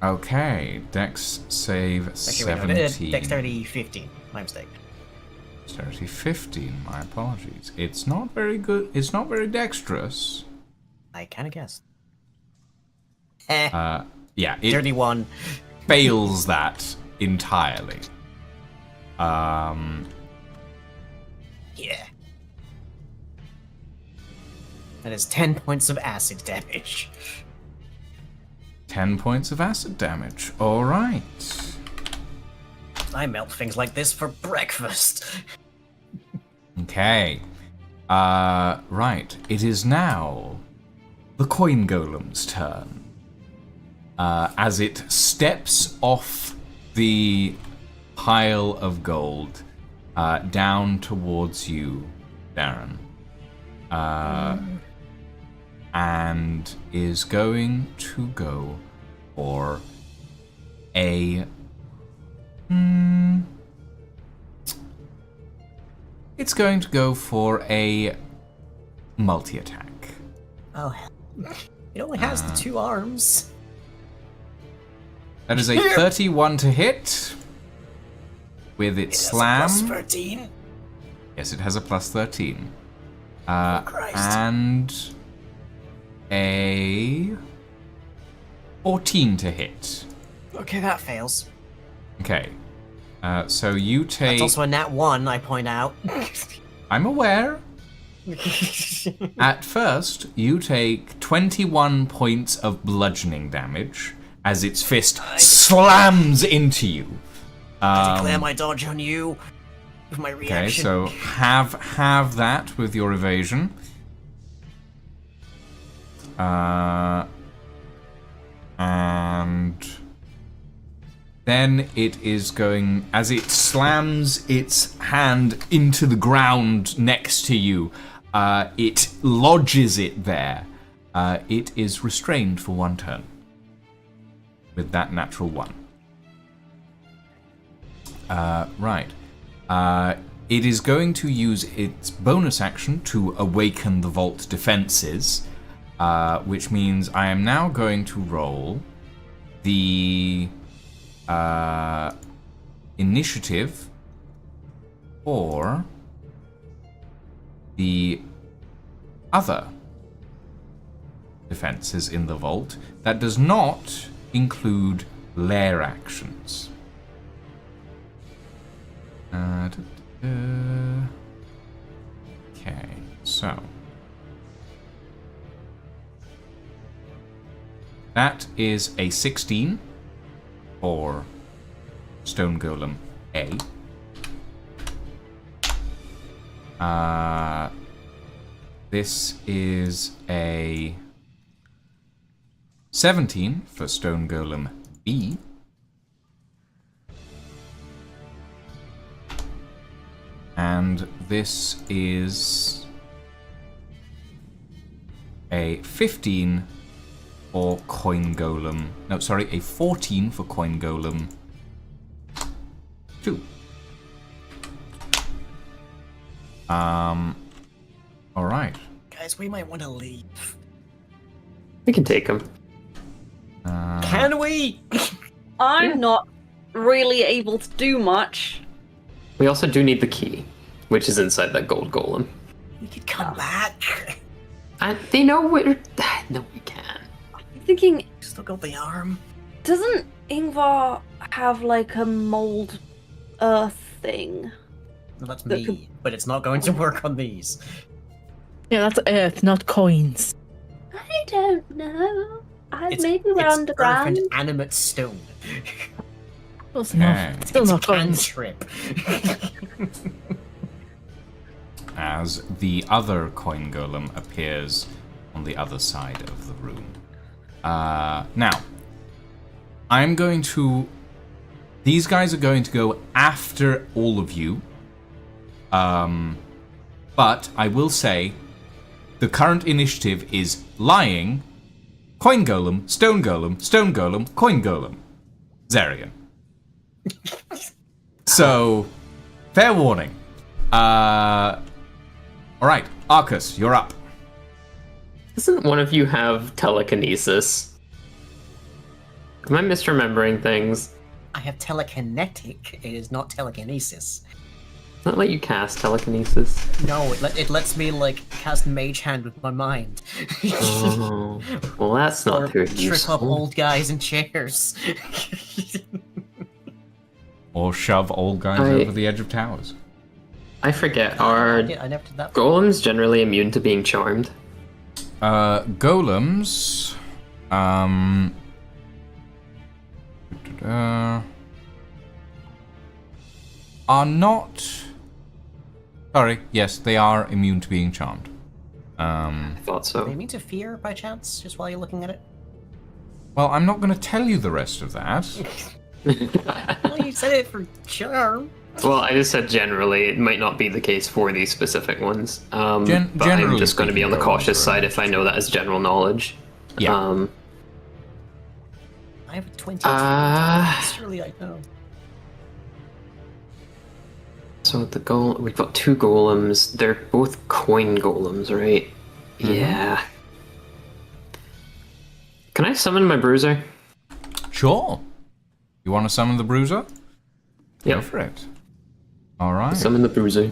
Okay, Dex save Actually, wait, no, 17. Dexterity 15. My mistake. Dexterity 15, my apologies. It's not very good. It's not very dexterous. I kind of guessed. Yeah, it 31. fails that entirely. Yeah. That is 10 points of acid damage. 10 points of acid damage. All right. I melt things like this for breakfast. Okay. Right. It is now the coin golem's turn. As it steps off the pile of gold down towards you, Darren. And is going to go for a... It's going to go for a multi-attack. Oh, hell. It only has the 2 arms. That is a 31 to hit with its slam. Plus 13. Yes, it has a plus 13. Christ. And a 14 to hit. Okay, that fails. Okay. So you take... It's also a nat 1, I point out. I'm aware. At first, you take 21 points of bludgeoning damage as its fist slams into you. I declare my dodge on you with my reaction. Okay, so have that with your evasion. And then it is going, as it slams its hand into the ground next to you, it lodges it there. It is restrained for 1 turn with that natural 1. Right. It is going to use its bonus action to awaken the vault defenses, which means I am now going to roll the initiative for the other defenses in the vault. That does not include lair actions. Okay, so That is a 16 for Stone Golem A. This is a 17 for Stone Golem B. And this is a 15 for Coin Golem. No, sorry, a 14 for Coin Golem 2. All right. Guys, we might want to leave. We can take them. Can we? I'm not really able to do much. We also do need the key, which is inside that gold golem. We could come back. And they know where. No, we can. I'm thinking, Still got the arm. doesn't Ingvar have like a mold earth thing? Well, that's That me, could- but it's not going to work on these. Yeah, that's earth, not coins. I don't know. It's, Maybe we're it's underground. earth and animate stone. Close Okay. enough. Still It's not coins. cantrip. As the other Coin Golem appears on the other side of the room. Now, I'm going to... These guys are going to go after all of you. But I will say, the current initiative is Lying, Coin Golem, Stone Golem, Stone Golem, Coin Golem. Zarian. So, fair warning. Alright, Arcus, you're up. Doesn't one of you have telekinesis? Am I misremembering things? I have telekinetic. It is not telekinesis. Does that let you cast telekinesis? No, it lets me like cast Mage Hand with my mind. Oh, well, that's or not very trip up useful. old guys in chairs. Or shove old guys over the edge of towers. I forget. Are I never did that. golems generally immune to being charmed? Golems... are not... Sorry, yes, they are immune to being charmed. I thought Do they so. mean to fear by chance, just while you're looking at it? Well, I'm not going to tell you the rest of that. Well, you said it for charm. Well, I just said generally. It might not be the case for these specific ones. But I'm generally just going to be on the speaking, cautious golems are- side if I know that as general knowledge. Yeah. I have a 20. Surely I know. So we've got two golems. They're both coin golems, right? Yeah. Can I summon my bruiser? Sure. You want to summon the bruiser? Go Yeah. for it. Alright. Summon the bruiser.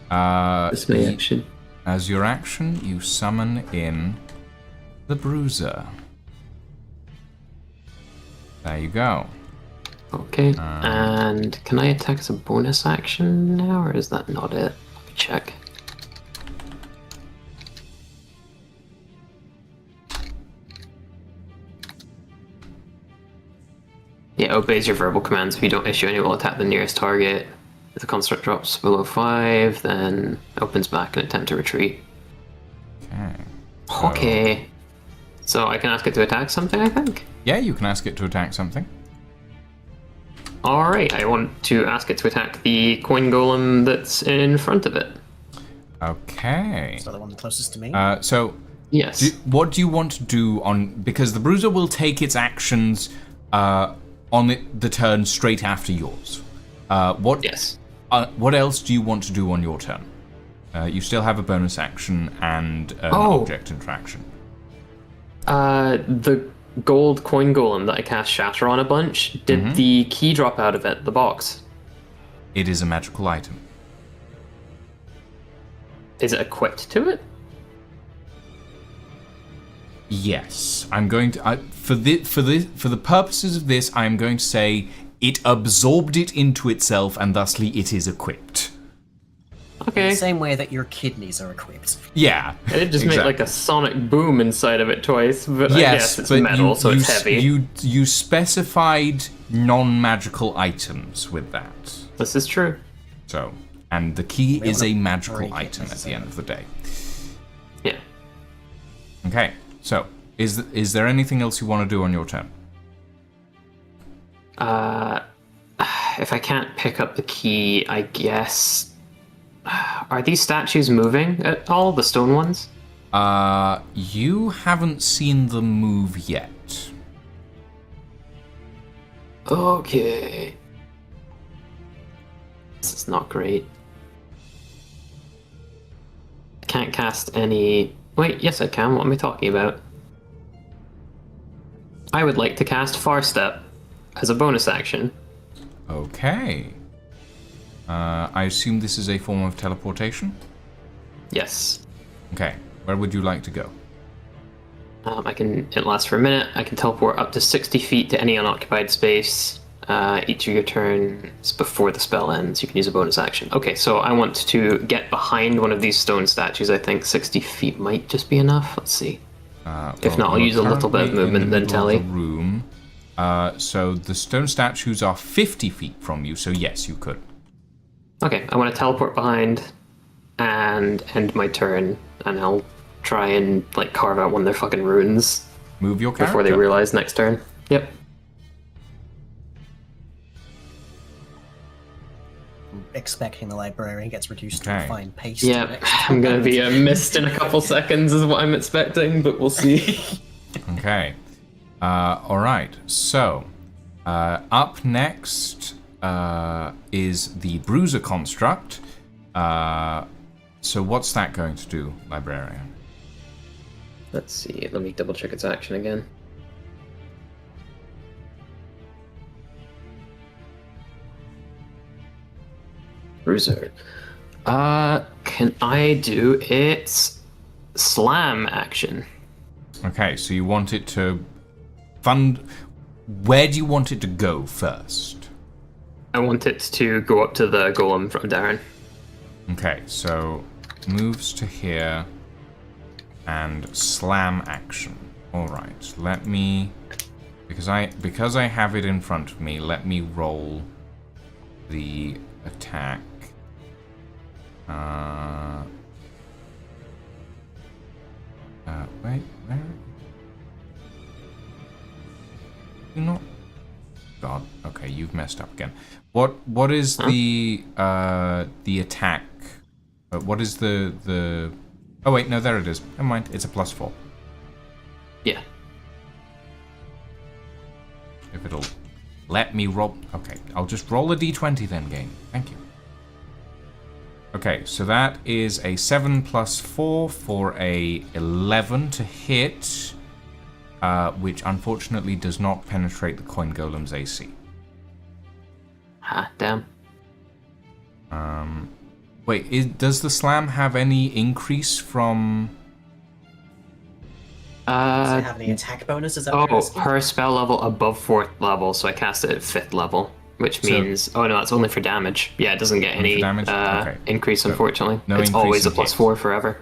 That's my y- action. As your action, you summon in the bruiser. There you go. Okay. And can I attack as a bonus action now, or is that not it? Let me check. Yeah, obeys your verbal commands. If you don't issue any, will attack the nearest target. If the construct drops below 5, then opens back and attempt to retreat. Okay. Okay. So I can ask it to attack something, I think? Yeah, you can ask it to attack something. Alright, I want to ask it to attack the coin golem that's in front of it. Okay. So the one closest to me. So, Yes. what do you want to do on... Because the bruiser will take its actions on the turn straight after yours. Yes. What else do you want to do on your turn? You still have a bonus action and an Oh. object interaction. The gold coin golem that I cast Shatter on a bunch, did the key drop out of it, the box? It is a magical item. Is it equipped to it? Yes, I'm going to for the purposes of this, I am going to say it absorbed it into itself, and thusly it is equipped. Okay. The same way that your kidneys are equipped. Yeah. I did just make like a sonic boom inside of it twice, but I Yes, guess it's but metal, so it's heavy. You specified non-magical items with that. This is true. So, and the key is a magical break it item at the end of the day. Yeah. Okay, so is there anything else you want to do on your turn? If I can't pick up the key, I guess. Are these statues moving at all? The stone ones? You haven't seen them move yet. Okay. This is not great. I can't cast any. Wait, yes, I can. What am I talking about? I would like to cast Far Step as a bonus action. Okay. I assume this is a form of teleportation? Yes. Okay, where would you like to go? It lasts for a minute. I can teleport up to 60 feet to any unoccupied space. Each of your turns before the spell ends, you can use a bonus action. Okay, so I want to get behind one of these stone statues. I think 60 feet might just be enough. Let's see. If not, I'll use a little bit of movement, then tally. Room. So the stone statues are 50 feet from you, so yes, you could. Okay, I want to teleport behind and end my turn, and I'll try and like carve out one of their fucking runes Move your character. before they realize next turn. Yep. Expecting the librarian gets reduced to Okay. a fine paste. Yeah, next I'm gonna be a mist in a couple seconds is what I'm expecting, but we'll see. Okay. Alright, so up next is the Bruiser Construct. So what's that going to do, Librarian? Let's see, let me double check its action again. Bruiser. Can I do its slam action? Okay, so you want it to fund. Where do you want it to go first? I want it to go up to the golem from Darren. Okay, so moves to here and slam action. All right, let me because I have it in front of me. Let me roll the attack. Wait, where? You not? God. Okay, you've messed up again. What is the attack? What is the? Oh wait, no, there it is. Never mind. It's a +4. Yeah. If it'll let me roll. Okay, I'll just roll a d20 then, game. Thank you. Okay, so that is a 7 + 4 for a 11 to hit, which unfortunately does not penetrate the coin golem's AC. Ah, damn. Wait, does the slam have any increase from? Does it have any attack bonus? Is that what you're Oh, asking? her spell level above 4th level, so I cast it at 5th level, which means... Oh no, it's only for damage. Yeah, it doesn't get Only any for damage? Okay. increase, unfortunately. no it's increase always a in hit. +4 forever.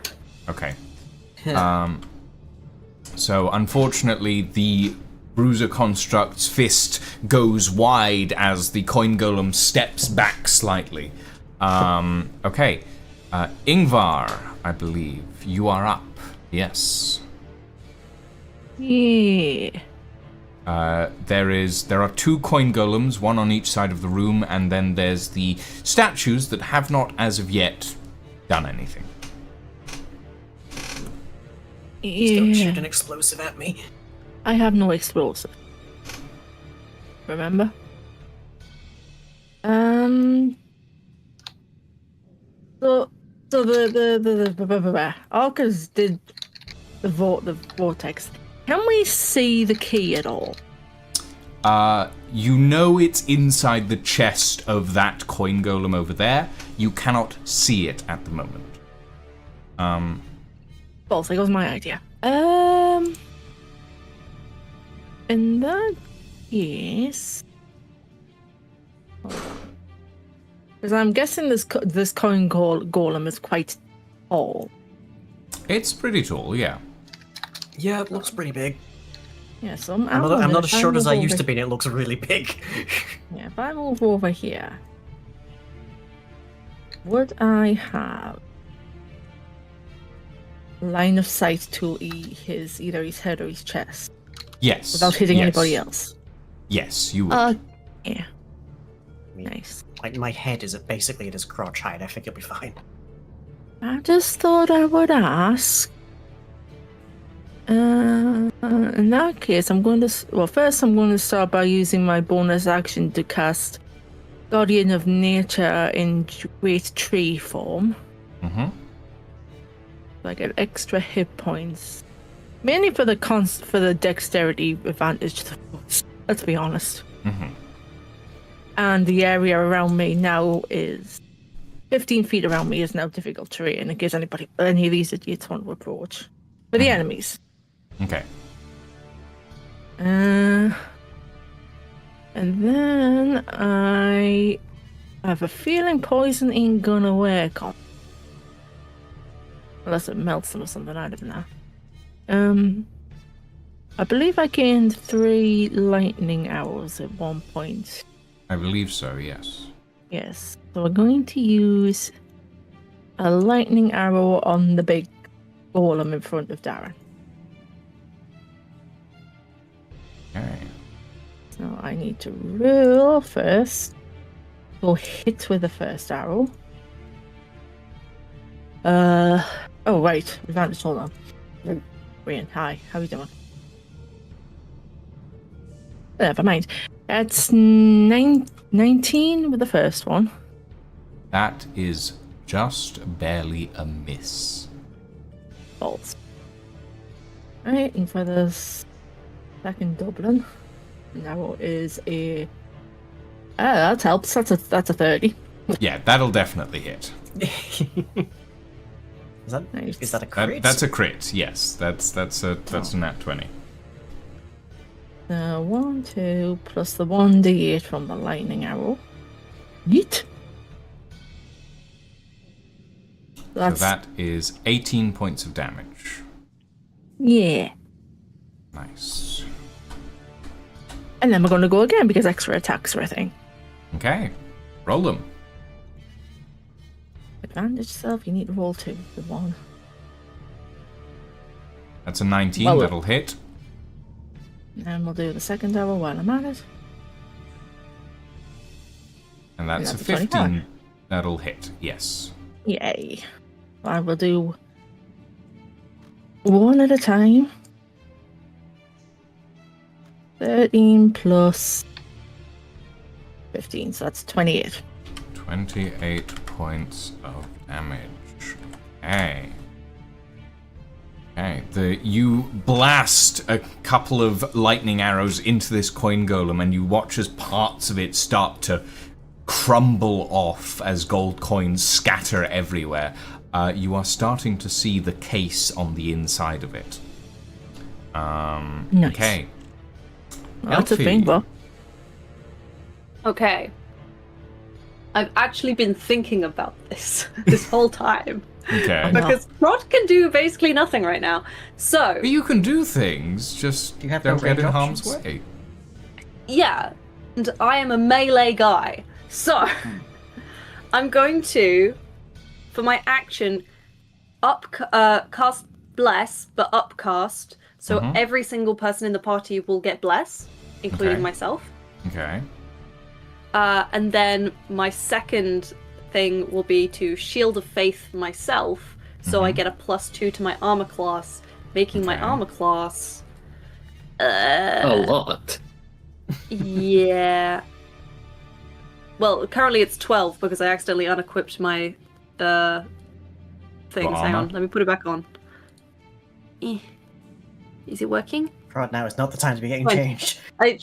Okay. So unfortunately, the Bruiser Construct's fist goes wide as the coin golem steps back slightly. Okay. Ingvar, I believe you are up. Yes. Yeah. There are 2 coin golems, one on each side of the room, and then there's the statues that have not, as of yet, done anything. Please don't Yeah. shoot an explosive at me. I have no explosive. Remember? So the Arcus did the vortex. Can we see the key at all? You know it's inside the chest of that coin golem over there. You cannot see it at the moment. Balls, that was my idea. In that case, Because I'm guessing this coin golem is quite tall. It's pretty tall, yeah. Yeah, it looks pretty big. Yeah, so I'm not as short as I used to be, and it looks really big. Yeah, if I move over here, would I have line of sight to either his head or his chest Yes. without hitting yes. anybody else? Yes, you would. Yeah. I mean, Nice. like, my head is basically at his crotch height. I think he'll be fine. I just thought I would ask. In that case, I'm going to. First, I'm going to start by using my bonus action to cast Guardian of Nature in Great Tree form. Mm-hmm. So I get extra hit points, mainly for the dexterity advantage. Let's be honest. Mm-hmm. And the area around me now is 15 feet around me is now difficult terrain in case any of these idiots want to approach. For the enemies. Okay. And then I have a feeling poison ain't gonna work on. Unless it melts them or something, I don't know. I believe I gained 3 lightning arrows at one point. I believe so, yes. Yes. So we're going to use a lightning arrow on the big golem in front of Darren. Okay. So I need to roll first. Go hit with the first arrow. Oh right, advantage. Hold on. Brian, hi. How you doing? Never mind. That's 19 with the first one. That is just barely a miss. Balls. Right, and for the second Dublin, now is a. That helps. That's a 30. Yeah, that'll definitely hit. Nice. Is that a crit? That's a crit, yes. That's a nat 20. 1, 2, plus the 1d8 from the lightning arrow. Yeet. So that is 18 points of damage. Yeah. Nice. And then we're going to go again because extra attacks are a thing. Okay. Roll them. Advantage self, you need to roll 2 with 1. That's a 19, Well, that'll hit. And we'll do the second arrow while I'm at it. And that's a That's a 15, 25. that'll hit, yes. Yay. I will do 1 at a time. 13 plus 15, so that's 28. 28 points of damage. Okay. Okay, you blast a couple of lightning arrows into this coin golem, and you watch as parts of it start to crumble off as gold coins scatter everywhere. You are starting to see the case on the inside of it. Nice. Okay. Well, that's a Elfie. thing, but Okay. I've actually been thinking about this whole time. Okay. Because Rod can do basically nothing right now. So, But you can do things, just You have no don't get in range harm's options? way. yeah. And I am a melee guy. So, I'm going to, for my action, cast Bless, but upcast. So every single person in the party will get Bless, including Okay. myself. Okay. And then my second thing will be to Shield of Faith myself, so I get a +2 to my armor class, making my Okay. armor class. A lot. Yeah. Well, currently it's 12 because I accidentally unequipped my things. Hang armor? on, let me put it back on. Is it working? Right now, it's not the time to be getting Fine. changed. I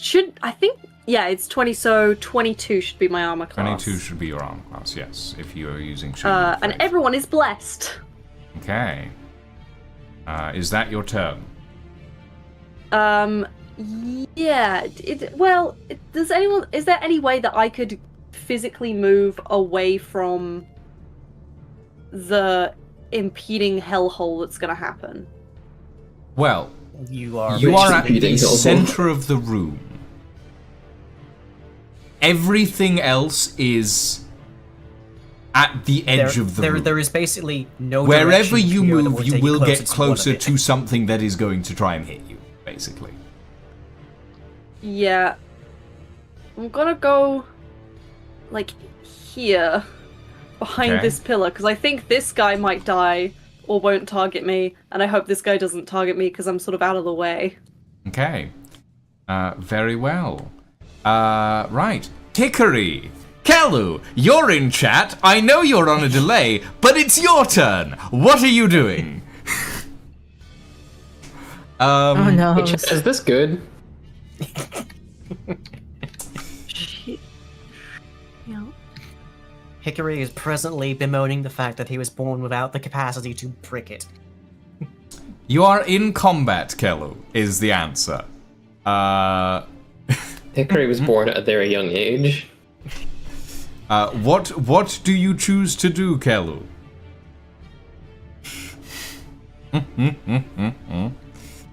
think, yeah, it's 20, so 22 should be my armor class. 22 should be your armor class, yes, if you are using Shield of And Faith. everyone is blessed. Okay. Is that your turn? Yeah. Is there any way that I could physically move away from the impeding hellhole that's going to happen? Well, You are at Repeating the hellhole. center of the room. Everything else is at the edge of the room. There is basically no Wherever direction you here that move, you take will get to one of closer it. to something that is going to try and hit you, basically. Yeah. I'm gonna go, like, here, behind Okay. this pillar, because I think this guy might die or won't target me, and I hope this guy doesn't target me because I'm sort of out of the way. Okay. Very well. Right. Hickory! Kalu, you're in chat. I know you're on a delay, but it's your turn. What are you doing? Oh no. Hey, chat, is this good? Shit. Yeah. Hickory is presently bemoaning the fact that he was born without the capacity to prick it. You are in combat, Kalu, is the answer. Hickory was born at a very young age. What do you choose to do, Kalu?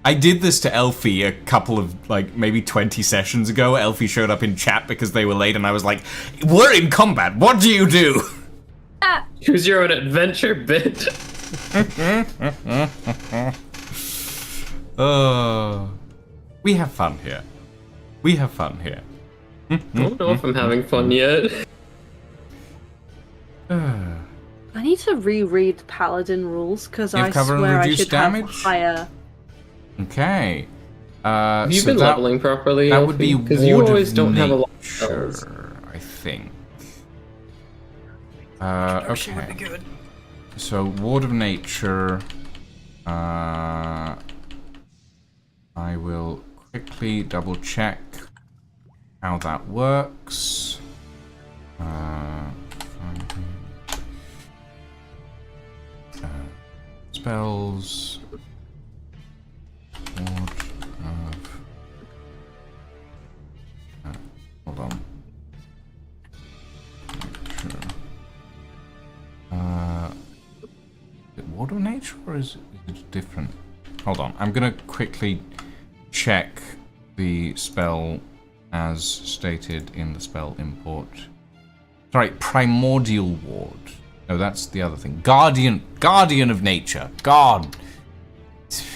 I did this to Elfie a couple of, like, maybe 20 sessions ago. Elfie showed up in chat because they were late, and I was like, we're in combat, what do you do? Choose your own adventure, bitch. We have fun here. We have fun here. I don't know if I'm having fun yet. I need to reread Paladin rules, because Give I cover and swear I reduce should damage? have higher... Okay. Have you so been that, leveling properly? that would be because you Ward always of don't have a lot of Nature, spells. I think. She would be Okay. good. So Ward of Nature. I will quickly double check how that works. Spells. Ward of. Hold on. Nature. Is it Ward of Nature or is it different? Hold on, I'm gonna quickly check the spell as stated in the spell import. Sorry, Primordial Ward. No, that's the other thing. Guardian of Nature. God.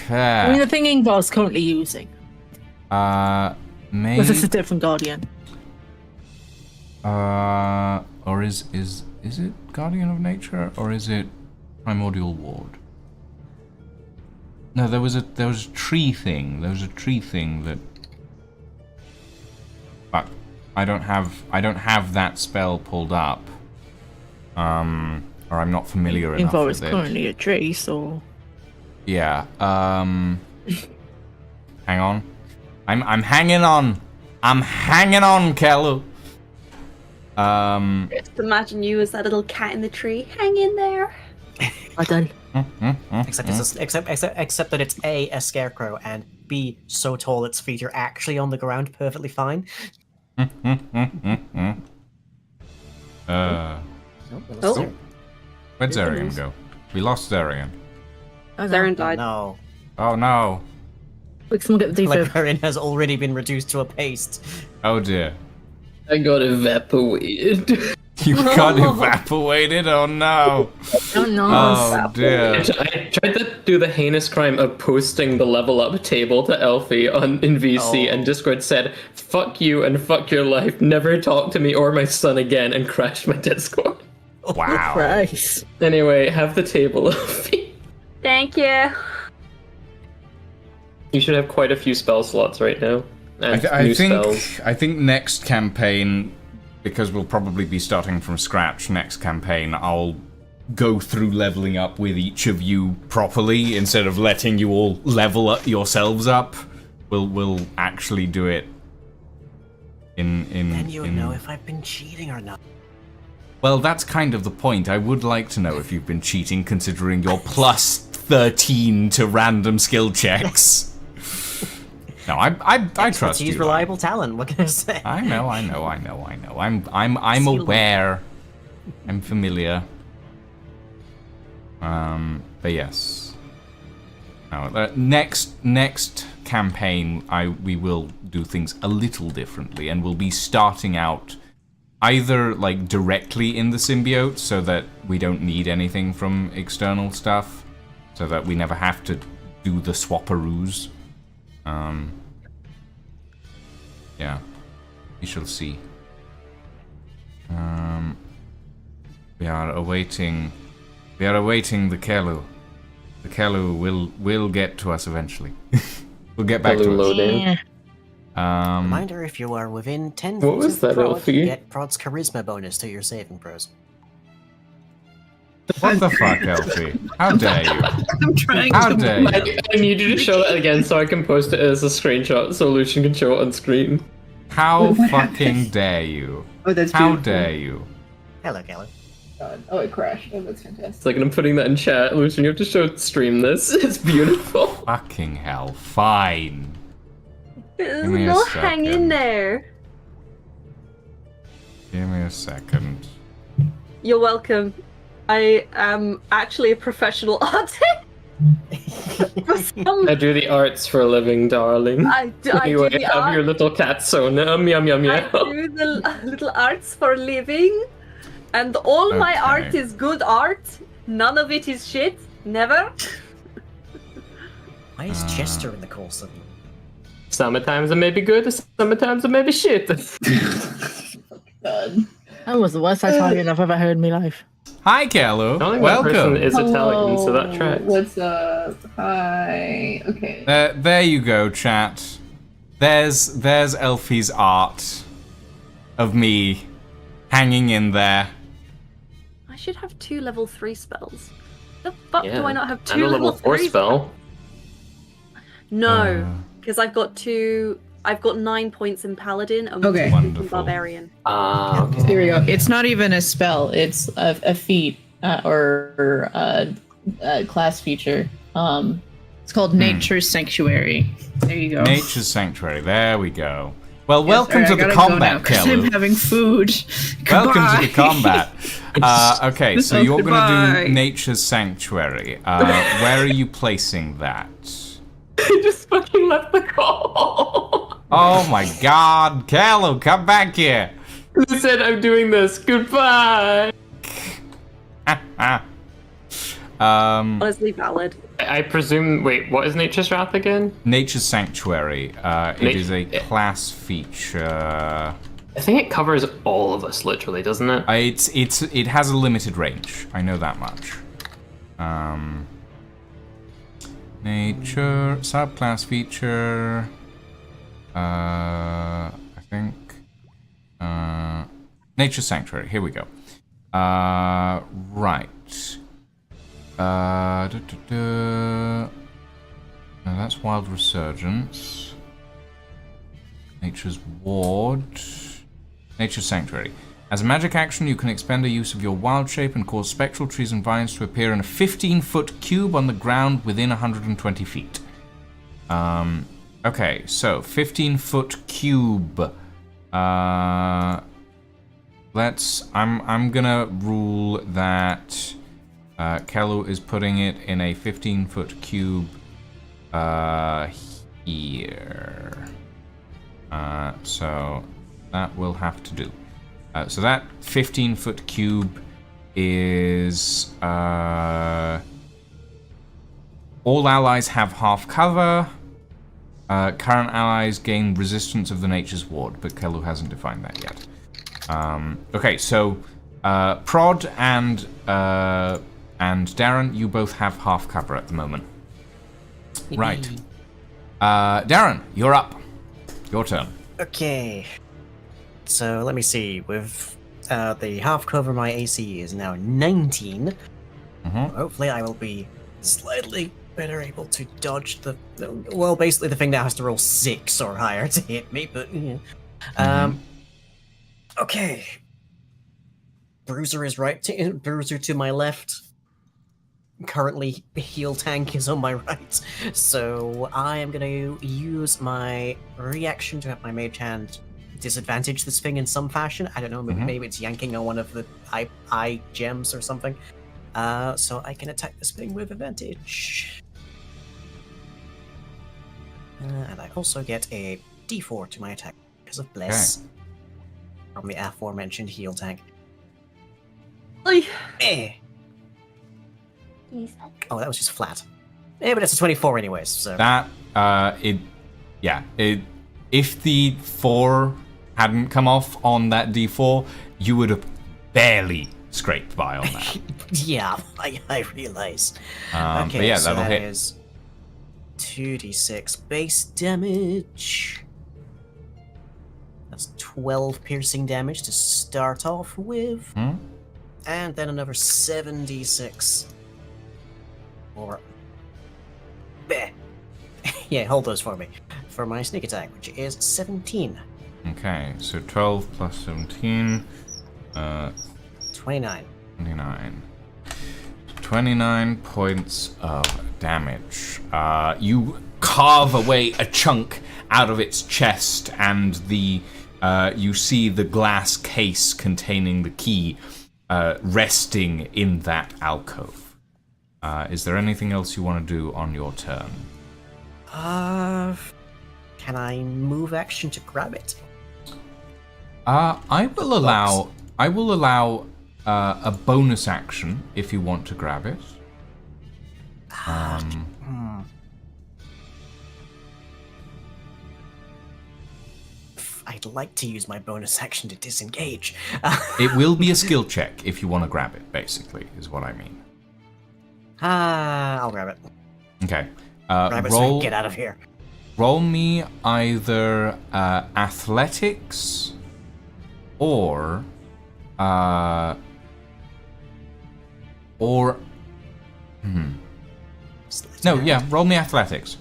I mean, the thing Ingvar's currently using. Maybe. Was this a different Guardian? Or is it Guardian of Nature or is it Primordial Ward? No, there was a tree thing. There was a tree thing that. But I don't have that spell pulled up. Or I'm not familiar enough Ingvar with is it. currently a tree, so. Yeah. Hang on. I'm hanging on. I'm hanging on, Kello. Just imagine you as that little cat in the tree. Hang in there. I done. Except that it's a scarecrow, and B, so tall its feet are actually on the ground perfectly fine. Oh. Where'd Zarian go? We lost Zarian. Zaren died. No. Oh no. Quick, someone get the defib. Librarian has already been reduced to a paste. Oh dear. I got evaporated. You got evaporated? Oh no. Oh no. Oh dear. I tried to do the heinous crime of posting the level up table to Elfie in VC, and Discord said, "Fuck you and fuck your life. Never talk to me or my son again," and crashed my Discord. Wow. Christ. Anyway, have the table, Elfie. Thank you. You should have quite a few spell slots right now. And new spells. I think next campaign, because we'll probably be starting from scratch next campaign, I'll go through leveling up with each of you properly instead of letting you all level up yourselves up. We'll actually do it in Then you would know if I've been cheating or not. Well, that's kind of the point. I would like to know if you've been cheating, considering your plus 13 to random skill checks. No, I trust He's you. reliable talent. What can I say? I know. I'm aware. I'm familiar. But yes. No, next campaign, we will do things a little differently, and we'll be starting out either like directly in the symbiote, so that we don't need anything from external stuff, so that we never have to do the swapperoos. Yeah, we shall see. We are awaiting the Kelu. The Kelu will get to us eventually. We'll get back to us. Yeah. Reminder: if you are within 10 What feet was of that, Prod, Elfie? you get Prod's charisma bonus to your saving throws. What the fuck, Elfie? How dare you? I'm trying How to. dare you? I need you to show that again so I can post it as a screenshot so Lucian can show it on screen. How fucking dare you? Oh, that's How beautiful. dare you? Hello, Kelly. God. Oh, it crashed. Oh, that's fantastic. It's like, and I'm putting that in chat. Lucian, you have to stream this. It's beautiful. Fucking hell. Fine. There's me a no hang in second. there. Give me a second. You're welcome. I am actually a professional artist. For some, I do the arts for a living, darling. I do Anyway, the have art. your little cat Sona. Meow, meow, I meow. do the little arts for a living, and all my Okay. art is good art. None of it is shit. Never. Why is Chester in the call suddenly? Sometimes it may be good, sometimes it may be shit. God. That was the worst Italian I've ever heard in my life. Hi, Kelu. Only one person Welcome. is Italian, so that Hello, tracks. What's up? Hi. Okay. There you go, chat. There's Elfie's art of me hanging in there. I should have 2 level 3 spells. The fuck Yeah. do I not have 2 And a level 4 3 spell. No, because I've got 2. I've got 9 points in Paladin and Okay. 2 in Wonderful. Barbarian. Ah, okay. Here we go. It's not even a spell. It's a feat or class feature. It's called Nature's Sanctuary. There you go. Nature's Sanctuary. There we go. Well, Yes, welcome alright, to I the gotta go combat, now 'cause I'm Kelu. having food. Welcome to Goodbye. the combat. Okay, so Oh, you're going to goodbye. do Nature's Sanctuary. Where are you placing that? I just fucking left the call. Oh my god, Kelu, come back here. Who said I'm doing this? Goodbye. Honestly valid. I presume. Wait, what is Nature's Wrath again? Nature's Sanctuary. It is a class feature. I think it covers all of us, literally, doesn't it? It has a limited range. I know that much. Nature subclass feature. I think. Nature Sanctuary. Here we go. Right. No, that's Wild Resurgence. Nature's Ward. Nature's Sanctuary. As a magic action, you can expend a use of your wild shape and cause spectral trees and vines to appear in a 15-foot cube on the ground within 120 feet. Okay, so 15-foot cube. I'm gonna rule that Kelu is putting it in a 15-foot cube here. So that will have to do. So that 15-foot cube is all allies have half cover. Current allies gain resistance of the Nature's Ward, but Kelu hasn't defined that yet. Okay, so Prod and Darren, you both have half cover at the moment. Right. Darren, you're up. Your turn. Okay. So let me see. With the half cover, my AC is now 19. Hopefully, I will be slightly better able to dodge well, basically the thing that has to roll 6 or higher to hit me. But yeah. Okay. Bruiser is Bruiser to my left. currently heal tank is on my right. So I am going to use my reaction to have my mage hand disadvantage this thing in some fashion. I don't know, maybe it's yanking on one of the eye gems or something. So I can attack this thing with advantage. And I also get a d4 to my attack because of Bless from the aforementioned heal tank. Oy. Oh, that was just flat. But it's a 24 anyways, so... That, if the 4 hadn't come off on that d4, you would have barely scraped by on that. Yeah, I realize. But yeah, so that'll that hit. is 2d6 base damage. That's 12 piercing damage to start off with. And then another 7d6. Or... Bleh. Yeah, hold those for me. For my sneak attack, which is 17. Okay, so 12 plus 17, 29. 29. 29 points of damage. You carve away a chunk out of its chest, and you see the glass case containing the key resting in that alcove. Is there anything else you want to do on your turn? Can I move action to grab it? I will allow a bonus action if you want to grab it. I'd like to use my bonus action to disengage. It will be a skill check if you want to grab it, basically, is what I mean. I'll grab it. Okay. Grab it so I can get out of here. Roll me either athletics or roll me athletics.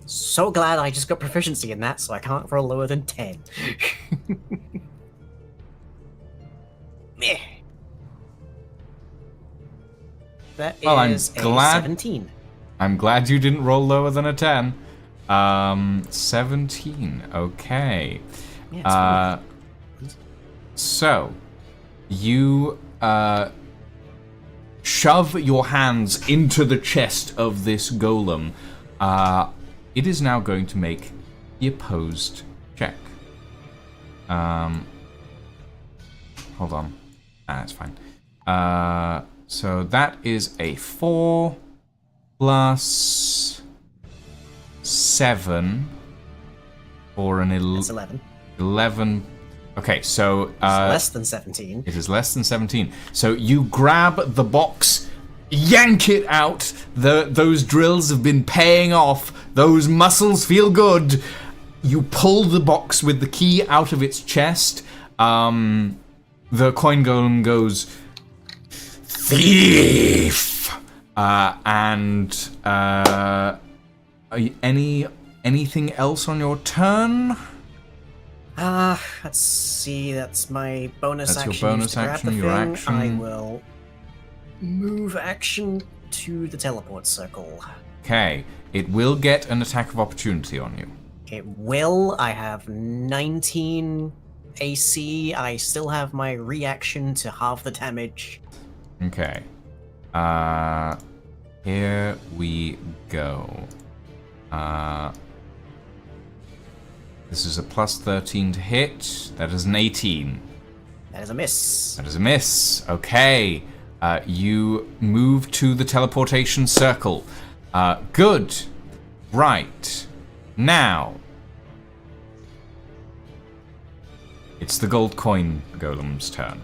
So glad I just got proficiency in that, so I can't roll lower than 10. Meh. That is Well, I'm a glad- 17. I'm glad you didn't roll lower than a 10. 17. Okay. Yeah, So, you shove your hands into the chest of this golem. It is now going to make the opposed check. Hold on. That's fine. So that is a 4 plus 7 for an That's 11. 11. Okay, so It's less than 17. it is less than 17. So you grab the box, yank it out. Those drills have been paying off. Those muscles feel good. You pull the box with the key out of its chest. The coin golem goes, thief! Anything else on your turn? Let's see. That's my bonus That's your action. bonus used to grab action, the your thing. action. I will move action to the teleport circle. Okay, it will get an attack of opportunity on you. It will. I have 19 AC. I still have my reaction to halve the damage. Okay. Here we go. This is a plus 13 to hit. That is an 18. That is a miss. That is a miss. Okay. You move to the teleportation circle. Good. Right. Now. It's the gold coin golem's turn.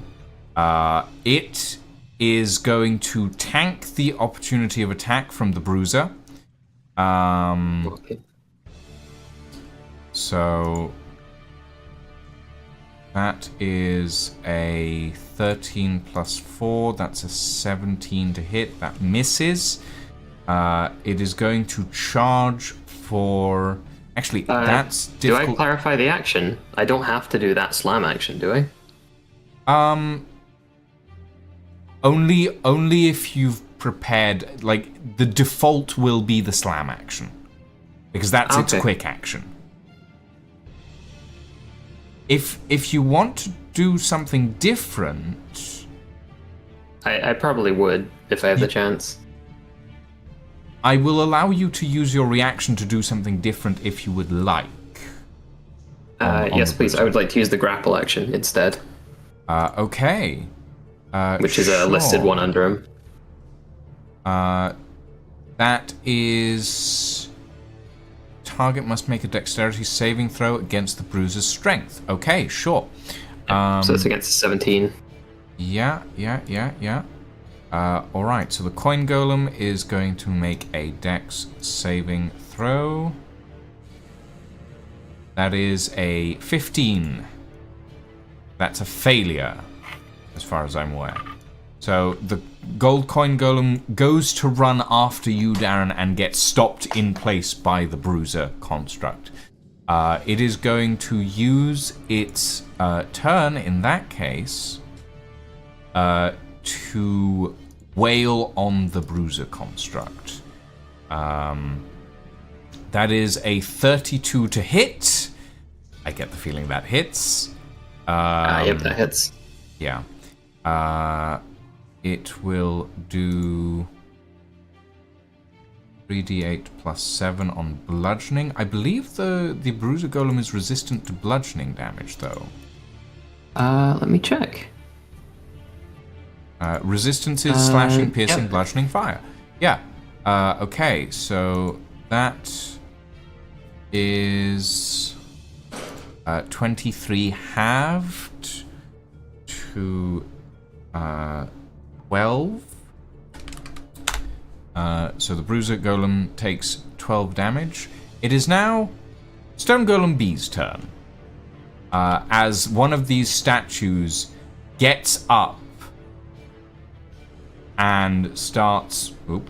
It is going to tank the opportunity of attack from the bruiser. Okay. So that is a 13 plus 4. That's a 17 to hit. That misses. It is going to charge for... Actually, that's Do I difficult. clarify the action? I don't have to do that slam action, do I? Only if you've prepared. Like, the default will be the slam action. Because that's its quick action. If you want to do something different... I probably would, if I have the chance. I will allow you to use your reaction to do something different if you would like. Yes, please. I would like to use the grapple action instead. Okay. Which is a listed one under him. That is... Target must make a dexterity saving throw against the bruiser's strength. Okay, sure. So it's against 17. Yeah. Alright, so the coin golem is going to make a dex saving throw. That is a 15. That's a failure, as far as I'm aware. So the gold coin golem goes to run after you, Darren, and gets stopped in place by the bruiser construct. It is going to use its turn, in that case, to wail on the bruiser construct. That is a 32 to hit. I get the feeling that hits. Yep, that hits. Yeah. It will do 3d8 plus 7 on bludgeoning. I believe the bruiser golem is resistant to bludgeoning damage, though. Let me check. Resistance is slashing, piercing, yep. bludgeoning, fire. Yeah. Okay, so that is 23 halved to 12. So the bruiser golem takes 12 damage. It is now Stone Golem B's turn. As one of these statues gets up and starts... Oop.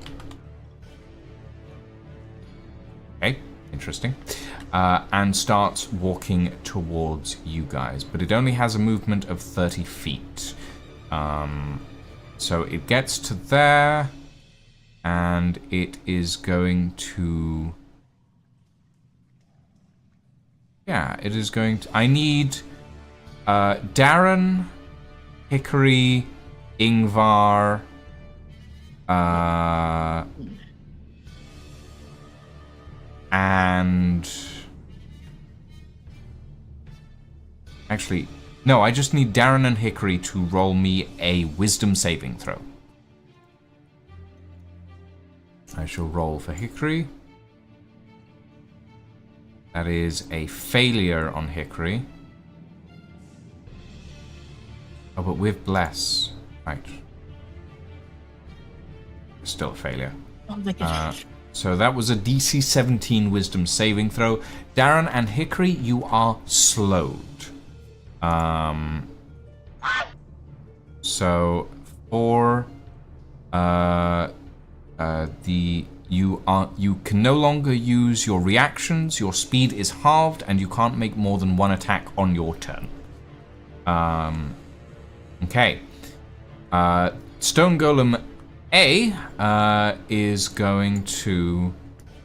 Okay, interesting. And starts walking towards you guys. But it only has a movement of 30 feet. So it gets to there, and it is going to... Yeah, it is going to... I need Darren, Hickory, Ingvar, and... Actually, no, I just need Darren and Hickory to roll me a wisdom saving throw. I shall roll for Hickory. That is a failure on Hickory. Oh, but with Bless. Right. Still a failure. Oh my God. So that was a DC 17 wisdom saving throw. Darren and Hickory, you are slowed. So for you can no longer use your reactions, your speed is halved, and you can't make more than one attack on your turn. Okay. Stone Golem A is going to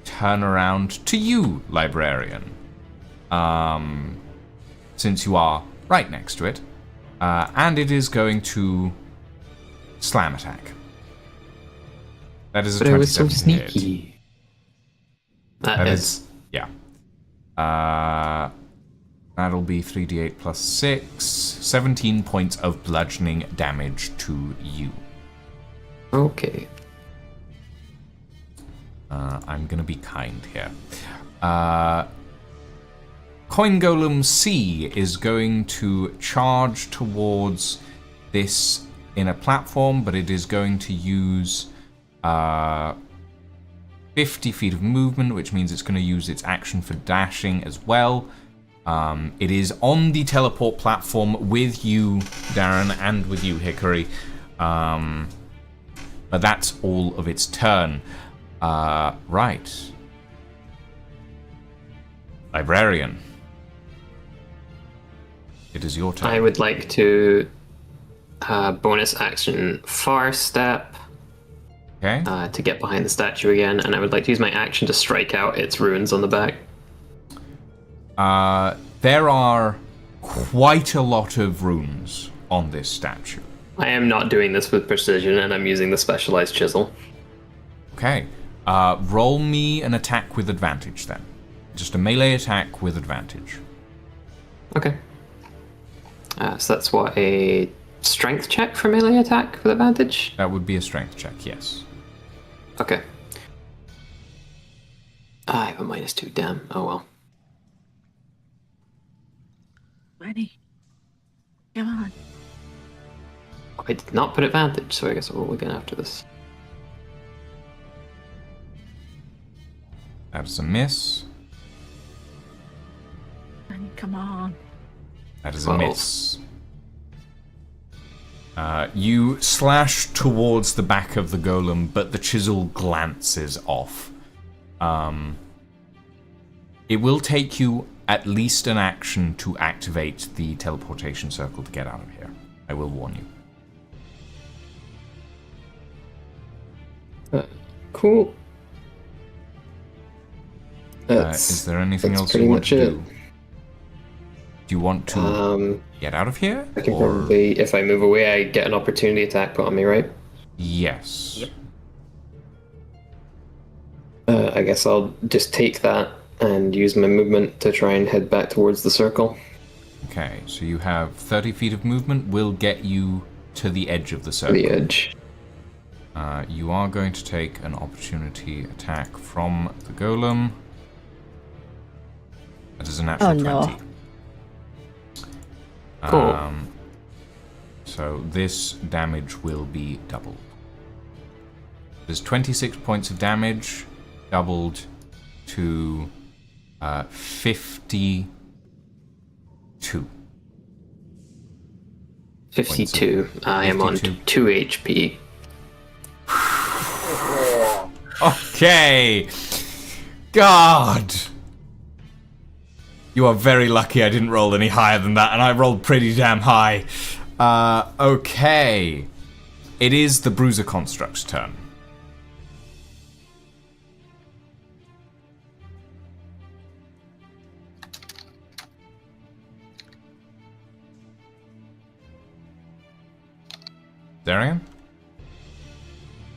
turn around to you, Librarian. Since you are right next to it. And it is going to slam attack. That is a 27 But it was so hit. sneaky. That is, yeah. That'll be 3d8 plus 6. 17 points of bludgeoning damage to you. Okay. I'm gonna be kind here. Coin Golem C is going to charge towards this inner platform, but it is going to use 50 feet of movement, which means it's going to use its action for dashing as well. It is on the teleport platform with you, Darren, and with you, Hickory. But that's all of its turn. Right. Librarian. It is your turn. I would like to bonus action Far Step Okay. To get behind the statue again, and I would like to use my action to strike out its runes on the back. There are quite a lot of runes on this statue. I am not doing this with precision, and I'm using the specialized chisel. Okay. Roll me an attack with advantage then. Just a melee attack with advantage. Okay. So that's what, a strength check for melee attack with advantage? That would be a strength check, yes. Okay. I have a -2, damn. Oh well. Ready. Come on. I did not put advantage, so I guess I'll roll again after this. That is a miss. Ready, come on. That is a miss. You slash towards the back of the golem, but the chisel glances off. It will take you at least an action to activate the teleportation circle to get out of here. I will warn you. Cool. Is there anything else you want to do? Do you want to get out of here? I can probably, if I move away, I get an opportunity attack put on me, right? Yes. Yep. I guess I'll just take that and use my movement to try and head back towards the circle. Okay, so you have 30 feet of movement. Will get you to the edge of the circle. The edge. You are going to take an opportunity attack from the golem. That is a natural 20. Cool. So this damage will be doubled. There's 26 points of damage, doubled to 52. 52. I am on 2 HP. Okay. God. You are very lucky I didn't roll any higher than that, and I rolled pretty damn high. Okay. It is the Bruiser Construct's turn. Darian?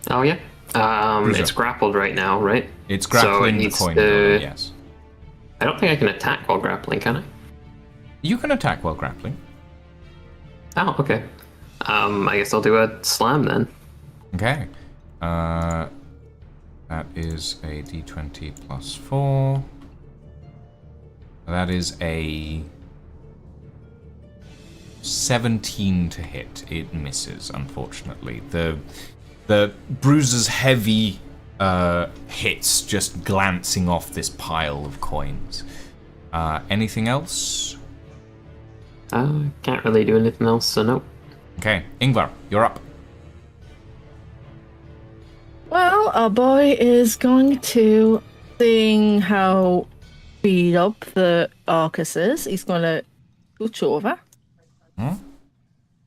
Oh, yeah. It's grappled right now, right? It's grappling so the coin, yes. I don't think I can attack while grappling, can I? You can attack while grappling. Oh, okay. I guess I'll do a slam then. Okay. That is a d20 plus 4. That is a 17 to hit. It misses, unfortunately. The bruiser's heavy hits just glancing off this pile of coins. Anything else? Can't really do anything else, so nope. Okay, Ingvar, you're up. Well, our boy is going to, seeing how beat up the Arcus is, he's going to switch over.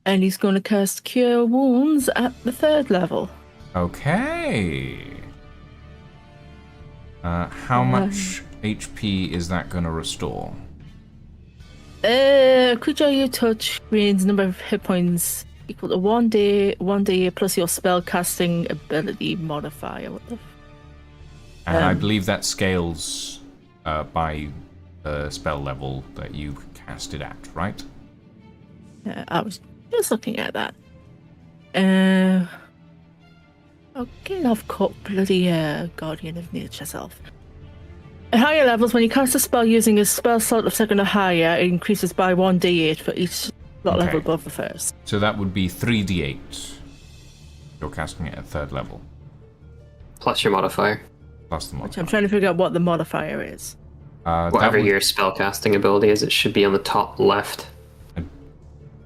And he's going to cast Cure Wounds at the 3rd level. Okay. How much HP is that going to restore? Creature you touch gains number of hit points equal to 1d plus your spell casting ability modifier. What the And I believe that scales by the spell level that you cast it at, right? I was just looking at that. Okay, I've got bloody Guardian of Nature self. At higher levels, when you cast a spell using a spell slot of 2nd or higher, it increases by 1d8 for each slot level above the first. So that would be 3d8. You're casting it at 3rd level. Plus your modifier. Plus the modifier. I'm trying to figure out what the modifier is. Whatever your spellcasting ability is, it should be on the top left.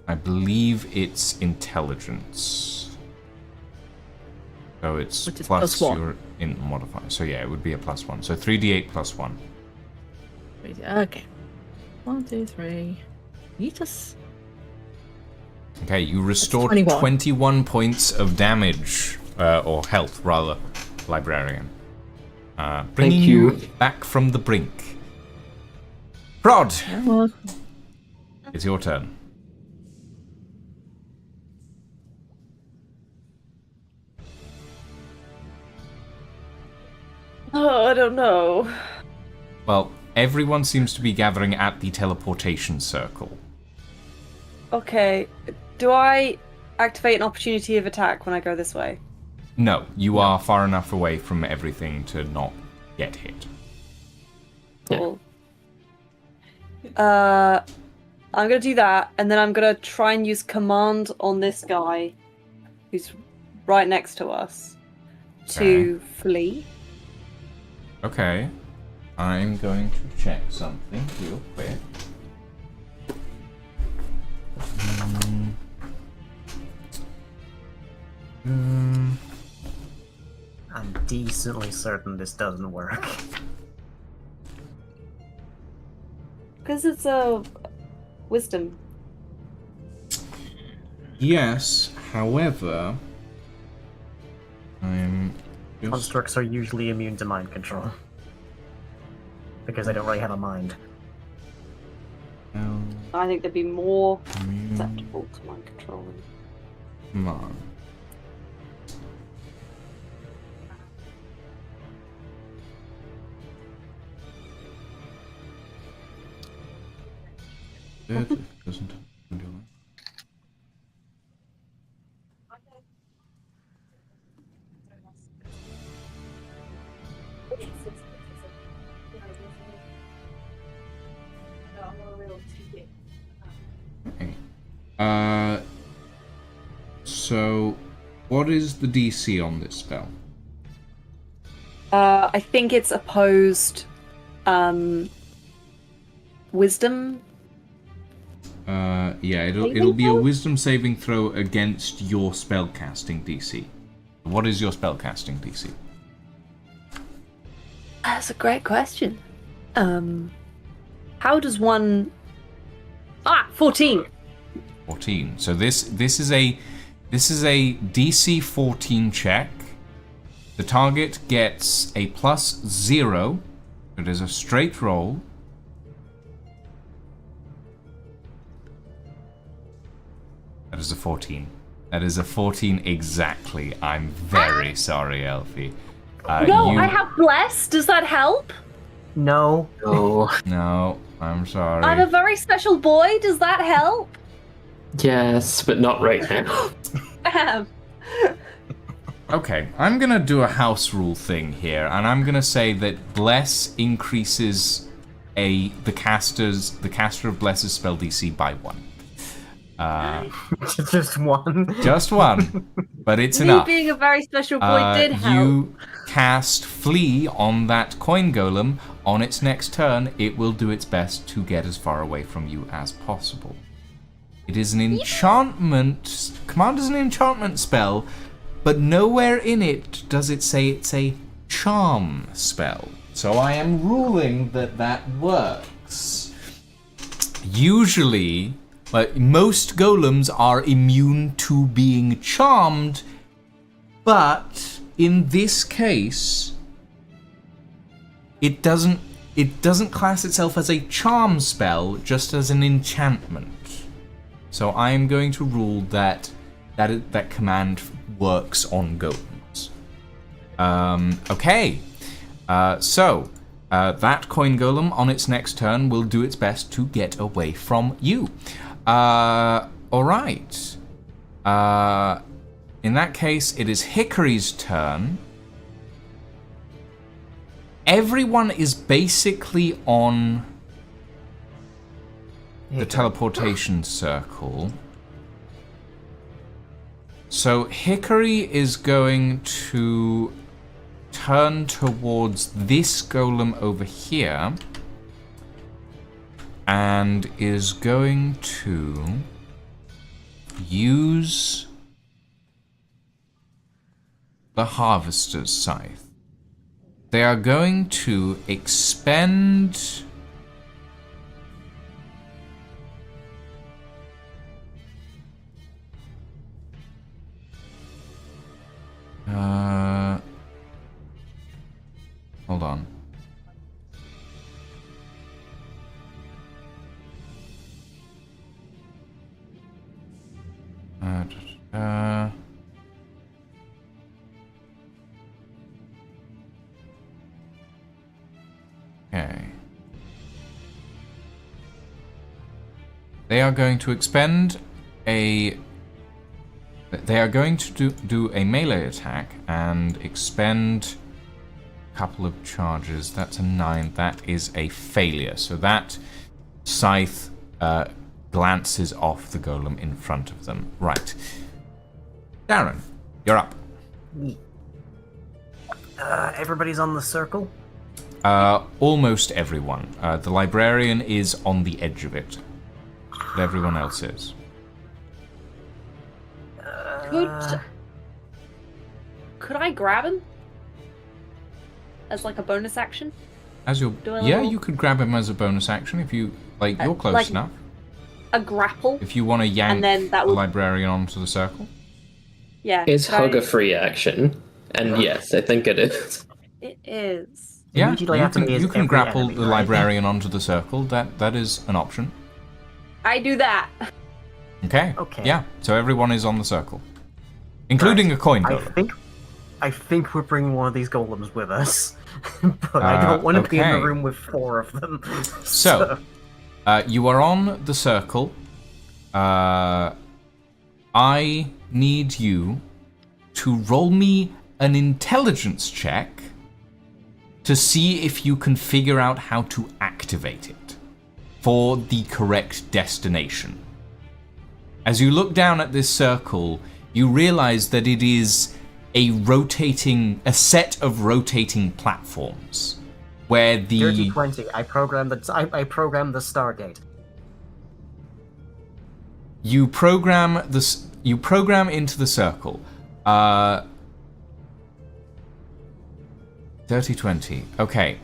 I believe it's intelligence. So it's Which is plus +1. your int modifier. So yeah, it would be a +1. So 3d8 plus 1. Okay. 1, 2, 3. Yeetus. Okay, you restored 21. 21 points of damage or health rather, librarian. Bringing Thank you. back from the brink. Prod, Well, it's your turn. Oh, I don't know. Well, everyone seems to be gathering at the teleportation circle. Okay, do I activate an opportunity of attack when I go this way? No, you are far enough away from everything to not get hit. Cool. I'm gonna do that, and then I'm gonna try and use command on this guy, who's right next to us, to flee. Okay. I'm going to check something real quick. I'm decently certain this doesn't work. Because it's a wisdom. Yes, however, I'm just... Constructs are usually immune to mind control. Because they don't really have a mind. I think they'd be more susceptible to mind control. Come on. Doesn't okay. So what is the DC on this spell? I think it's opposed wisdom. Yeah, it'll be a wisdom saving throw against your spellcasting DC. What is your spellcasting DC? That's a great question. How does one 14. 14. So this is a DC 14 check. The target gets a +0. It is a straight roll. That is a 14. That is a 14 exactly. I'm very sorry, Elfie. No, I have bless. Does that help? No. Oh, No, I'm sorry. I'm a very special boy. Does that help? yes, but not right now. Okay, I'm gonna do a house rule thing here, and I'm gonna say that Bless increases the caster of Bless's spell DC by 1. Just one. Just 1, but it's Me enough. being a very special boy did help. You cast Flee on that coin golem. On its next turn, it will do its best to get as far away from you as possible. It is an enchantment. Command is an enchantment spell, but nowhere in it does it say it's a charm spell. So I am ruling that works. Usually, most golems are immune to being charmed, but in this case, it doesn't class itself as a charm spell, just as an enchantment. So I am going to rule that command works on golems. Okay. So that coin golem on its next turn will do its best to get away from you. Alright. In that case, it is Hickory's turn. Everyone is basically on the teleportation circle. So Hickory is going to turn towards this golem over here and is going to use the Harvester's Scythe. They are going to expend They are going to expend a... They are going to do a melee attack and expend a couple of charges. That's a 9. That is a failure. So that scythe glances off the golem in front of them. Right. Darren, you're up. Everybody's on the circle? Almost everyone. The librarian is on the edge of it. But everyone else is. Could I grab him? As like a bonus action? As your you could grab him as a bonus action if you you're close like enough. A grapple? If you want to yank And then that the will... librarian onto the circle. Yeah. Is could hug I- a free action? And yes, I think it is. It is. Yeah, Immediately you after me is can every grapple enemy, the right? librarian onto the circle. That is an option. I do that. Okay. Okay. Yeah. So everyone is on the circle, including a coin golem. I think we're bringing one of these golems with us, but I don't want to be in okay. the room with 4 of them. So, you are on the circle. I need you to roll me an intelligence check to see if you can figure out how to activate it for the correct destination. As you look down at this circle, you realize that it is a set of rotating platforms where the Dirty 20. I programmed the Stargate. you program into the circle. Dirty 20. Okay.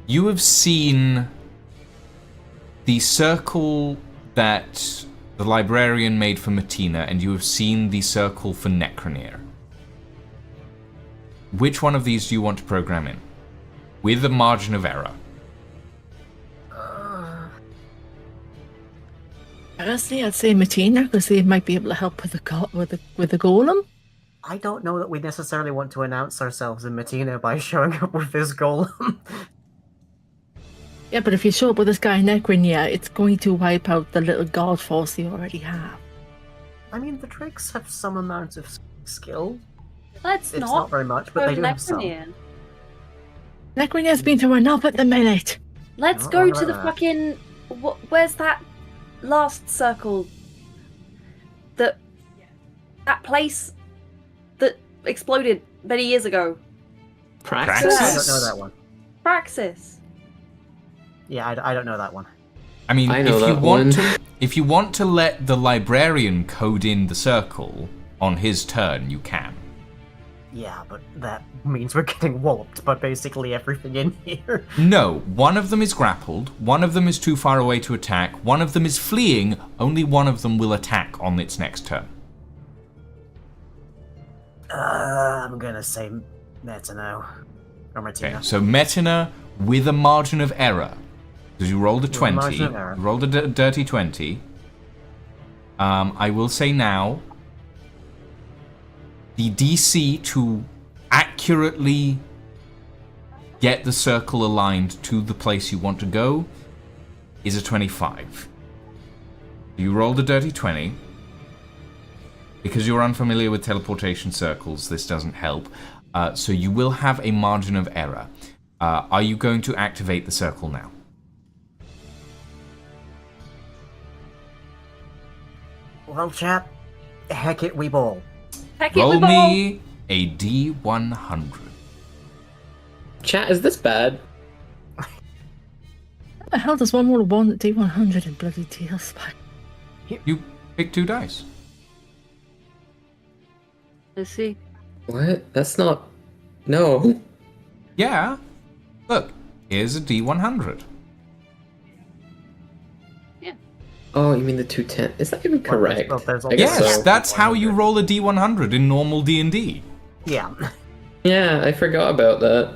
You have seen the circle that the librarian made for Matina, and you have seen the circle for Necronir. Which one of these do you want to program in? With a margin of error. Honestly, I'd say Matina, because they might be able to help with the golem. I don't know that we necessarily want to announce ourselves in Matina by showing up with this golem. Yeah, but if you show up with this guy Necronia, it's going to wipe out the little god force you already have. I mean, the Drakes have some amount of skill. Let's It's not. not very much, but they do have some. Necronian. Necronia's been through enough at the minute. Let's Not go wrong to about the that. fucking. Where's that last circle? That place that exploded many years ago. Praxis? I don't know that one. Praxis. Yeah, I don't know that one. I mean, I know if you that want one. if you want to let the librarian code in the circle on his turn, you can. Yeah, but that means we're getting walloped by basically everything in here. No, one of them is grappled, one of them is too far away to attack, one of them is fleeing, only one of them will attack on its next turn. I'm gonna say Metano. Or Martina. Okay, so Metina with a margin of error. Because you rolled a 20. margin of error. You rolled a dirty 20. I will say now, the DC to accurately get the circle aligned to the place you want to go is a 25. You rolled a dirty 20. Because you're unfamiliar with teleportation circles, this doesn't help. So you will have a margin of error. Are you going to activate the circle now? Well, chap, heck it, we ball. Heck it, Roll we ball. me a D100. Chat, is this bad? How the hell does one roll a 1 at D100 in bloody Tailspike? You pick 2 dice. Let's see. What? That's not... No. Yeah. Look, here's a D100. Oh, you mean the 210? Is that even correct? Well, there's I guess Yes, so. that's how you roll a D100 in normal D&D. Yeah. Yeah, I forgot about that.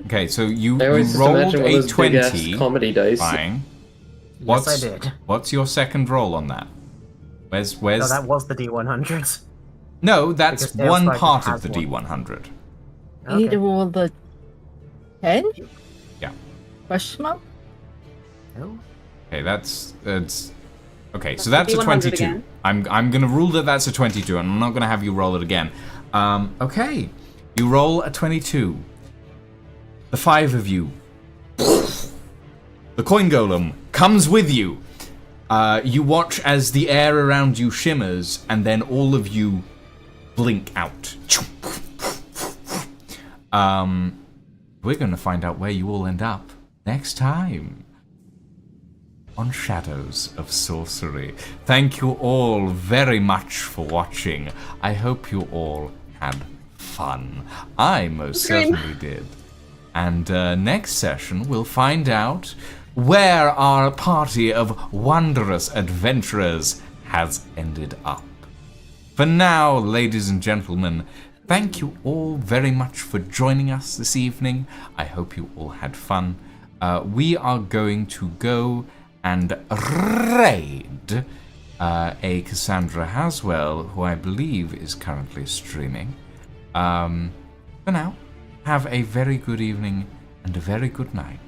Okay, so you I always just rolled imagine one a of those big-ass 20. comedy dice. Fine. Yes, I did. What's your second roll on that? Where's No, that was the D100s. No, that's Because one Tailspike part of has the one. D100. You need to roll the 10? Yeah. Question mark? No. Okay, that's okay. So that's a 100 22. again. I'm gonna rule that that's a 22, and I'm not gonna have you roll it again. Okay, you roll a 22. The 5 of you. The coin golem comes with you. You watch as the air around you shimmers, and then all of you blink out. We're going to find out where you all end up next time on Shadows of Sorcery. Thank you all very much for watching. I hope you all had fun. I most certainly did. And next session, we'll find out where our party of wondrous adventurers has ended up. For now, ladies and gentlemen, thank you all very much for joining us this evening. I hope you all had fun. We are going to go and raid a Cassandra Haswell, who I believe is currently streaming. For now, have a very good evening and a very good night.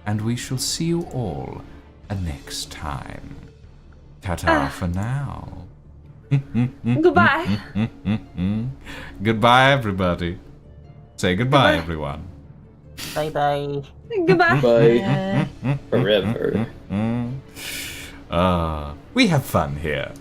And we shall see you all next time. Ta-ta for now. Goodbye. Goodbye, everybody. Say goodbye, everyone. Bye-bye. Goodbye. Bye. Forever. We have fun here.